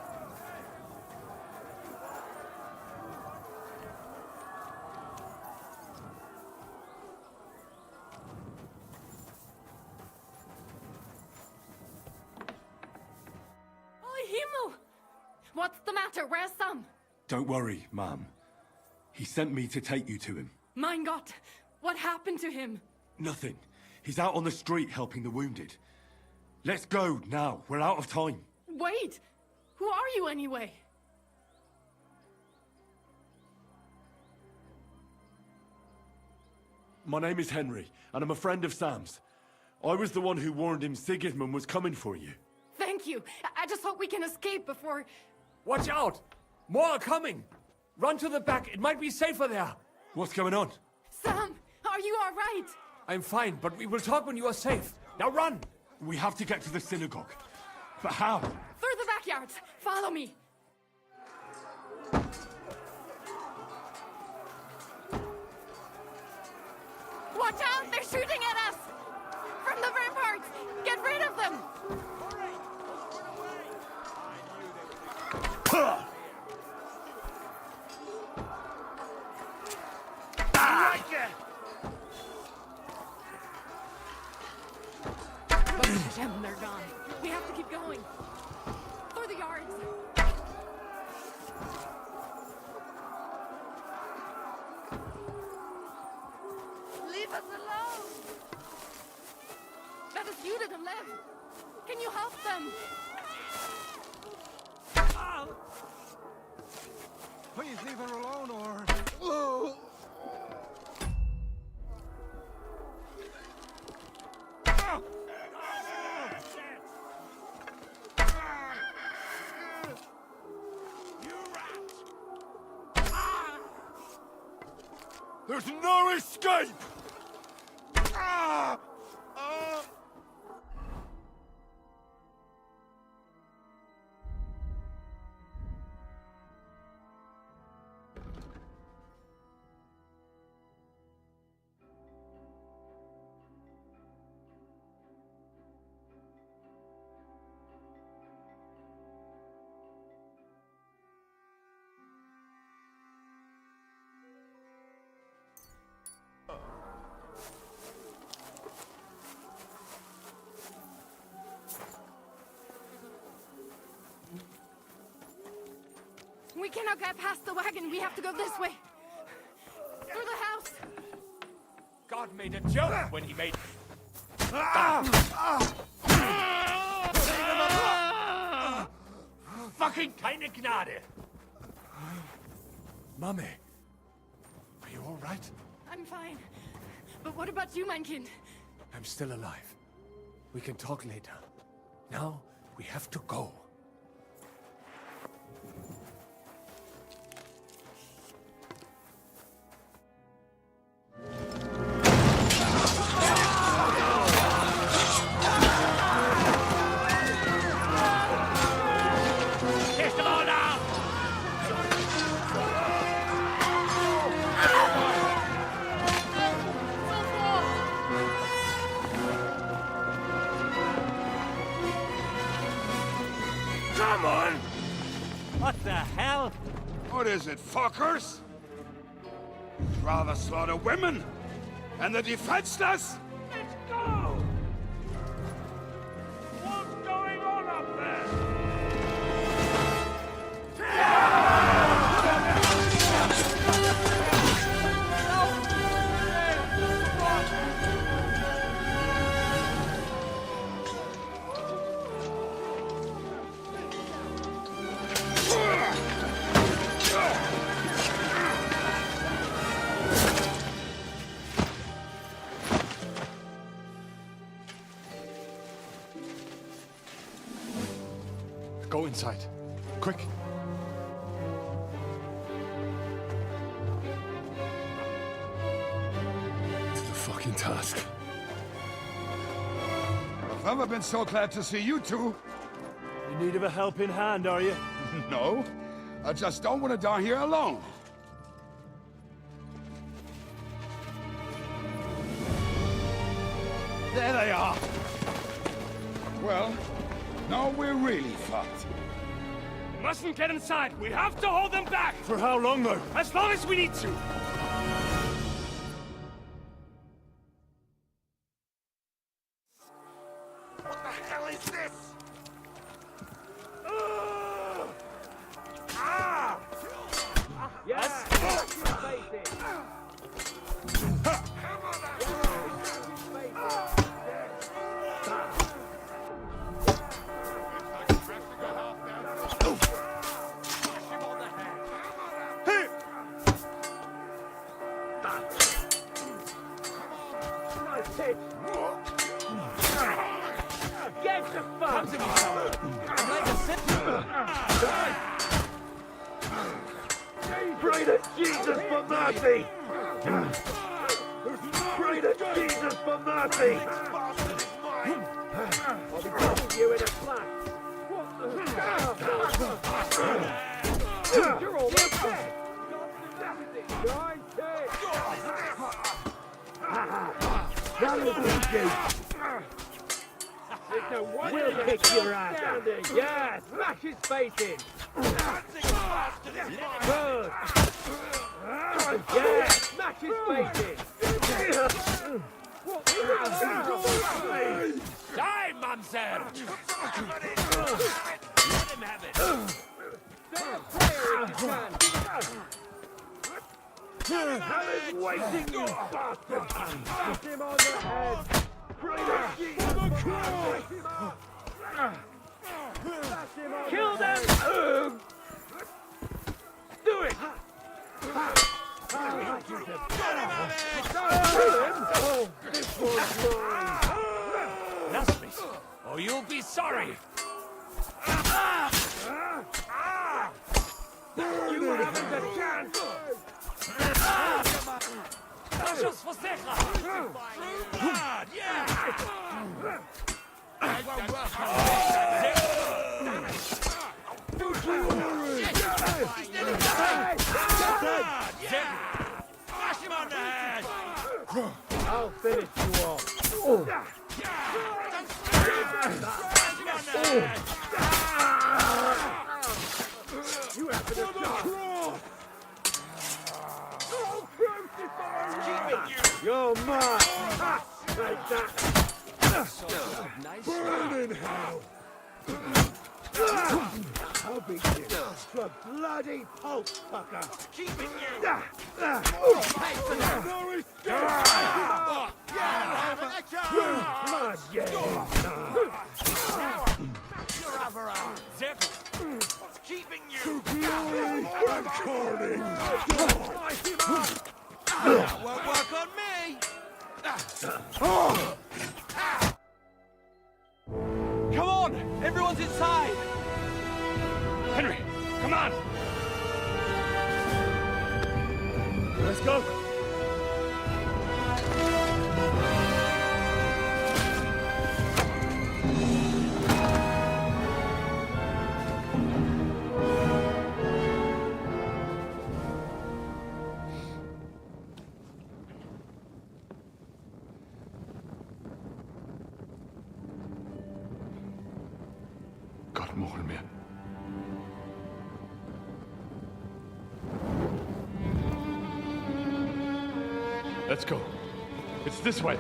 What's the matter? Where's Sam? Don't worry, Ma'am. He sent me to take you to him. Mein Gott, what happened to him? Nothing. He's out on the street helping the wounded. Let's go now. We're out of time. Wait! Who are you anyway? My name is Henry, and I'm a friend of Sam's. I was the one who warned him Sigismund was coming for you. Thank you. I just hope we can escape before... Watch out! More are coming! Run to the back. It might be safer there. What's going on? Sam, are you all right? I'm fine, but we will talk when you are safe. Now run! We have to get to the synagogue. But how? Through the backyards. Follow me. Watch out! They're shooting at us! From the ramparts! Get rid of them! They're gone. We have to keep going. Through the yards. Leave us alone. That is you, Lev. Can you help them? Please leave her alone, or... There's no escape! We cannot get past the wagon. We have to go this way. Through the house. God made a joke when he made... Fucking keine Gnade! Mame, are you all right? I'm fine. But what about you, mein Kind? I'm still alive. We can talk later. Now, we have to go. Come on! What the hell? What is it, fuckers? Rather slaughter women and the defenseless? Let's go! What's going on up there? Go inside. Quick. It's the fucking task. I've never been so glad to see you two. In need of a helping hand, are you? No, I just don't want to die here alone. There they are. Well, now we're really fucked. We mustn't get inside. We have to hold them back. For how long, though? As long as we need to. What the hell is this? Yes. Get the fuck! Pray to Jesus for mercy! Pray to Jesus for mercy! I'll be putting you in a flat. You're almost dead! That'll beat you! We'll kick your ass! Yeah, smash his face in! Good! Yeah, smash his face in! Die, Mamser! Let him have it! Say a prayer if you can! Heaven's waiting, you bastard! Hit him on the head! Pray to Jesus! Kill them! Do it! Oh, this one's mine! Blast me, or you'll be sorry! You haven't a chance! Just for Secha! Blood, yeah! I won't work on this! Flash him on the head! I'll finish you off. You have to stop! You're mine! Like that! Burn in hell! I'll beat you to a bloody pulp, fucker! Keeping you! Pay for that! No escape! Blood, Your other arm! Zip! What's keeping you? That won't work on me! on! Everyone's inside! Henry, come on! Let's go! God mogen meer. Let's go. It's this way.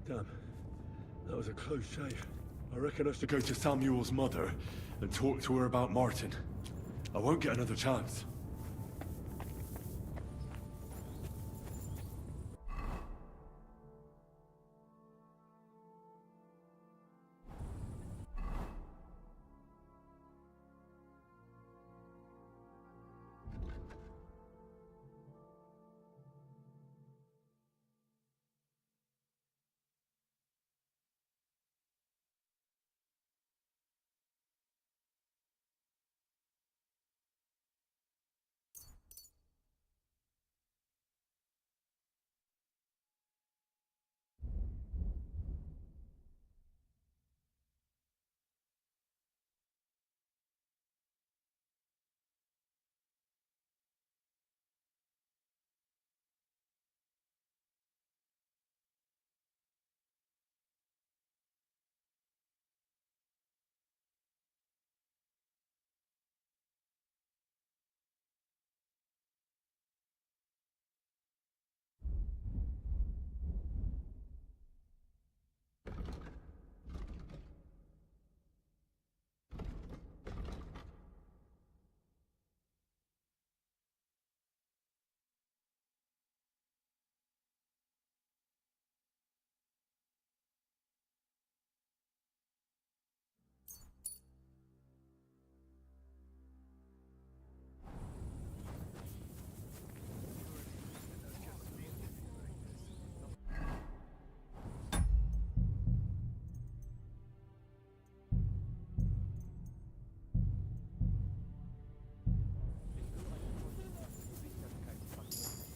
Damn. That was a close shave. I reckon I should go to Samuel's mother and talk to her about Martin. I won't get another chance.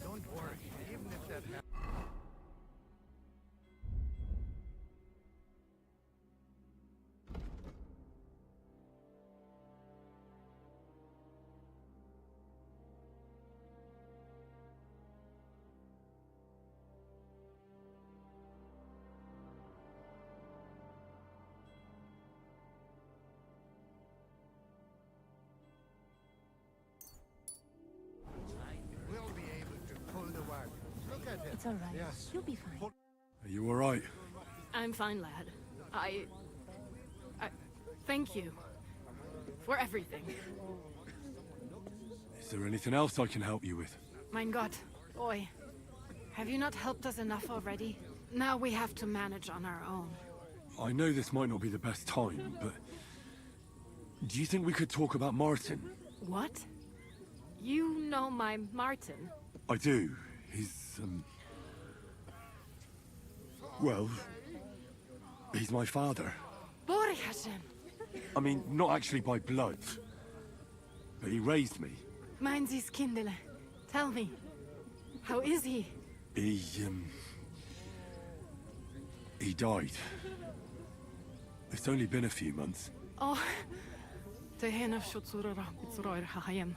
Don't worry, even if that happens. We'll be able to pull the wagon. Look at him. It's all right. Yes. You'll be fine. Are you alright? I'm fine, lad. I thank you for everything. Is there anything else I can help you with? Mein Gott, boy. Have you not helped us enough already? Now we have to manage on our own. I know this might not be the best time, but... do you think we could talk about Martin? What? You know my Martin? I do. He's, well... he's my father. Baruch Hashem. I mean, not actually by blood. But he raised me. Mein Sie's Kindele. Tell me. How is he? He died. It's only been a few months. Oh. Tehena Shutzurara Bitzroir Hahayim.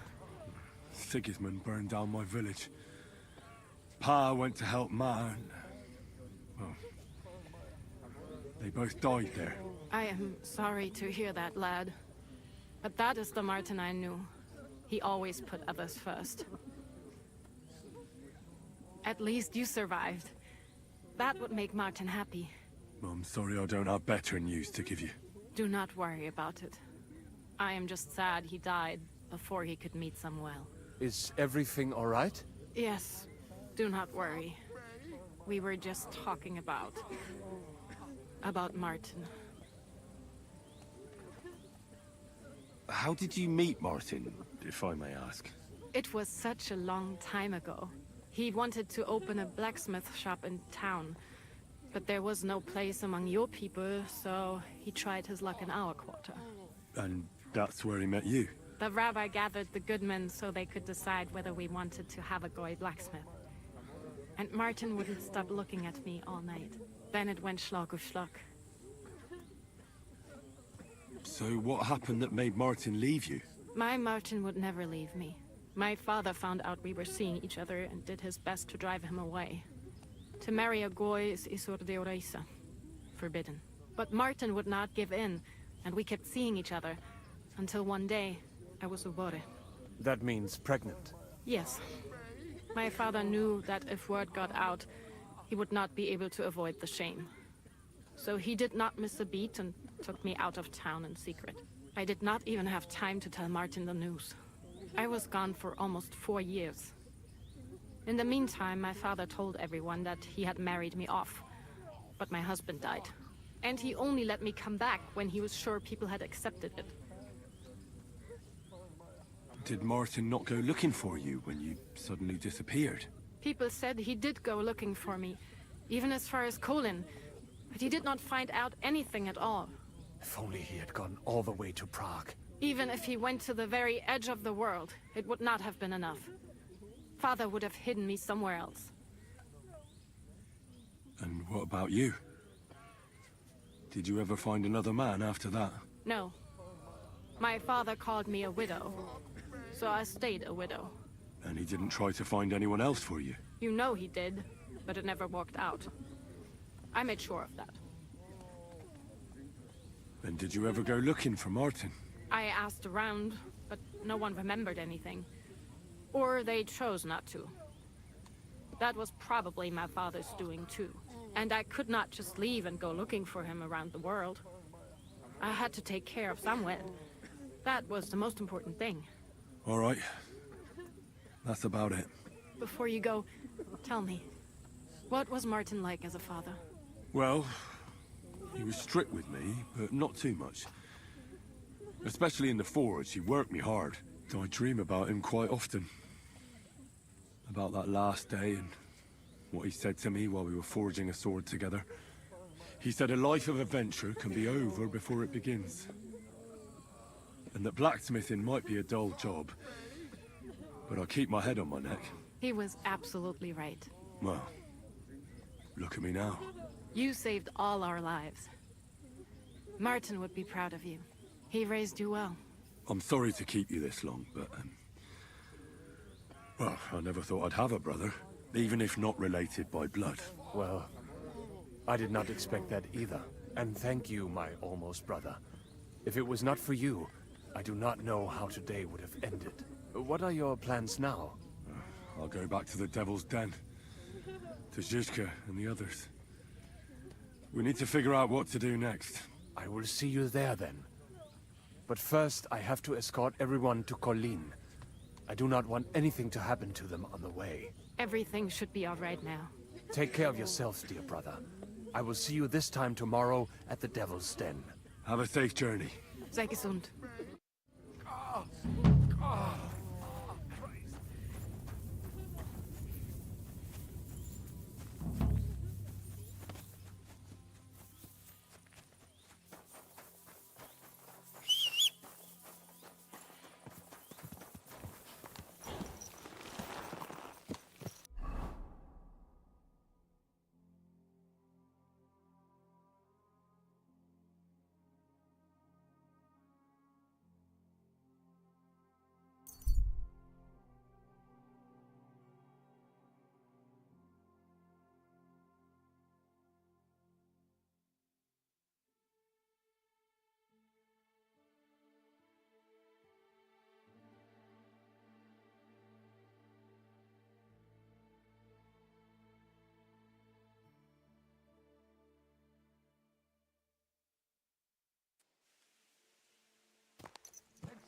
Sigismund burned down my village. Pa went to help Ma and... well... they both died there. I am sorry to hear that, lad. But that is the Martin I knew. He always put others first. At least you survived. That would make Martin happy. I'm sorry I don't have better news to give you. Do not worry about it. I am just sad he died before he could meet Samuel. Is everything all right? Yes, do not worry. We were just talking about Martin. How did you meet Martin, if I may ask? It was such a long time ago. He wanted to open a blacksmith shop in town, but there was no place among your people, so he tried his luck in our quarter. And that's where he met you? The rabbi gathered the good men so they could decide whether we wanted to have a goy blacksmith. And Martin wouldn't stop looking at me all night. Then it went schlag auf schlag. So what happened that made Martin leave you? My Martin would never leave me. My father found out we were seeing each other and did his best to drive him away. To marry a goy is isur deoraisa, forbidden. But Martin would not give in, and we kept seeing each other, until one day, I was ubore. That means pregnant. Yes. My father knew that if word got out, he would not be able to avoid the shame. So he did not miss a beat and took me out of town in secret. I did not even have time to tell Martin the news. I was gone for almost 4 years. In the meantime, my father told everyone that he had married me off. But my husband died. And he only let me come back when he was sure people had accepted it. Did Martin not go looking for you when you suddenly disappeared? People said he did go looking for me, even as far as Colin. But he did not find out anything at all. If only he had gone all the way to Prague. Even if he went to the very edge of the world, it would not have been enough. Father would have hidden me somewhere else. And what about you? Did you ever find another man after that? No. My father called me a widow, so I stayed a widow. And he didn't try to find anyone else for you? You know he did, but it never worked out. I made sure of that. And did you ever go looking for Martin? I asked around, but no one remembered anything. Or they chose not to. That was probably my father's doing too. And I could not just leave and go looking for him around the world. I had to take care of Samuel. That was the most important thing. All right. That's about it. Before you go, tell me, what was Martin like as a father? Well, he was strict with me, but not too much. Especially in the forge, he worked me hard. I dream about him quite often. About that last day and what he said to me while we were forging a sword together. He said a life of adventure can be over before it begins. And that blacksmithing might be a dull job, but I keep my head on my neck. He was absolutely right. Well, look at me now. You saved all our lives. Martin would be proud of you. He raised you well. I'm sorry to keep you this long, but... well, I never thought I'd have a brother, even if not related by blood. Well, I did not expect that either. And thank you, my almost brother. If it was not for you, I do not know how today would have ended. What are your plans now? I'll go back to the Devil's Den. To Zizka and the others. We need to figure out what to do next. I will see you there then. But first, I have to escort everyone to Colin. I do not want anything to happen to them on the way. Everything should be all right now. Take care of yourselves, dear brother. I will see you this time tomorrow at the Devil's Den. Have a safe journey. Sei gesund.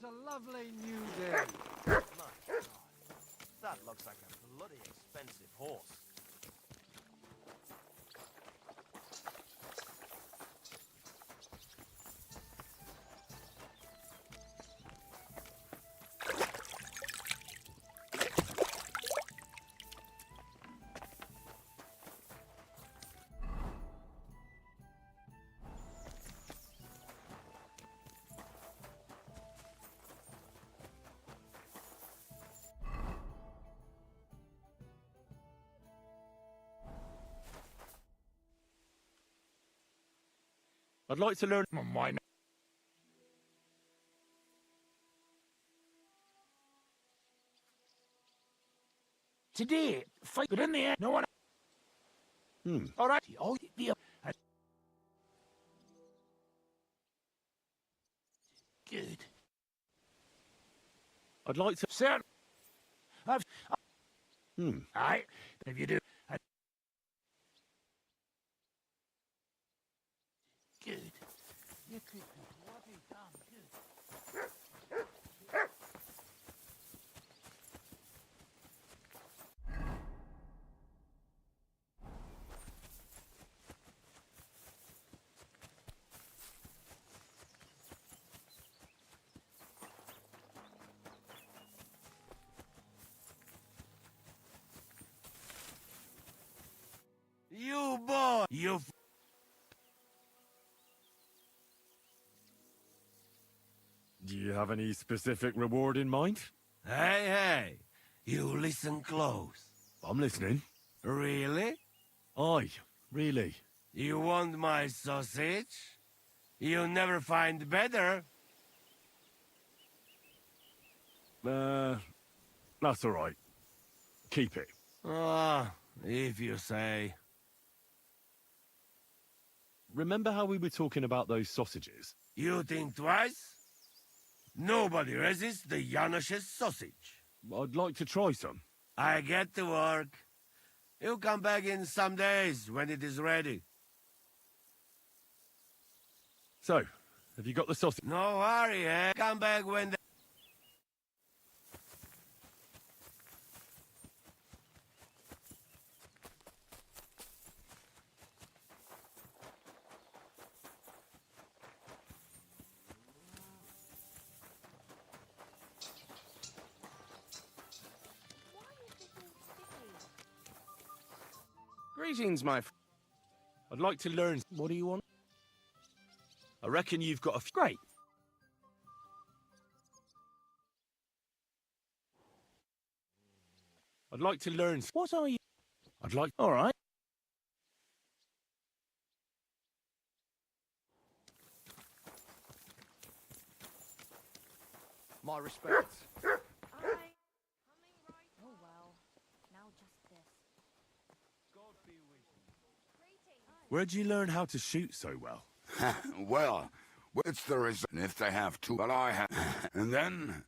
a lovely new day. My God, that looks like a bloody expensive horse. I'd like to learn mine. Today, fight, but in the end, no one. All right. Oh, good. I'd like to. Sir, Aye, if you do. Good. You could be bloody damn good. You boy! You Do you have any specific reward in mind? Hey! You listen close. I'm listening. Really? Aye, really. You want my sausage? You'll never find better. That's all right. Keep it. Ah, if you say. Remember how we were talking about those sausages? You think twice? Nobody resists the Janusz's sausage. I'd like to try some. I get to work. You'll come back in some days when it is ready. So, have you got the sausage? No hurry, eh? Come back when the... Greetings, my friend. I'd like to learn. What do you want? I reckon you've got a few. Great. I'd like to learn. What are you? I'd like. All right. My respects. Oh well. Now just this. Where'd you learn how to shoot so well? Well, it's the reason if they have to, but I have. And then...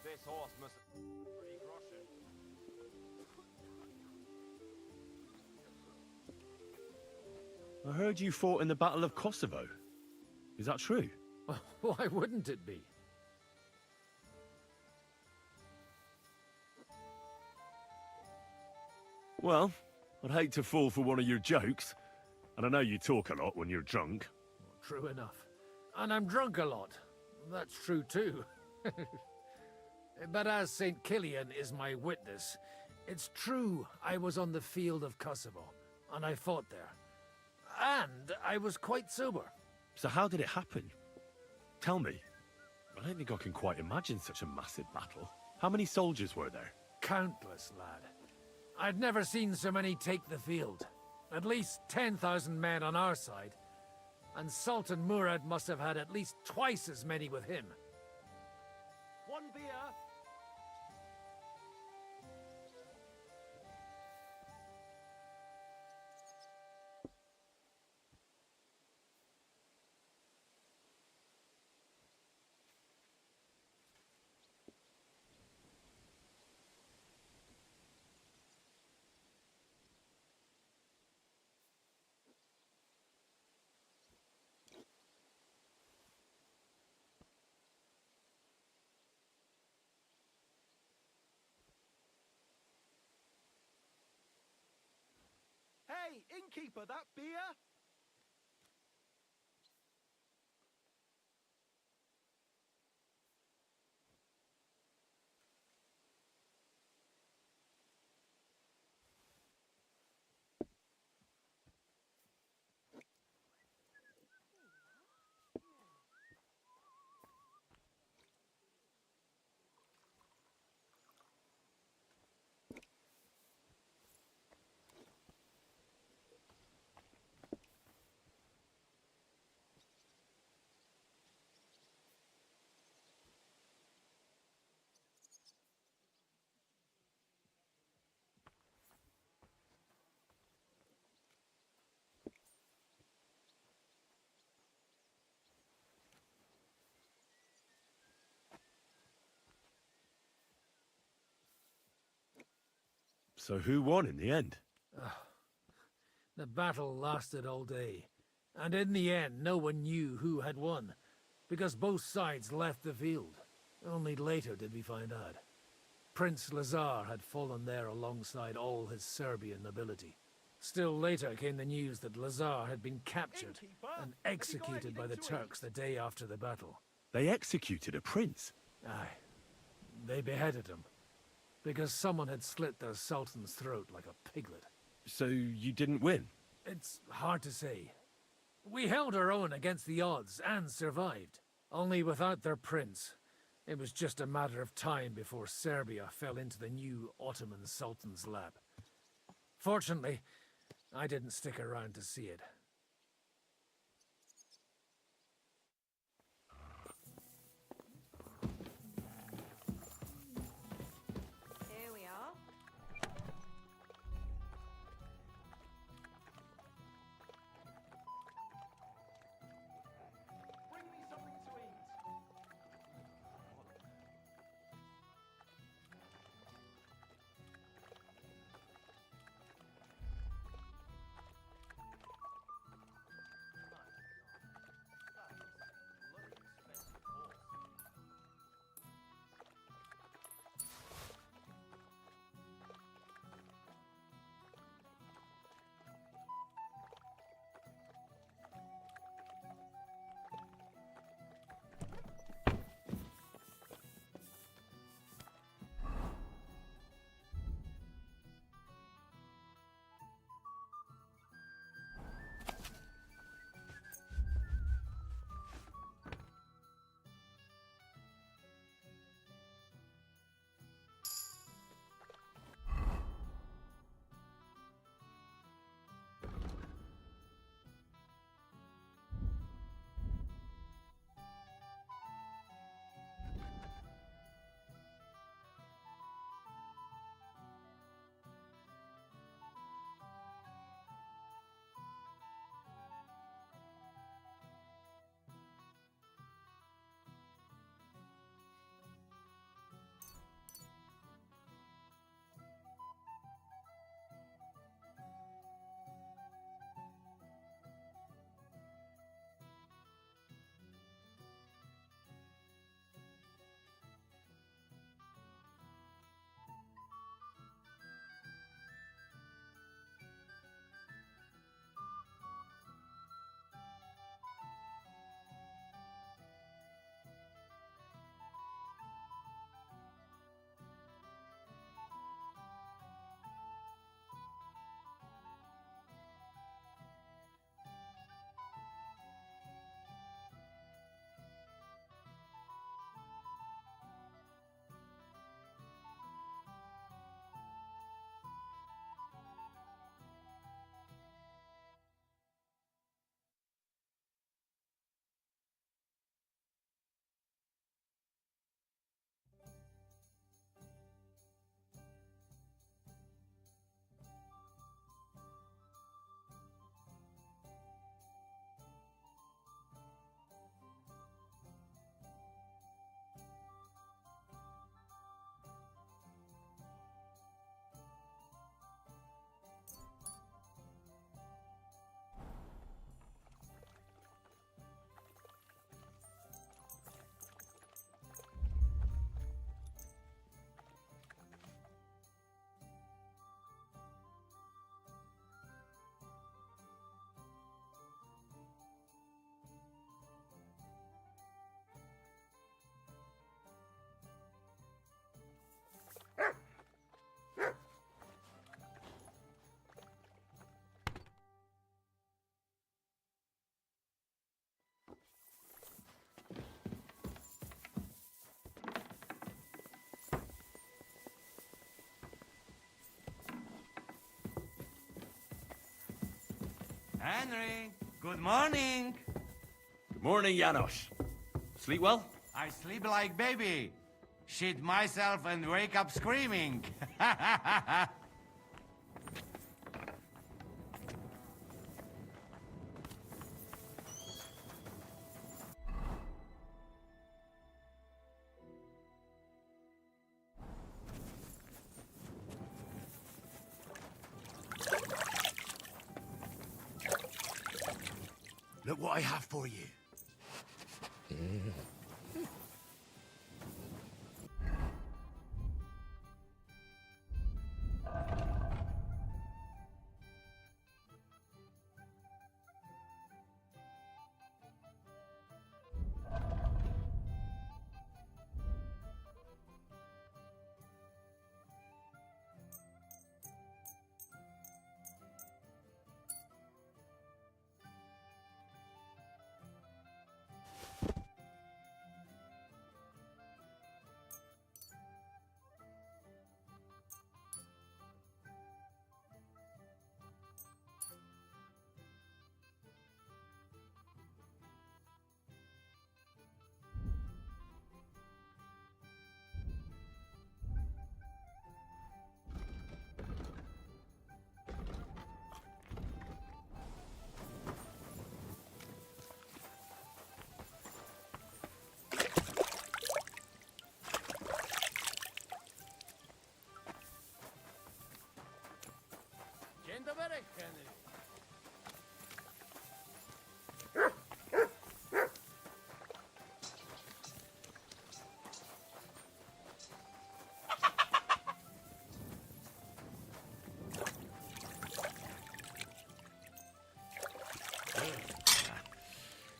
This horse must have pretty crushing. I heard you fought in the Battle of Kosovo. Is that true? Why wouldn't it be? Well, I'd hate to fall for one of your jokes. And I know you talk a lot when you're drunk. True enough. And I'm drunk a lot. That's true too. But as St. Killian is my witness, it's true I was on the field of Kosovo, and I fought there. And I was quite sober. So how did it happen? Tell me. I don't think I can quite imagine such a massive battle. How many soldiers were there? countless, lad. I'd never seen so many take the field. At least 10,000 men on our side. And Sultan Murad must have had at least twice as many with him. One beer. Hey, innkeeper, that beer? So who won in the end? The battle lasted all day, and in the end no one knew who had won, because both sides left the field. Only later did we find out. Prince Lazar had fallen there alongside all his Serbian nobility. Still later came the news that Lazar had been captured and executed by the Turks the day after the battle. They executed a prince? Aye. They beheaded him, because someone had slit their sultan's throat like a piglet. So you didn't win? It's hard to say. We held our own against the odds and survived. Only without their prince, it was just a matter of time before Serbia fell into the new Ottoman sultan's lap. Fortunately, I didn't stick around to see it. Here we are. Bring me something to eat. Henry, good morning. Good morning, Janos. Sleep well? I sleep like baby. Shit myself and wake up screaming. Look what I have for you.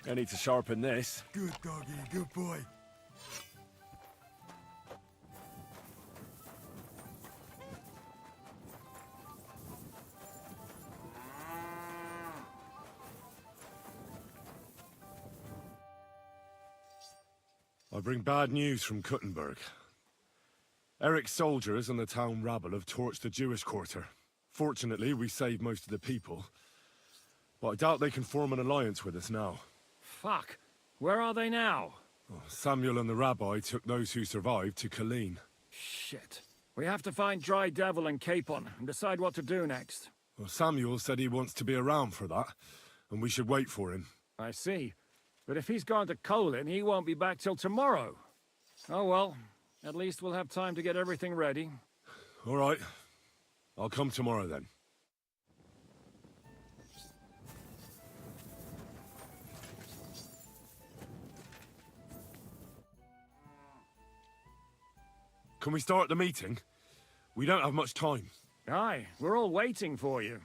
I need to sharpen this. Good doggy, good boy. I bring bad news from Kuttenberg. Eric's soldiers and the town rabble have torched the Jewish quarter. Fortunately, we saved most of the people. But I doubt they can form an alliance with us now. Fuck. Where are they now? Oh, Samuel and the rabbi took those who survived to Colleen. Shit. We have to find Dry Devil and Capon and decide what to do next. Well, Samuel said he wants to be around for that, and we should wait for him. I see. But if he's gone to Colin, he won't be back till tomorrow. Oh well. At least we'll have time to get everything ready. All right. I'll come tomorrow then. Can we start the meeting? We don't have much time. Aye, we're all waiting for you.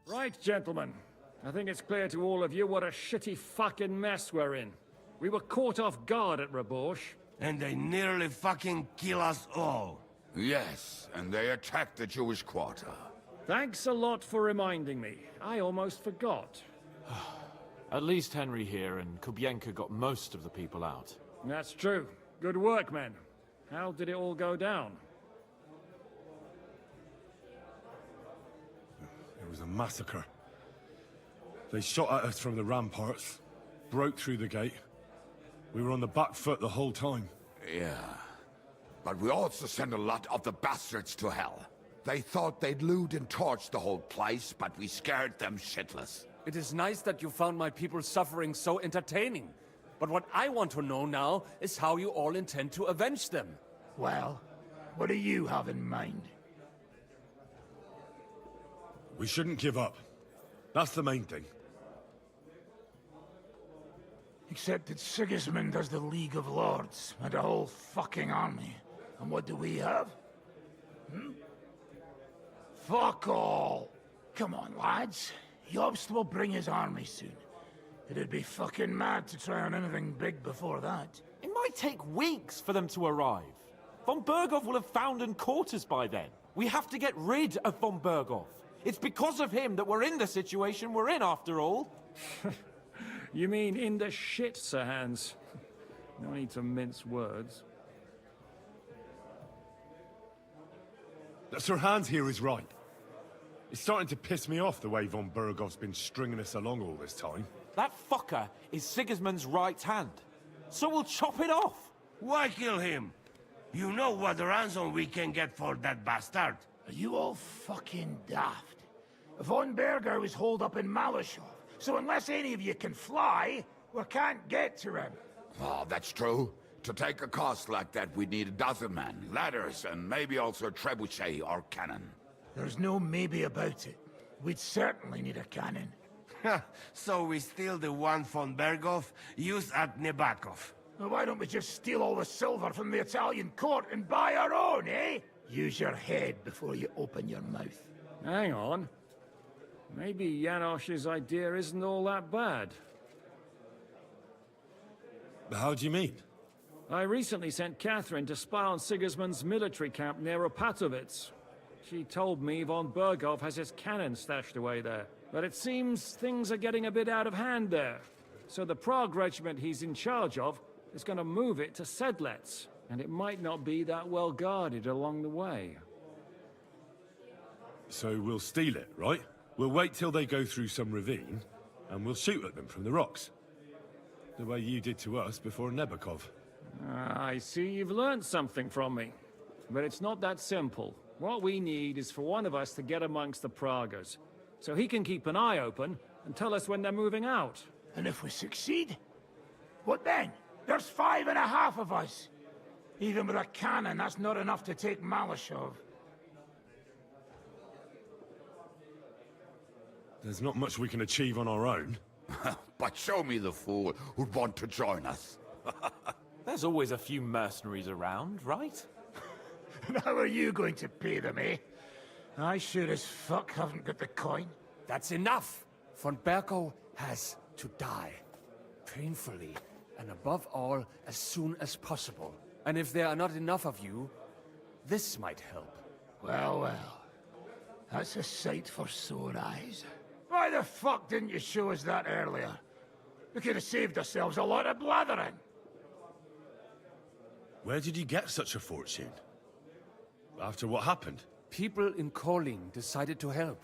Right, gentlemen. I think it's clear to all of you what a shitty fucking mess we're in. We were caught off guard at Rabosh. And they nearly fucking kill us all. Yes, and they attacked the Jewish quarter. Thanks a lot for reminding me. I almost forgot. At least Henry here and Kubienka got most of the people out. That's true. Good work, men. How did it all go down? It was a massacre. They shot at us from the ramparts, broke through the gate. We were on the back foot the whole time. Yeah. But we also sent a lot of the bastards to hell. They thought they'd loot and torch the whole place, but we scared them shitless. It is nice that you found my people's suffering so entertaining. But what I want to know now is how you all intend to avenge them. Well, what do you have in mind? We shouldn't give up. That's the main thing. Except that Sigismund has the League of Lords and a whole fucking army. And what do we have? Fuck all! Come on, lads. Jobst will bring his army soon. It'd be fucking mad to try on anything big before that. It might take weeks for them to arrive. Von Berghoff will have found and caught us by then. We have to get rid of Von Berghoff. It's because of him that we're in the situation we're in, after all. You mean in the shit, Sir Hans? No need to mince words. Sir Hans here is right. It's starting to piss me off the way von Bergov's been stringing us along all this time. That fucker is Sigismund's right hand. So we'll chop it off. Why kill him? You know what ransom we can get for that bastard. Are you all fucking daft? Von Berger was holed up in Malashov, so unless any of you can fly, we can't get to him. Oh, that's true. To take a cost like that, we'd need a dozen men, ladders, and maybe also a trebuchet or cannon. There's no maybe about it. We'd certainly need a cannon. So we steal the one von Bergov, use at Nebakov. Well, why don't we just steal all the silver from the Italian court and buy our own, eh? Use your head before you open your mouth. Hang on. Maybe Janosch's idea isn't all that bad. How do you mean? I recently sent Catherine to spy on Sigismund's military camp near Opatovitz. She told me von Bergov has his cannon stashed away there. But it seems things are getting a bit out of hand there. So the Prague regiment he's in charge of is going to move it to Sedlets. And it might not be that well guarded along the way. So we'll steal it, right? We'll wait till they go through some ravine, and we'll shoot at them from the rocks. The way you did to us before Nebakov. I see you've learned something from me. But it's not that simple. What we need is for one of us to get amongst the Pragas, so he can keep an eye open and tell us when they're moving out. And if we succeed? What then? There's 5.5 of us. Even with a cannon, that's not enough to take Malashov. There's not much we can achieve on our own. But show me the fool who'd want to join us. There's always a few mercenaries around, right? And how are you going to pay them, eh? I sure as fuck haven't got the coin. That's enough! Von Berkow has to die. Painfully, and above all, as soon as possible. And if there are not enough of you, this might help. Well, well. That's a sight for sore eyes. Why the fuck didn't you show us that earlier? We could have saved ourselves a lot of blathering. Where did you get such a fortune? After what happened? People in Kolin decided to help.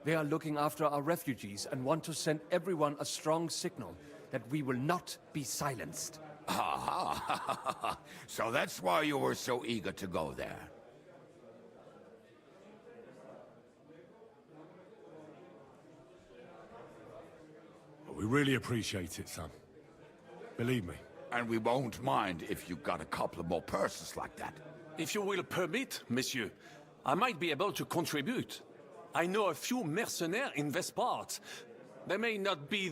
They are looking after our refugees and want to send everyone a strong signal that we will not be silenced. Aha! So that's why you were so eager to go there. We really appreciate it, son. Believe me. And we won't mind if you got a couple of more purses like that. If you will permit, monsieur, I might be able to contribute. I know a few mercenaires in this part. They may not be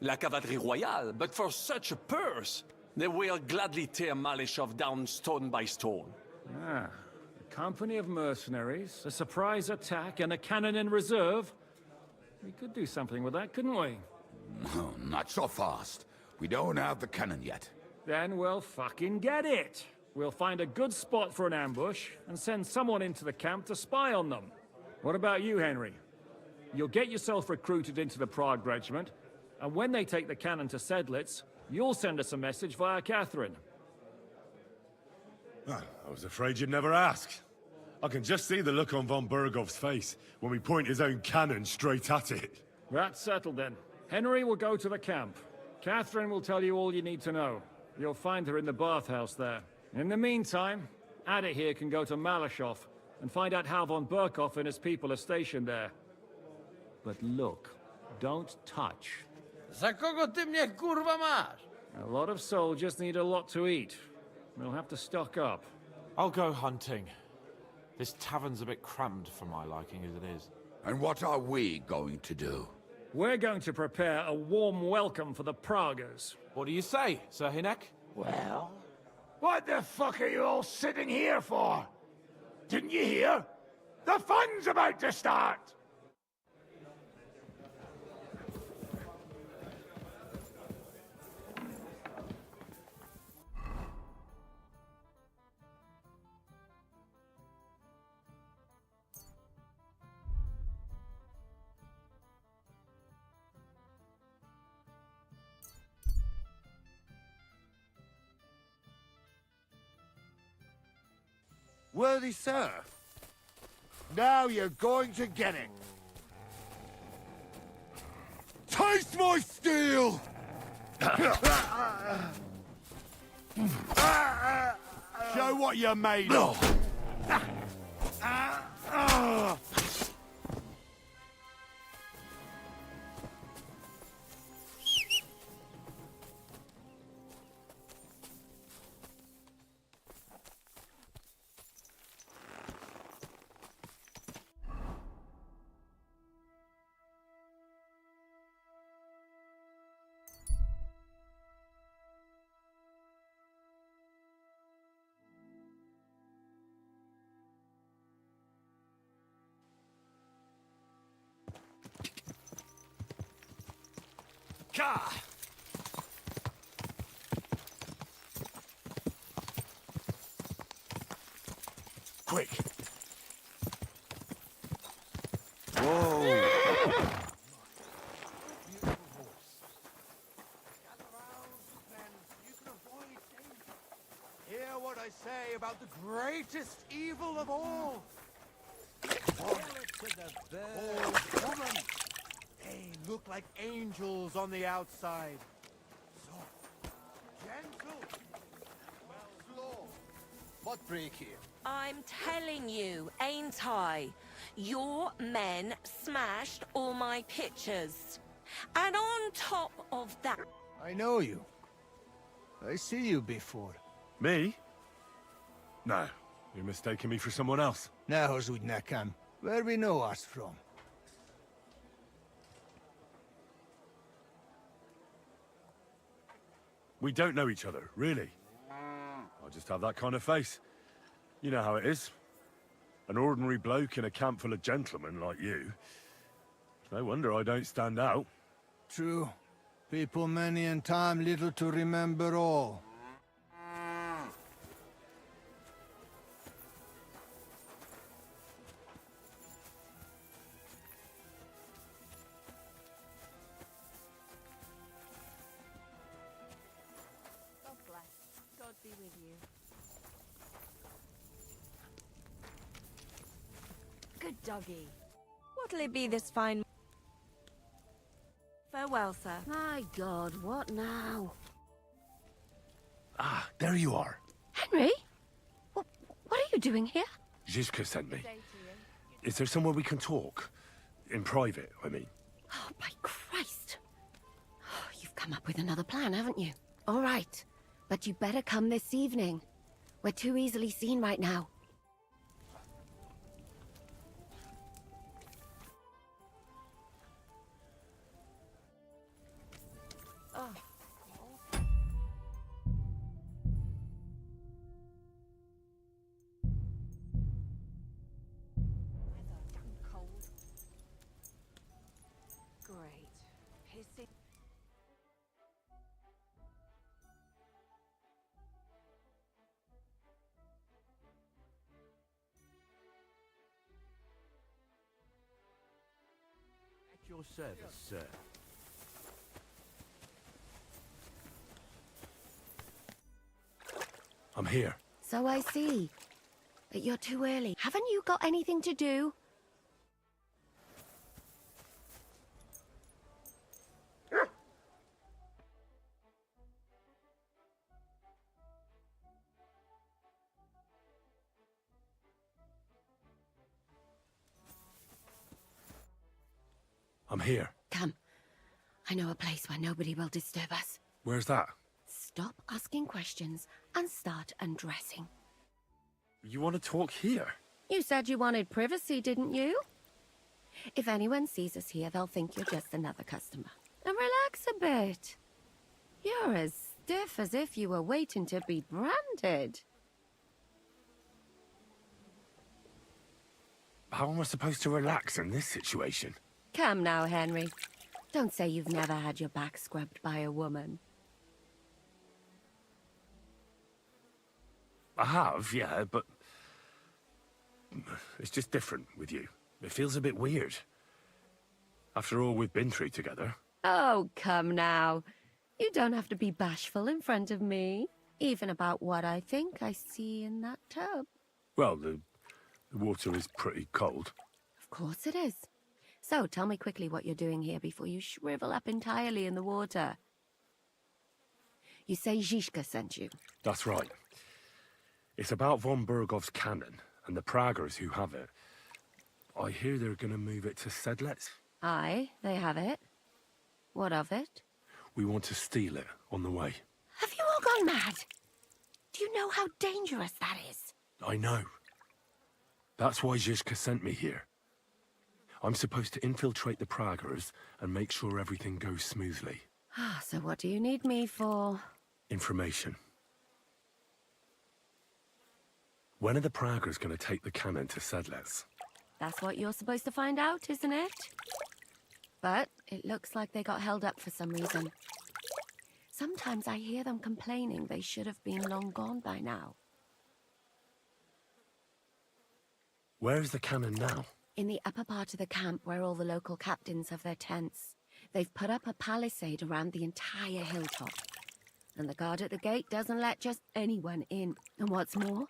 la cavalerie royale, but for such a purse, they will gladly tear Maleshov down stone by stone. Ah, a company of mercenaries, a surprise attack, and a cannon in reserve. We could do something with that, couldn't we? No, not so fast. We don't have the cannon yet. Then we'll fucking get it. We'll find a good spot for an ambush and send someone into the camp to spy on them. What about you, Henry? You'll get yourself recruited into the Prague regiment, and when they take the cannon to Sedlitz, you'll send us a message via Catherine. I was afraid you'd never ask. I can just see the look on von Bergov's face when we point his own cannon straight at it. That's settled then. Henry will go to the camp. Catherine will tell you all you need to know. You'll find her in the bathhouse there. In the meantime, Ada here can go to Malashov and find out how von Berkov and his people are stationed there. But look, don't touch. Za kogo ty mnie kurwa masz? A lot of soldiers need a lot to eat. We'll have to stock up. I'll go hunting. This tavern's a bit crammed for my liking as it is. And what are we going to do? We're going to prepare a warm welcome for the Pragas. What do you say, Sir Hinek? Well, what the fuck are you all sitting here for? Didn't you hear? The fun's about to start! Worthy sir, Now you're going to get it. Taste my steel! Show what you're made of. Quick. Whoa. Hear what I say about the greatest evil of all. Old woman. They look like angels on the outside. Soft, gentle, slow. What break here? I'm telling you, ain't I? Your men smashed all my pictures. And on top of that... I know you. I see you before. Me? No, you're mistaking me for someone else. Now, Zudnakam, where we know us from? We don't know each other, really. I just have that kind of face. You know how it is. An ordinary bloke in a camp full of gentlemen like you. No wonder I don't stand out. True. People many and time little to remember all. God bless. God be with you. Good doggy. What'll it be this fine... Farewell, sir. My God, what now? Ah, there you are. Henry? What are you doing here? Zizka sent me. Is there somewhere we can talk? In private, I mean. Oh, by Christ. Oh, you've come up with another plan, haven't you? All right. But you better come this evening. We're too easily seen right now. Oh. Cold. Great. Pissing. At your service, sir. I'm here. So I see. But you're too early. Haven't you got anything to do? I'm here. Come. I know a place where nobody will disturb us. Where's that? Stop asking questions and start undressing. You want to talk here? You said you wanted privacy, didn't you? If anyone sees us here, they'll think you're just another customer. And relax a bit. You're as stiff as if you were waiting to be branded. How am I supposed to relax in this situation? Come now, Henry. Don't say you've never had your back scrubbed by a woman. I have, yeah, but... it's just different with you. It feels a bit weird. After all we've been through together. Oh, come now. You don't have to be bashful in front of me. Even about what I think I see in that tub. Well, the The water is pretty cold. Of course it is. So, tell me quickly what you're doing here before you shrivel up entirely in the water. You say Zizka sent you? That's right. It's about von Bergov's cannon and the Praggers who have it. I hear they're gonna move it to Sedlets. Aye, they have it. What of it? We want to steal it on the way. Have you all gone mad? Do you know how dangerous that is? I know. That's why Zizka sent me here. I'm supposed to infiltrate the Praggers and make sure everything goes smoothly. So what do you need me for? Information. When are the Praggers going to take the cannon to Sedlets? That's what you're supposed to find out, isn't it? But it looks like they got held up for some reason. Sometimes I hear them complaining they should have been long gone by now. Where's the cannon now? In the upper part of the camp where all the local captains have their tents. They've put up a palisade around the entire hilltop. And the guard at the gate doesn't let just anyone in. And what's more,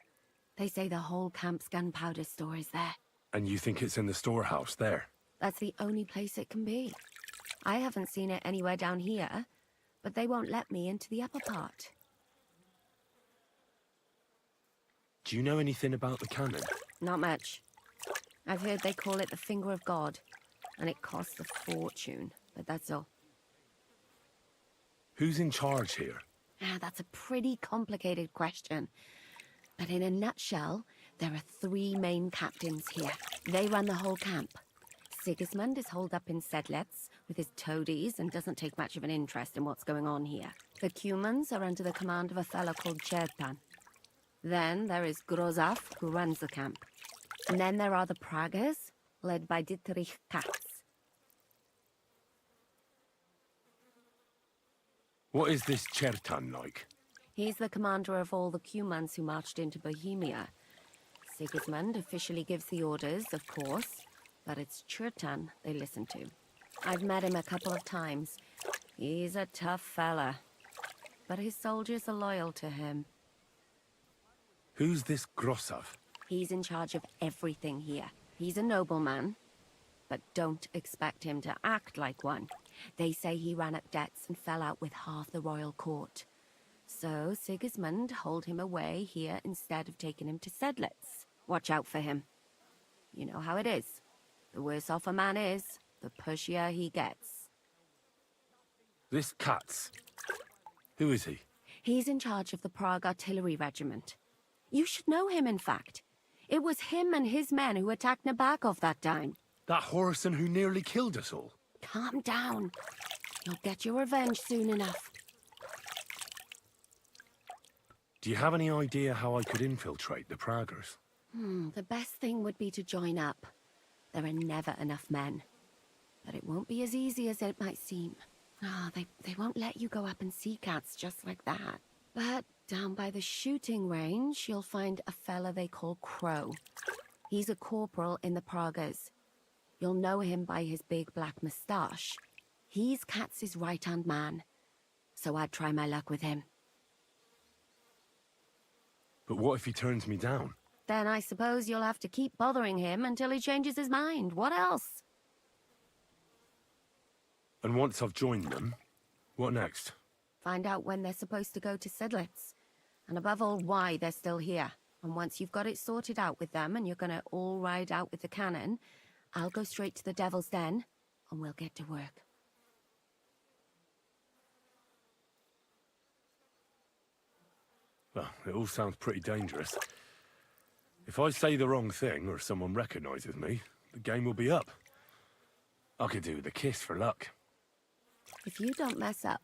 they say the whole camp's gunpowder store is there. And you think it's in the storehouse there? That's the only place it can be. I haven't seen it anywhere down here, but they won't let me into the upper part. Do you know anything about the cannon? Not much. I've heard they call it the Finger of God, and it costs a fortune, but that's all. Who's in charge here? That's a pretty complicated question. But in a nutshell, there are 3 main captains here. They run the whole camp. Sigismund is holed up in Sedlets with his toadies and doesn't take much of an interest in what's going on here. The Cumans are under the command of a fellow called Chertan. Then there is Grozaf, who runs the camp. And then there are the Praggers, led by Dietrich Katz. What is this Chertan like? He's the commander of all the Cumans who marched into Bohemia. Sigismund officially gives the orders, of course, but it's Chertan they listen to. I've met him a couple of times. He's a tough fella, but his soldiers are loyal to him. Who's this Grosov? He's in charge of everything here. He's a nobleman, but don't expect him to act like one. They say he ran up debts and fell out with half the royal court. So Sigismund holed him away here instead of taking him to Sedlets. Watch out for him. You know how it is. The worse off a man is, the pushier he gets. This Katz. Who is he? He's in charge of the Prague Artillery Regiment. You should know him, in fact. It was him and his men who attacked Nabakov that time. That Horace who nearly killed us all. Calm down. You'll get your revenge soon enough. Do you have any idea how I could infiltrate the Praggers? The best thing would be to join up. There are never enough men. But it won't be as easy as it might seem. They won't let you go up and see cats just like that. But down by the shooting range, you'll find a fella they call Crow. He's a corporal in the Praggers. You'll know him by his big black moustache. He's Katz's right-hand man. So I'd try my luck with him. But what if he turns me down? Then I suppose you'll have to keep bothering him until he changes his mind. What else? And once I've joined them, what next? Find out when they're supposed to go to Sedlets. And above all, why they're still here. And once you've got it sorted out with them and you're gonna all ride out with the cannon, I'll go straight to the Devil's Den and we'll get to work. Well, it all sounds pretty dangerous. If I say the wrong thing or someone recognizes me, the game will be up. I could do with a kiss for luck. If you don't mess up,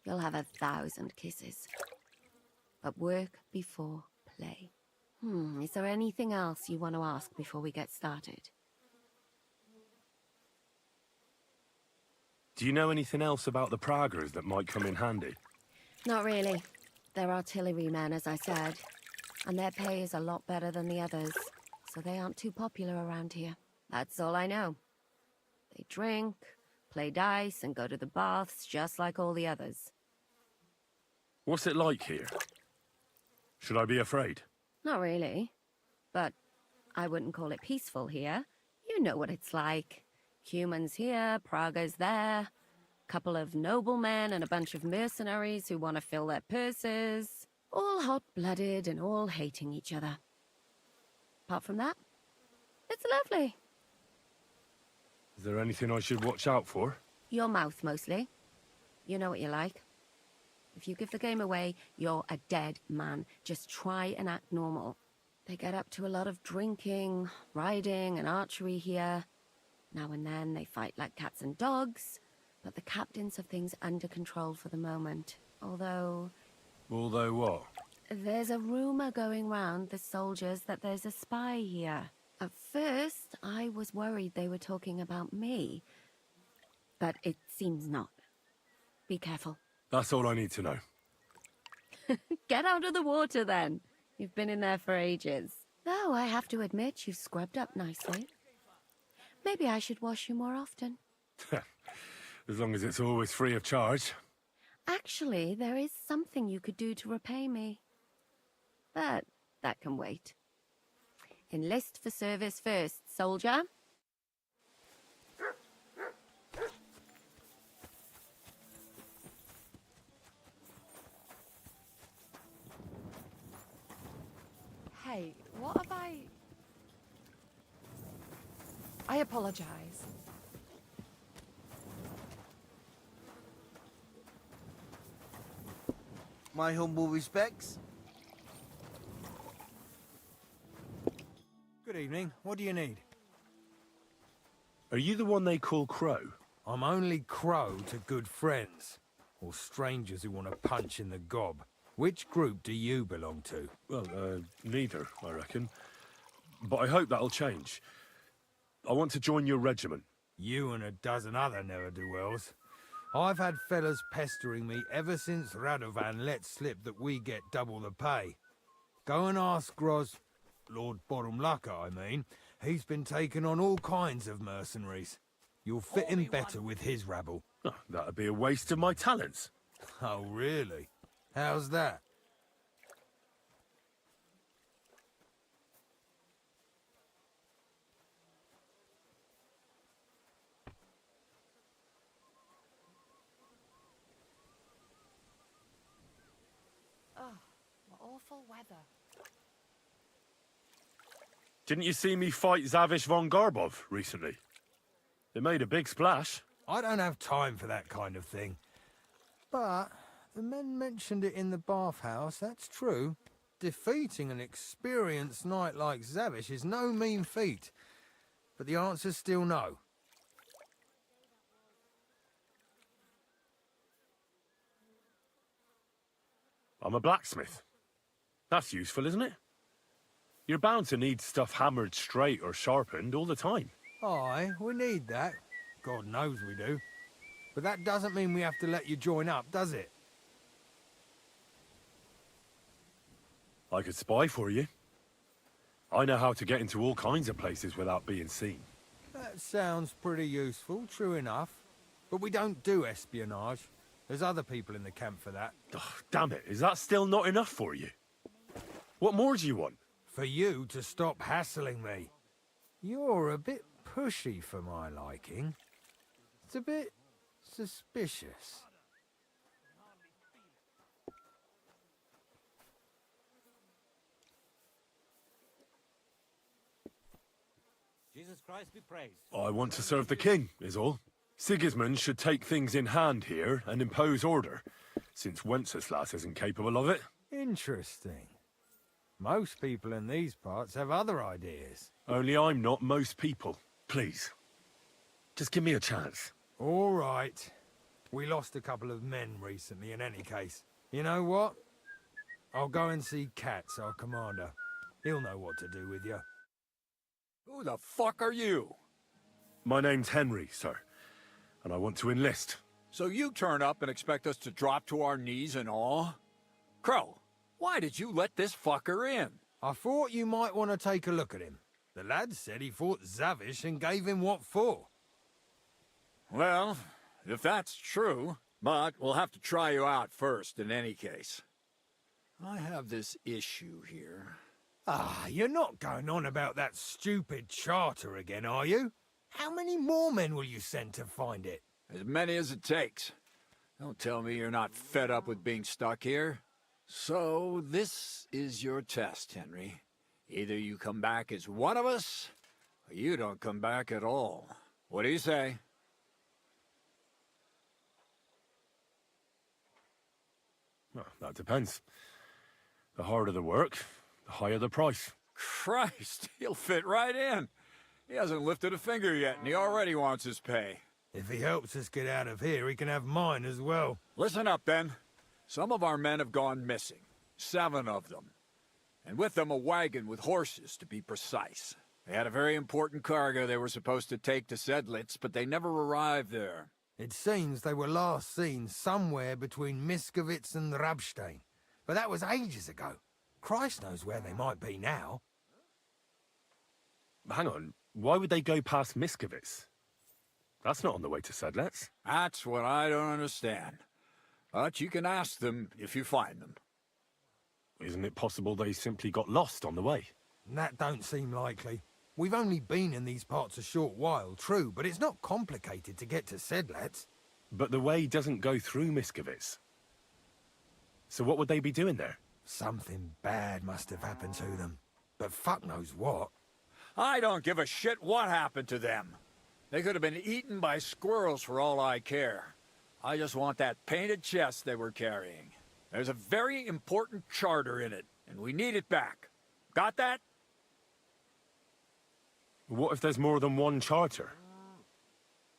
you'll have 1,000 kisses. But work before play. Is there anything else you want to ask before we get started? Do you know anything else about the Praggers that might come in handy? Not really. They're artillerymen, as I said. And their pay is a lot better than the others. So they aren't too popular around here. That's all I know. They drink, play dice, and go to the baths just like all the others. What's it like here? Should I be afraid? Not really. But I wouldn't call it peaceful here. You know what it's like. Humans here, Praga's there. Couple of noblemen and a bunch of mercenaries who want to fill their purses. All hot-blooded and all hating each other. Apart from that, it's lovely. Is there anything I should watch out for? Your mouth, mostly. You know what you're like. If you give the game away, you're a dead man. Just try and act normal. They get up to a lot of drinking, riding, and archery here. Now and then they fight like cats and dogs, but the captains have things under control for the moment. Although what? there's a rumor going round the soldiers that there's a spy here. At first, I was worried they were talking about me, but it seems not. Be careful. That's all I need to know. Get out of the water, then. You've been in there for ages. Though I have to admit, you've scrubbed up nicely. Maybe I should wash you more often. As long as it's always free of charge. Actually, there is something you could do to repay me. But that can wait. Enlist for service first, soldier. Hey, what have I apologize. My humble respects. Good evening. What do you need? Are you the one they call Crow? I'm only Crow to good friends, or strangers who want to punch in the gob. Which group do you belong to? Well, neither, I reckon. But I hope that'll change. I want to join your regiment. You and a dozen other ne'er-do-wells. I've had fellas pestering me ever since Radovan let slip that we get double the pay. Go and ask Lord Borumlaka, I mean. He's been taking on all kinds of mercenaries. You'll fit in better with his rabble. Oh, that'd be a waste of my talents. Oh, really? How's that? Oh, what awful weather. Didn't you see me fight Zavish von Garbov recently? It made a big splash. I don't have time for that kind of thing. But the men mentioned it in the bathhouse, that's true. Defeating an experienced knight like Zavish is no mean feat. But the answer's still no. I'm a blacksmith. That's useful, isn't it? You're bound to need stuff hammered straight or sharpened all the time. Aye, we need that. God knows we do. But that doesn't mean we have to let you join up, does it? I could spy for you. I know how to get into all kinds of places without being seen. That sounds pretty useful, true enough. But we don't do espionage. There's other people in the camp for that. Oh, damn it, is that still not enough for you? What more do you want? For you to stop hassling me. You're a bit pushy for my liking. It's a bit suspicious. Jesus Christ be praised. I want to serve the king, is all. Sigismund should take things in hand here and impose order, since Wenceslas isn't capable of it. Interesting. Most people in these parts have other ideas. Only I'm not most people. Please. Just give me a chance. All right. We lost a couple of men recently in any case. You know what? I'll go and see Katz, our commander. He'll know what to do with you. Who the fuck are you? My name's Henry, sir, and I want to enlist. So you turn up and expect us to drop to our knees in awe? Crow, why did you let this fucker in? I thought you might want to take a look at him. The lad said he fought Zavish and gave him what for. Well, if that's true, but we'll have to try you out first in any case. I have this issue here. Ah, you're not going on about that stupid charter again, are you? How many more men will you send to find it? As many as it takes. Don't tell me you're not fed up with being stuck here. So, this is your test, Henry. Either you come back as one of us, or you don't come back at all. What do you say? Well, that depends. The harder the work, the higher the price. Christ, he'll fit right in. He hasn't lifted a finger yet, and he already wants his pay. If he helps us get out of here, he can have mine as well. Listen up, then. Some of our men have gone missing. 7 of them. And with them a wagon with horses, to be precise. They had a very important cargo they were supposed to take to Sedlitz, but they never arrived there. It seems they were last seen somewhere between Miskovitz and Rabstein. But that was ages ago. Christ knows where they might be now. Hang on, why would they go past Miskovitz? That's not on the way to Sedlitz. That's what I don't understand. But you can ask them if you find them. Isn't it possible they simply got lost on the way? That don't seem likely. We've only been in these parts a short while, true, but it's not complicated to get to Sedlitz. But the way doesn't go through Miskovitz. So what would they be doing there? Something bad must have happened to them. But fuck knows what. I don't give a shit what happened to them. They could have been eaten by squirrels for all I care. I just want that painted chest they were carrying. There's a very important charter in it, and we need it back. Got that? What if there's more than one charter?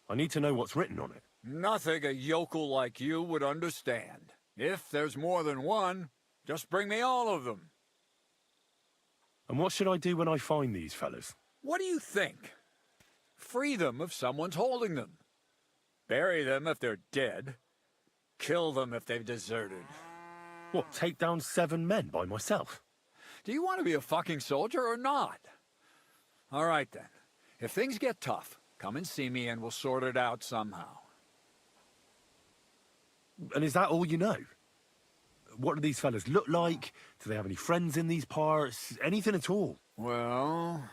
I need to know what's written on it. Nothing a yokel like you would understand. If there's more than one, just bring me all of them. And what should I do when I find these fellas? What do you think? Free them if someone's holding them. Bury them if they're dead. Kill them if they've deserted. What, take down 7 men by myself? Do you want to be a fucking soldier or not? All right then. If things get tough, come and see me and we'll sort it out somehow. And is that all you know? What do these fellas look like? Do they have any friends in these parts? Anything at all? Well,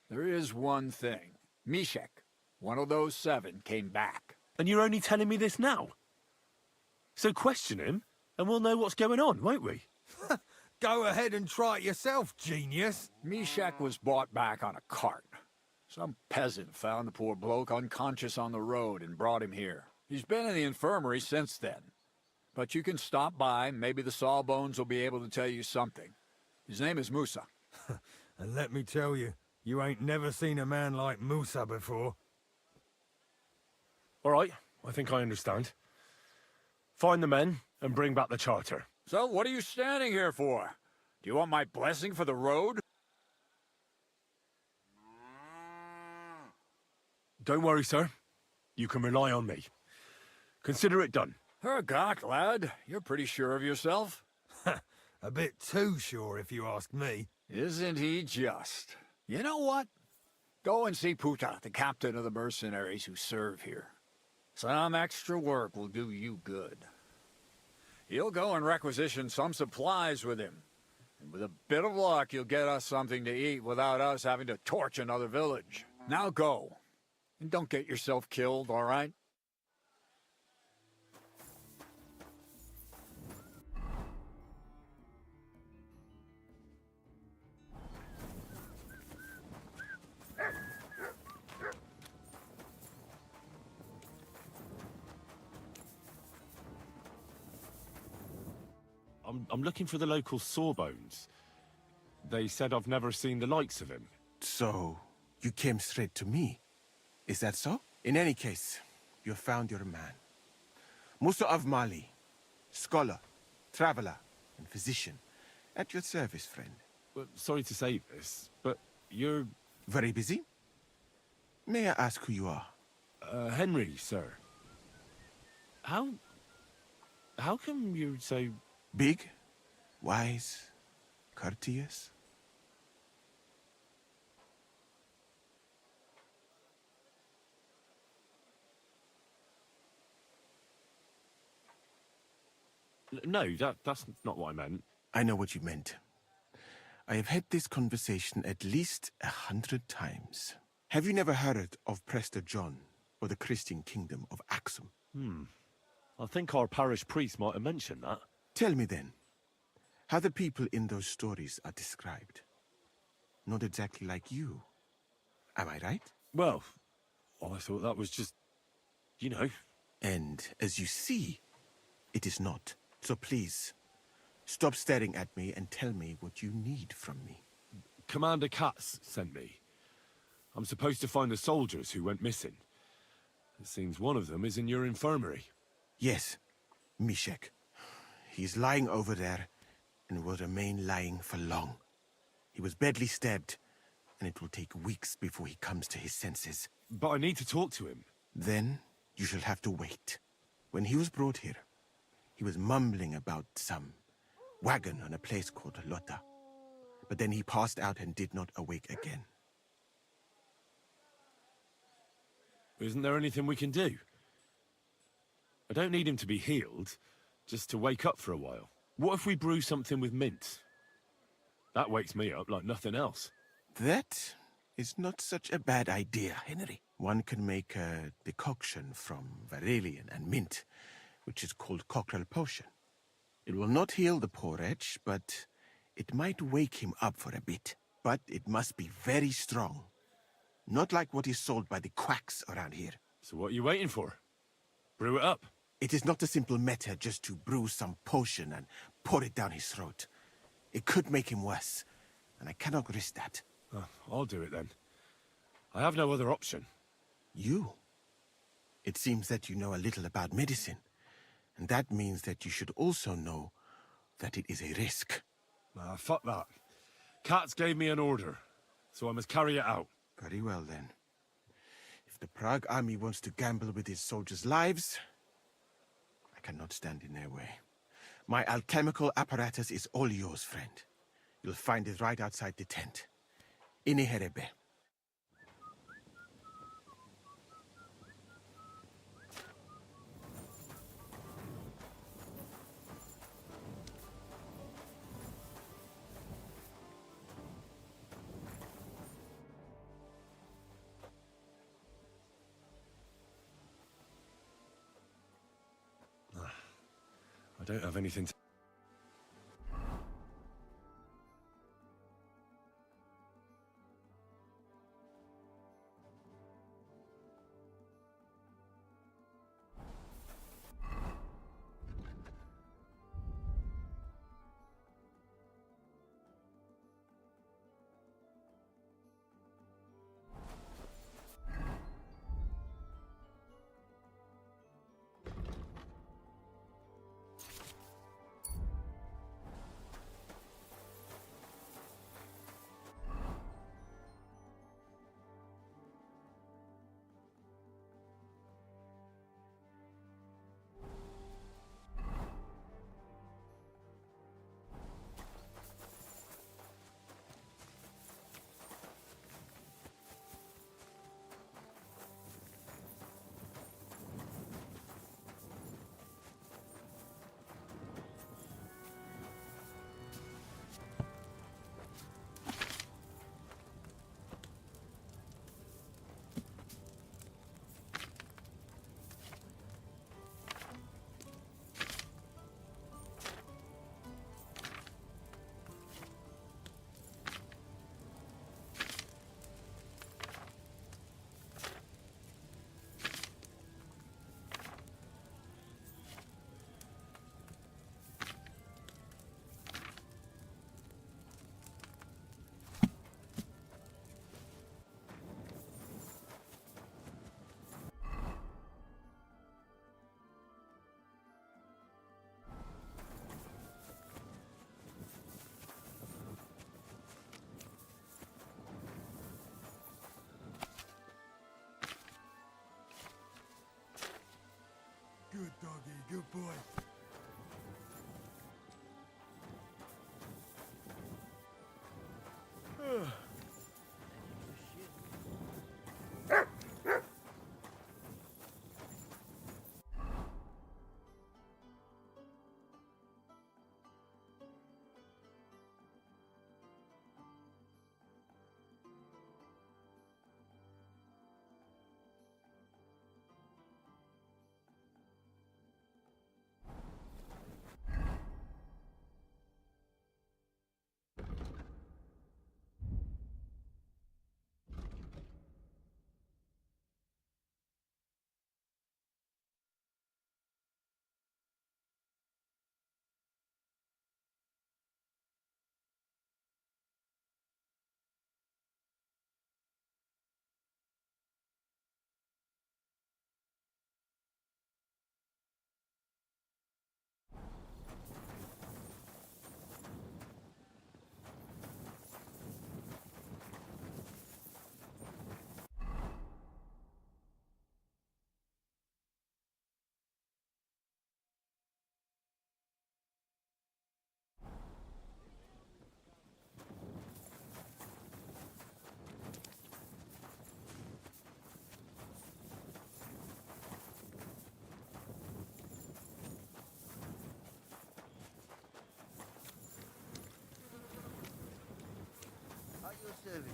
there is one thing. Mishek, one of those 7, came back. And you're only telling me this now? So question him, and we'll know what's going on, won't we? Go ahead and try it yourself, genius. Mishek was brought back on a cart. Some peasant found the poor bloke unconscious on the road and brought him here. He's been in the infirmary since then. But you can stop by, maybe the Sawbones will be able to tell you something. His name is Musa. And let me tell you, you ain't never seen a man like Musa before. All right, I think I understand. Find the men and bring back the charter. So what are you standing here for? Do you want my blessing for the road? Don't worry, sir. You can rely on me. Consider it done. Hergott, lad. You're pretty sure of yourself. A bit too sure, if you ask me. Isn't he just? You know what? Go and see Puta, the captain of the mercenaries who serve here. Some extra work will do you good. You'll go and requisition some supplies with him. And with a bit of luck, you'll get us something to eat without us having to torch another village. Now go. And don't get yourself killed, all right? I'm looking for the local Sawbones. They said I've never seen the likes of him. So, you came straight to me. Is that so? In any case, you have found your man. Musa of Mali, scholar, traveler, and physician. At your service, friend. Well, sorry to say this, but you're... Very busy? May I ask who you are? Henry, sir. How come you're so... Big, wise, courteous? No, that's not what I meant. I know what you meant. I have had this conversation at least 100 times. Have you never heard of Prester John or the Christian kingdom of Axum? I think our parish priest might have mentioned that. Tell me then, how the people in those stories are described. Not exactly like you. Am I right? Well, I thought that was just, you know. And as you see, it is not. So please, stop staring at me and tell me what you need from me. Commander Katz sent me. I'm supposed to find the soldiers who went missing. It seems one of them is in your infirmary. Yes, Mishek. He's lying over there and will remain lying for long. He was badly stabbed, and it will take weeks before he comes to his senses. But I need to talk to him. Then you shall have to wait. When he was brought here, he was mumbling about some wagon on a place called Lota. But then he passed out and did not awake again. Isn't there anything we can do? I don't need him to be healed, just to wake up for a while. What if we brew something with mint? That wakes me up like nothing else. That is not such a bad idea, Henry. One can make a decoction from Varelian and mint, which is called cockerel potion. It will not heal the poor wretch, but it might wake him up for a bit. But it must be very strong. Not like what is sold by the quacks around here. So what are you waiting for? Brew it up. It is not a simple matter just to brew some potion and pour it down his throat. It could make him worse, and I cannot risk that. Oh, I'll do it then. I have no other option. You? It seems that you know a little about medicine, and that means that you should also know that it is a risk. Fuck that. Katz gave me an order, so I must carry it out. Very well, then. If the Prague army wants to gamble with its soldiers' lives, I cannot stand in their way. My alchemical apparatus is all yours, friend. You'll find it right outside the tent. In Herebe. I don't have anything to... Good doggy, good boy.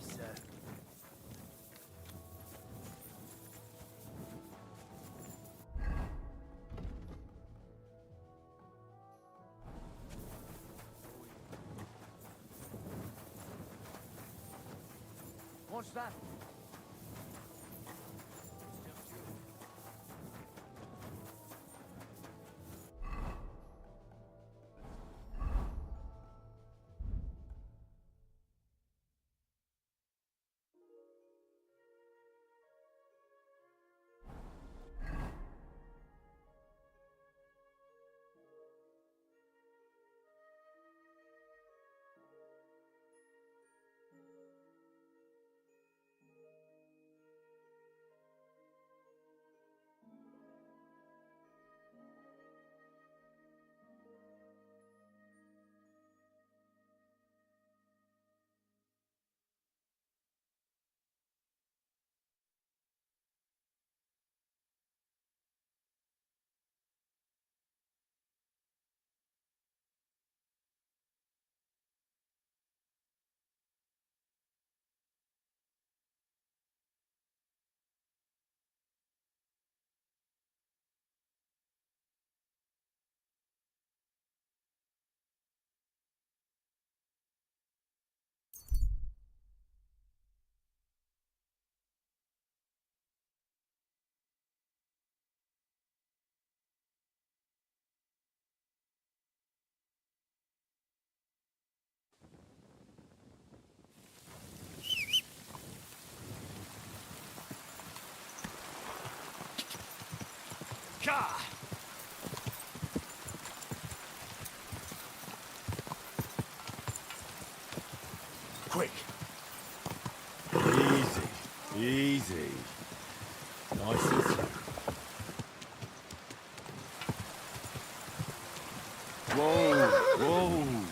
sir. What's that? Ka! Quick! Easy, easy. Nice and slow. Whoa, whoa.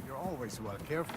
You're always well careful.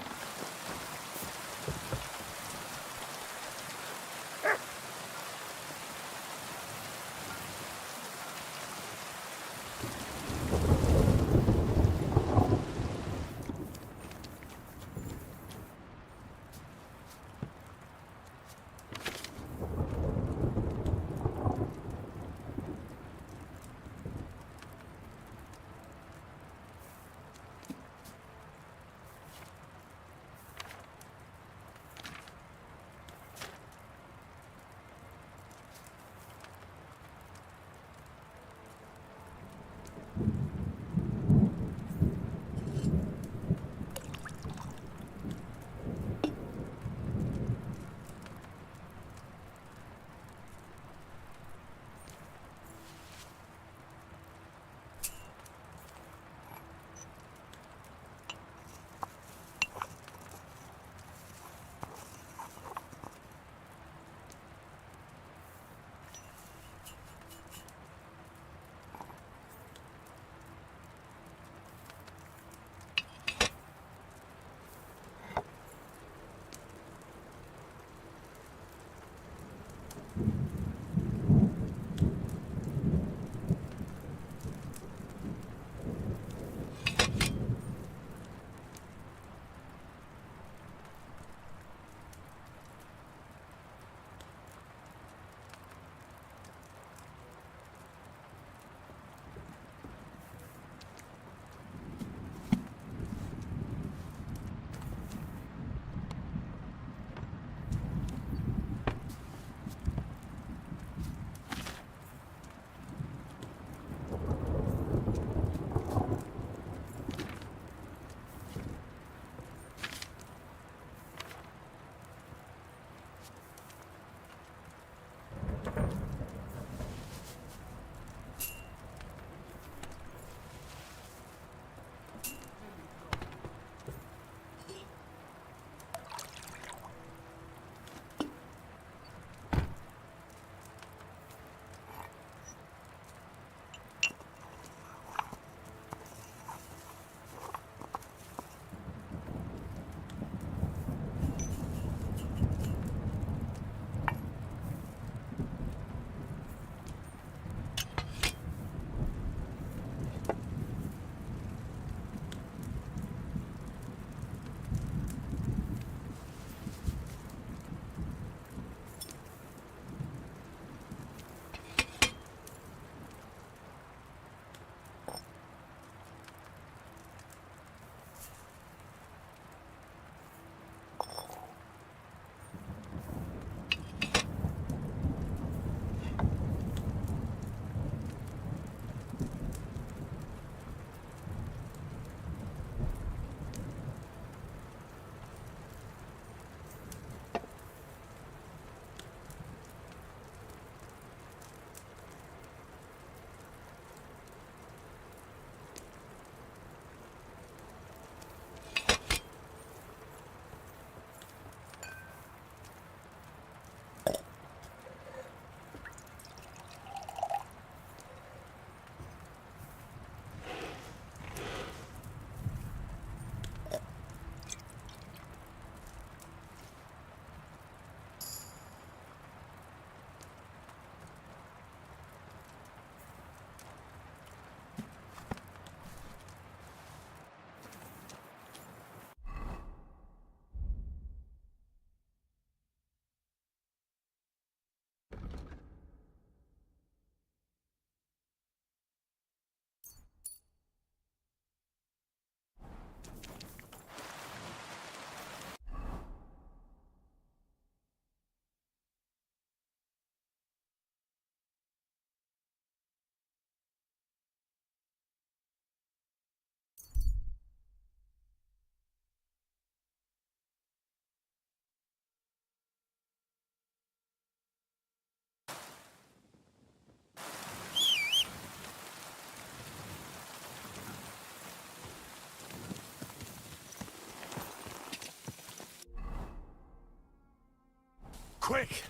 Quick!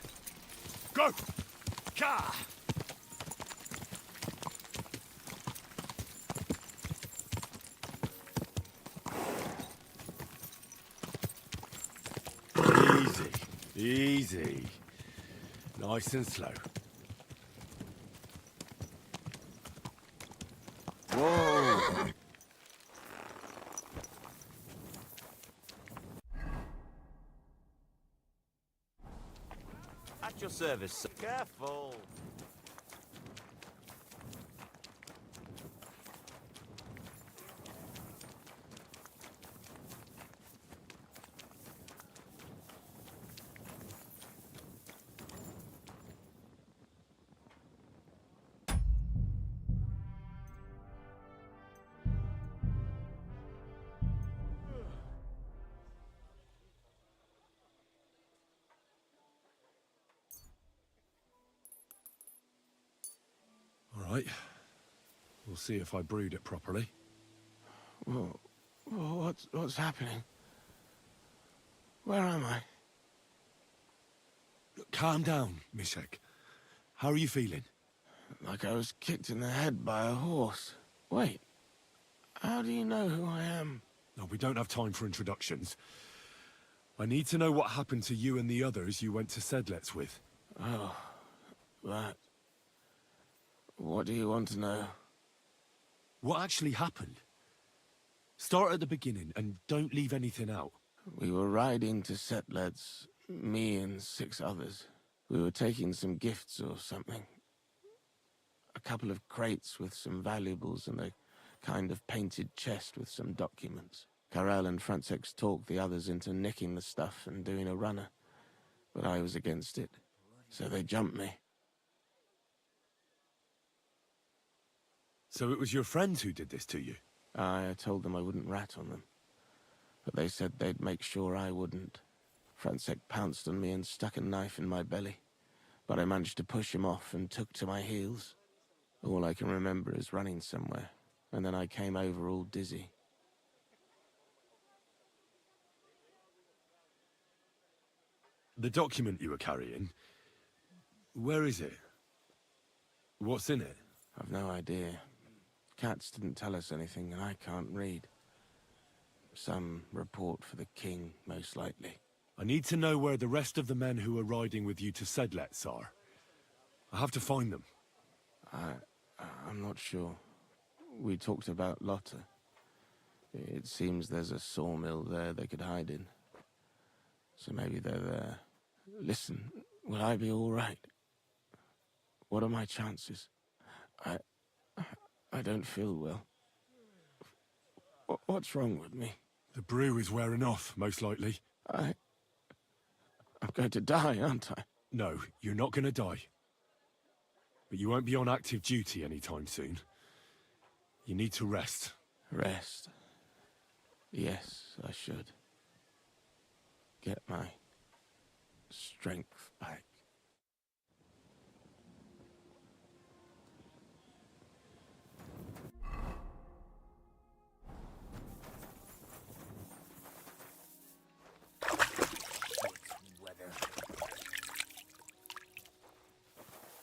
Go! Ka! Easy. Easy. Nice and slow. Whoa! At your service, sir. Careful. All right. We'll see if I brewed it properly. Whoa. What's happening? Where am I? Calm down, Mishek. How are you feeling? Like I was kicked in the head by a horse. Wait. How do you know who I am? No, we don't have time for introductions. I need to know what happened to you and the others you went to Sedlets with. Oh, that. What do you want to know? What actually happened? Start at the beginning and don't leave anything out. We were riding to Setleds, me and 6 others. We were taking some gifts or something. A couple of crates with some valuables and a kind of painted chest with some documents. Karel and Francex talked the others into nicking the stuff and doing a runner, but I was against it, so they jumped me. So it was your friends who did this to you? I told them I wouldn't rat on them, but they said they'd make sure I wouldn't. Francex pounced on me and stuck a knife in my belly, but I managed to push him off and took to my heels. All I can remember is running somewhere, and then I came over all dizzy. The document you were carrying, where is it? What's in it? I've no idea. Cats didn't tell us anything, and I can't read. Some report for the king, most likely. I need to know where the rest of the men who are riding with you to Sedlets are. I have to find them. I'm not sure. We talked about Lotta. It seems there's a sawmill there they could hide in. So maybe they're there. Listen, will I be all right? What are my chances? I don't feel well. What's wrong with me? The brew is wearing off, most likely. I'm going to die, aren't I? No, you're not going to die. But you won't be on active duty anytime soon. You need to rest. Rest? Yes, I should. Get my strength back.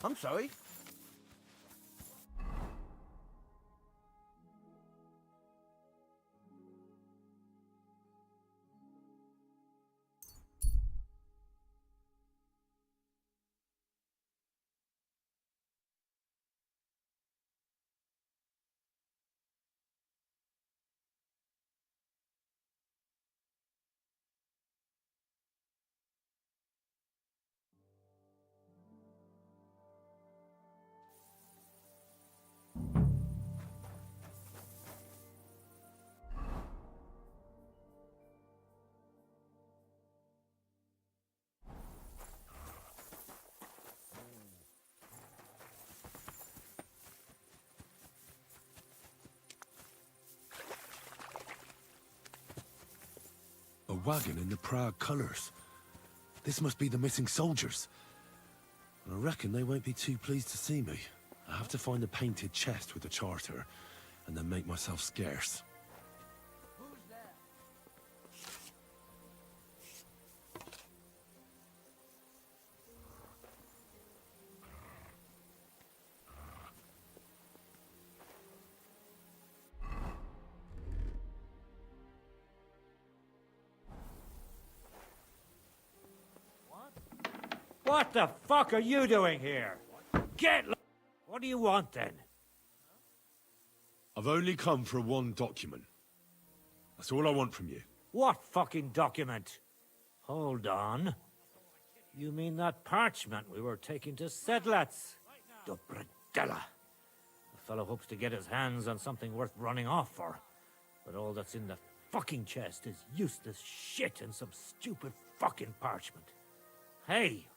I'm sorry. A wagon in the Prague colours. This must be the missing soldiers. I reckon they won't be too pleased to see me. I have to find a painted chest with a charter, and then make myself scarce. What the fuck are you doing here? Get What do you want, then? I've only come for one document. That's all I want from you. What fucking document? Hold on. You mean that parchment we were taking to Sedlats? Dobrodella. The fellow hopes to get his hands on something worth running off for. But all that's in the fucking chest is useless shit and some stupid fucking parchment. Hey,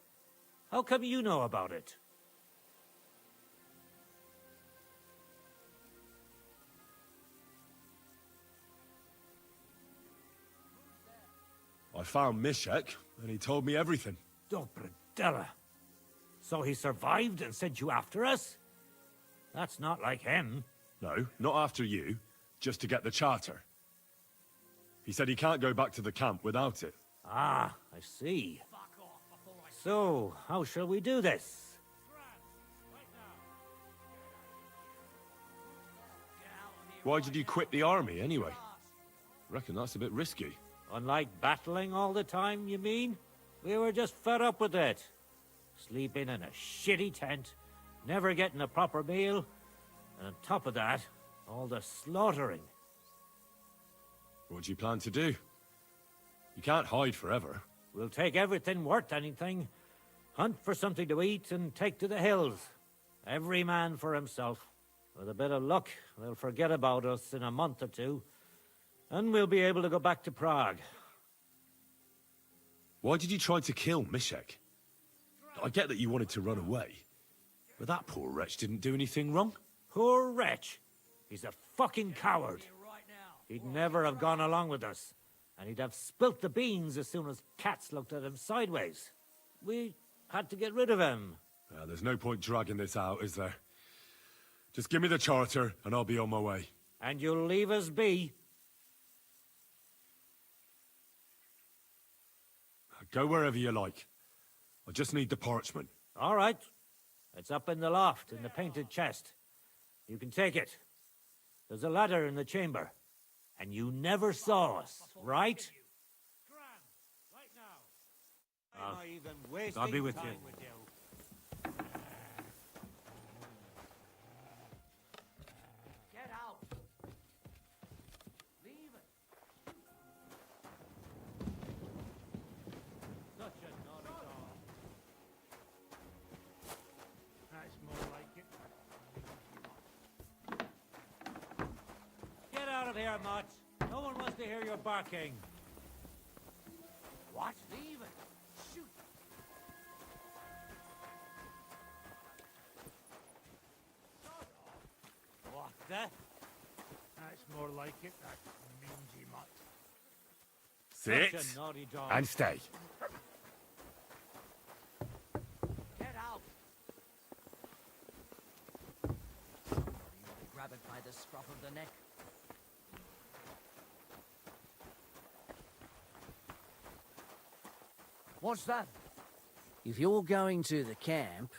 how come you know about it? I found Mishek, and he told me everything. Dobrodella. So he survived and sent you after us? That's not like him. No, not after you. Just to get the charter. He said he can't go back to the camp without it. Ah, I see. So, how shall we do this? Why did you quit the army, anyway? Reckon that's a bit risky. Unlike battling all the time, you mean? We were just fed up with it. Sleeping in a shitty tent, never getting a proper meal, and on top of that, all the slaughtering. What do you plan to do? You can't hide forever. We'll take everything worth anything, hunt for something to eat, and take to the hills. Every man for himself. With a bit of luck, they'll forget about us in a month or two, and we'll be able to go back to Prague. Why did you try to kill Mishek? I get that you wanted to run away, but that poor wretch didn't do anything wrong. Poor wretch. He's a fucking coward. He'd never have gone along with us, and he'd have spilt the beans as soon as cats looked at him sideways. We had to get rid of him. There's no point dragging this out, is there? Just give me the charter, and I'll be on my way. And you'll leave us be? Go wherever you like. I just need the parchment. All right. It's up in the loft, in the painted chest. You can take it. There's a ladder in the chamber. And you never saw us, right? I'll be with you. Get out! Leave it! Such a naughty dog. That's more like it. Get out of here, Mutt. No one wants to hear your barking. What? Leave it. Shoot. What the? That's more like it, that mangy mutt. Sit Such a naughty dog. and stay. Get out. Grab it by the scruff of the neck. What's that? If you're going to the camp...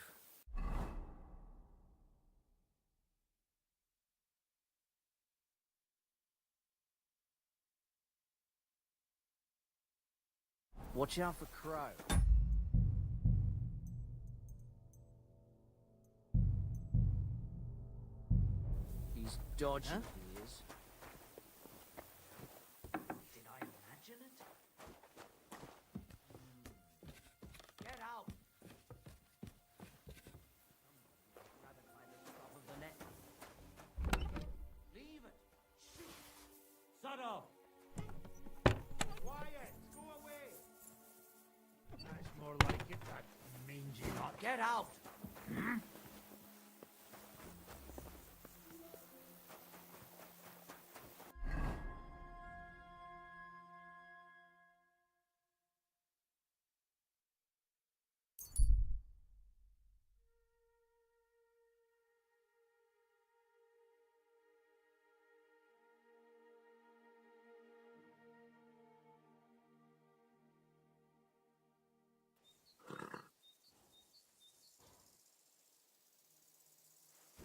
Watch out for Crow. He's dodgy, he is. Did I imagine it? Get out! Grab it by the scruff of the neck. Leave it. Shoot. Shut up. Quiet. Go away. That's more like it, that mangy mutt. Get out.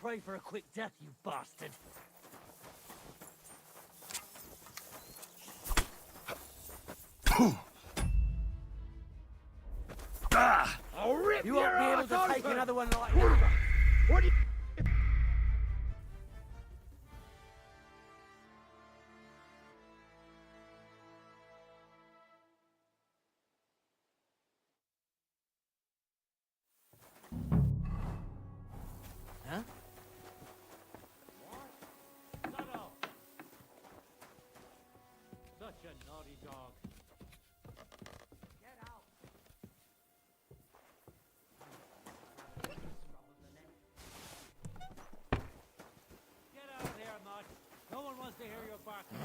Pray for a quick death, you bastard. I'll rip You your won't be able ass to take open. another one like that. What do you... Huh? Subtle! Such a naughty dog. Get out. Get out of here, Mutt. No one wants to hear your barking.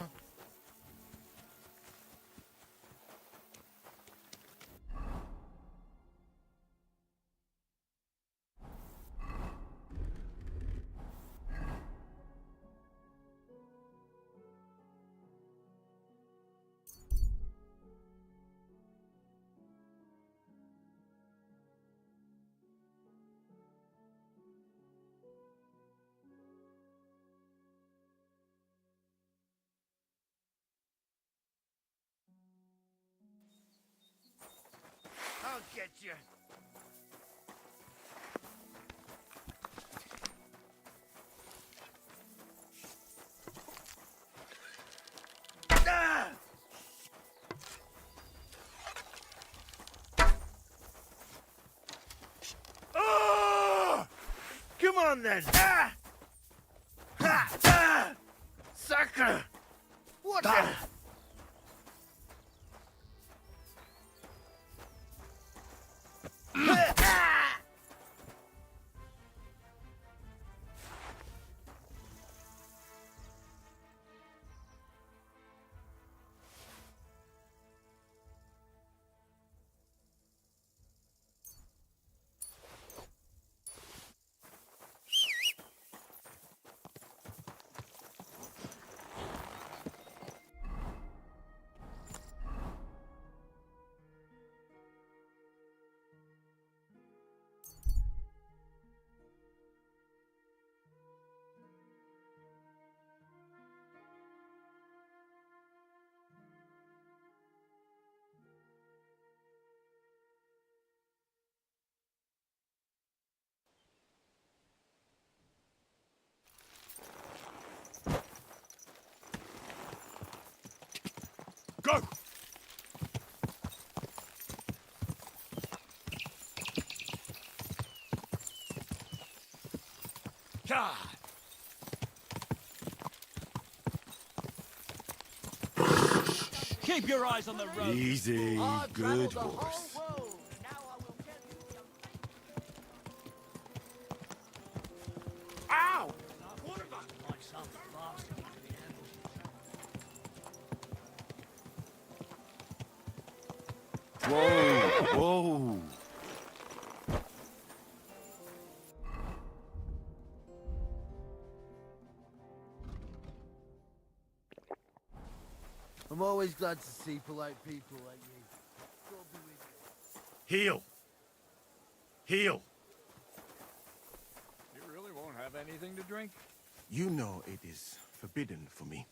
I'll get you. Ah! Oh! Come on then. Ah! Ha! Ah! Sucker! What the? Go! God! Keep your eyes on the road. Easy, good horse. Ow! Like some bastard. Whoa, whoa. I'm always glad to see polite people like you. God be with you. Heal. Heal. You really won't have anything to drink? You know it is forbidden for me.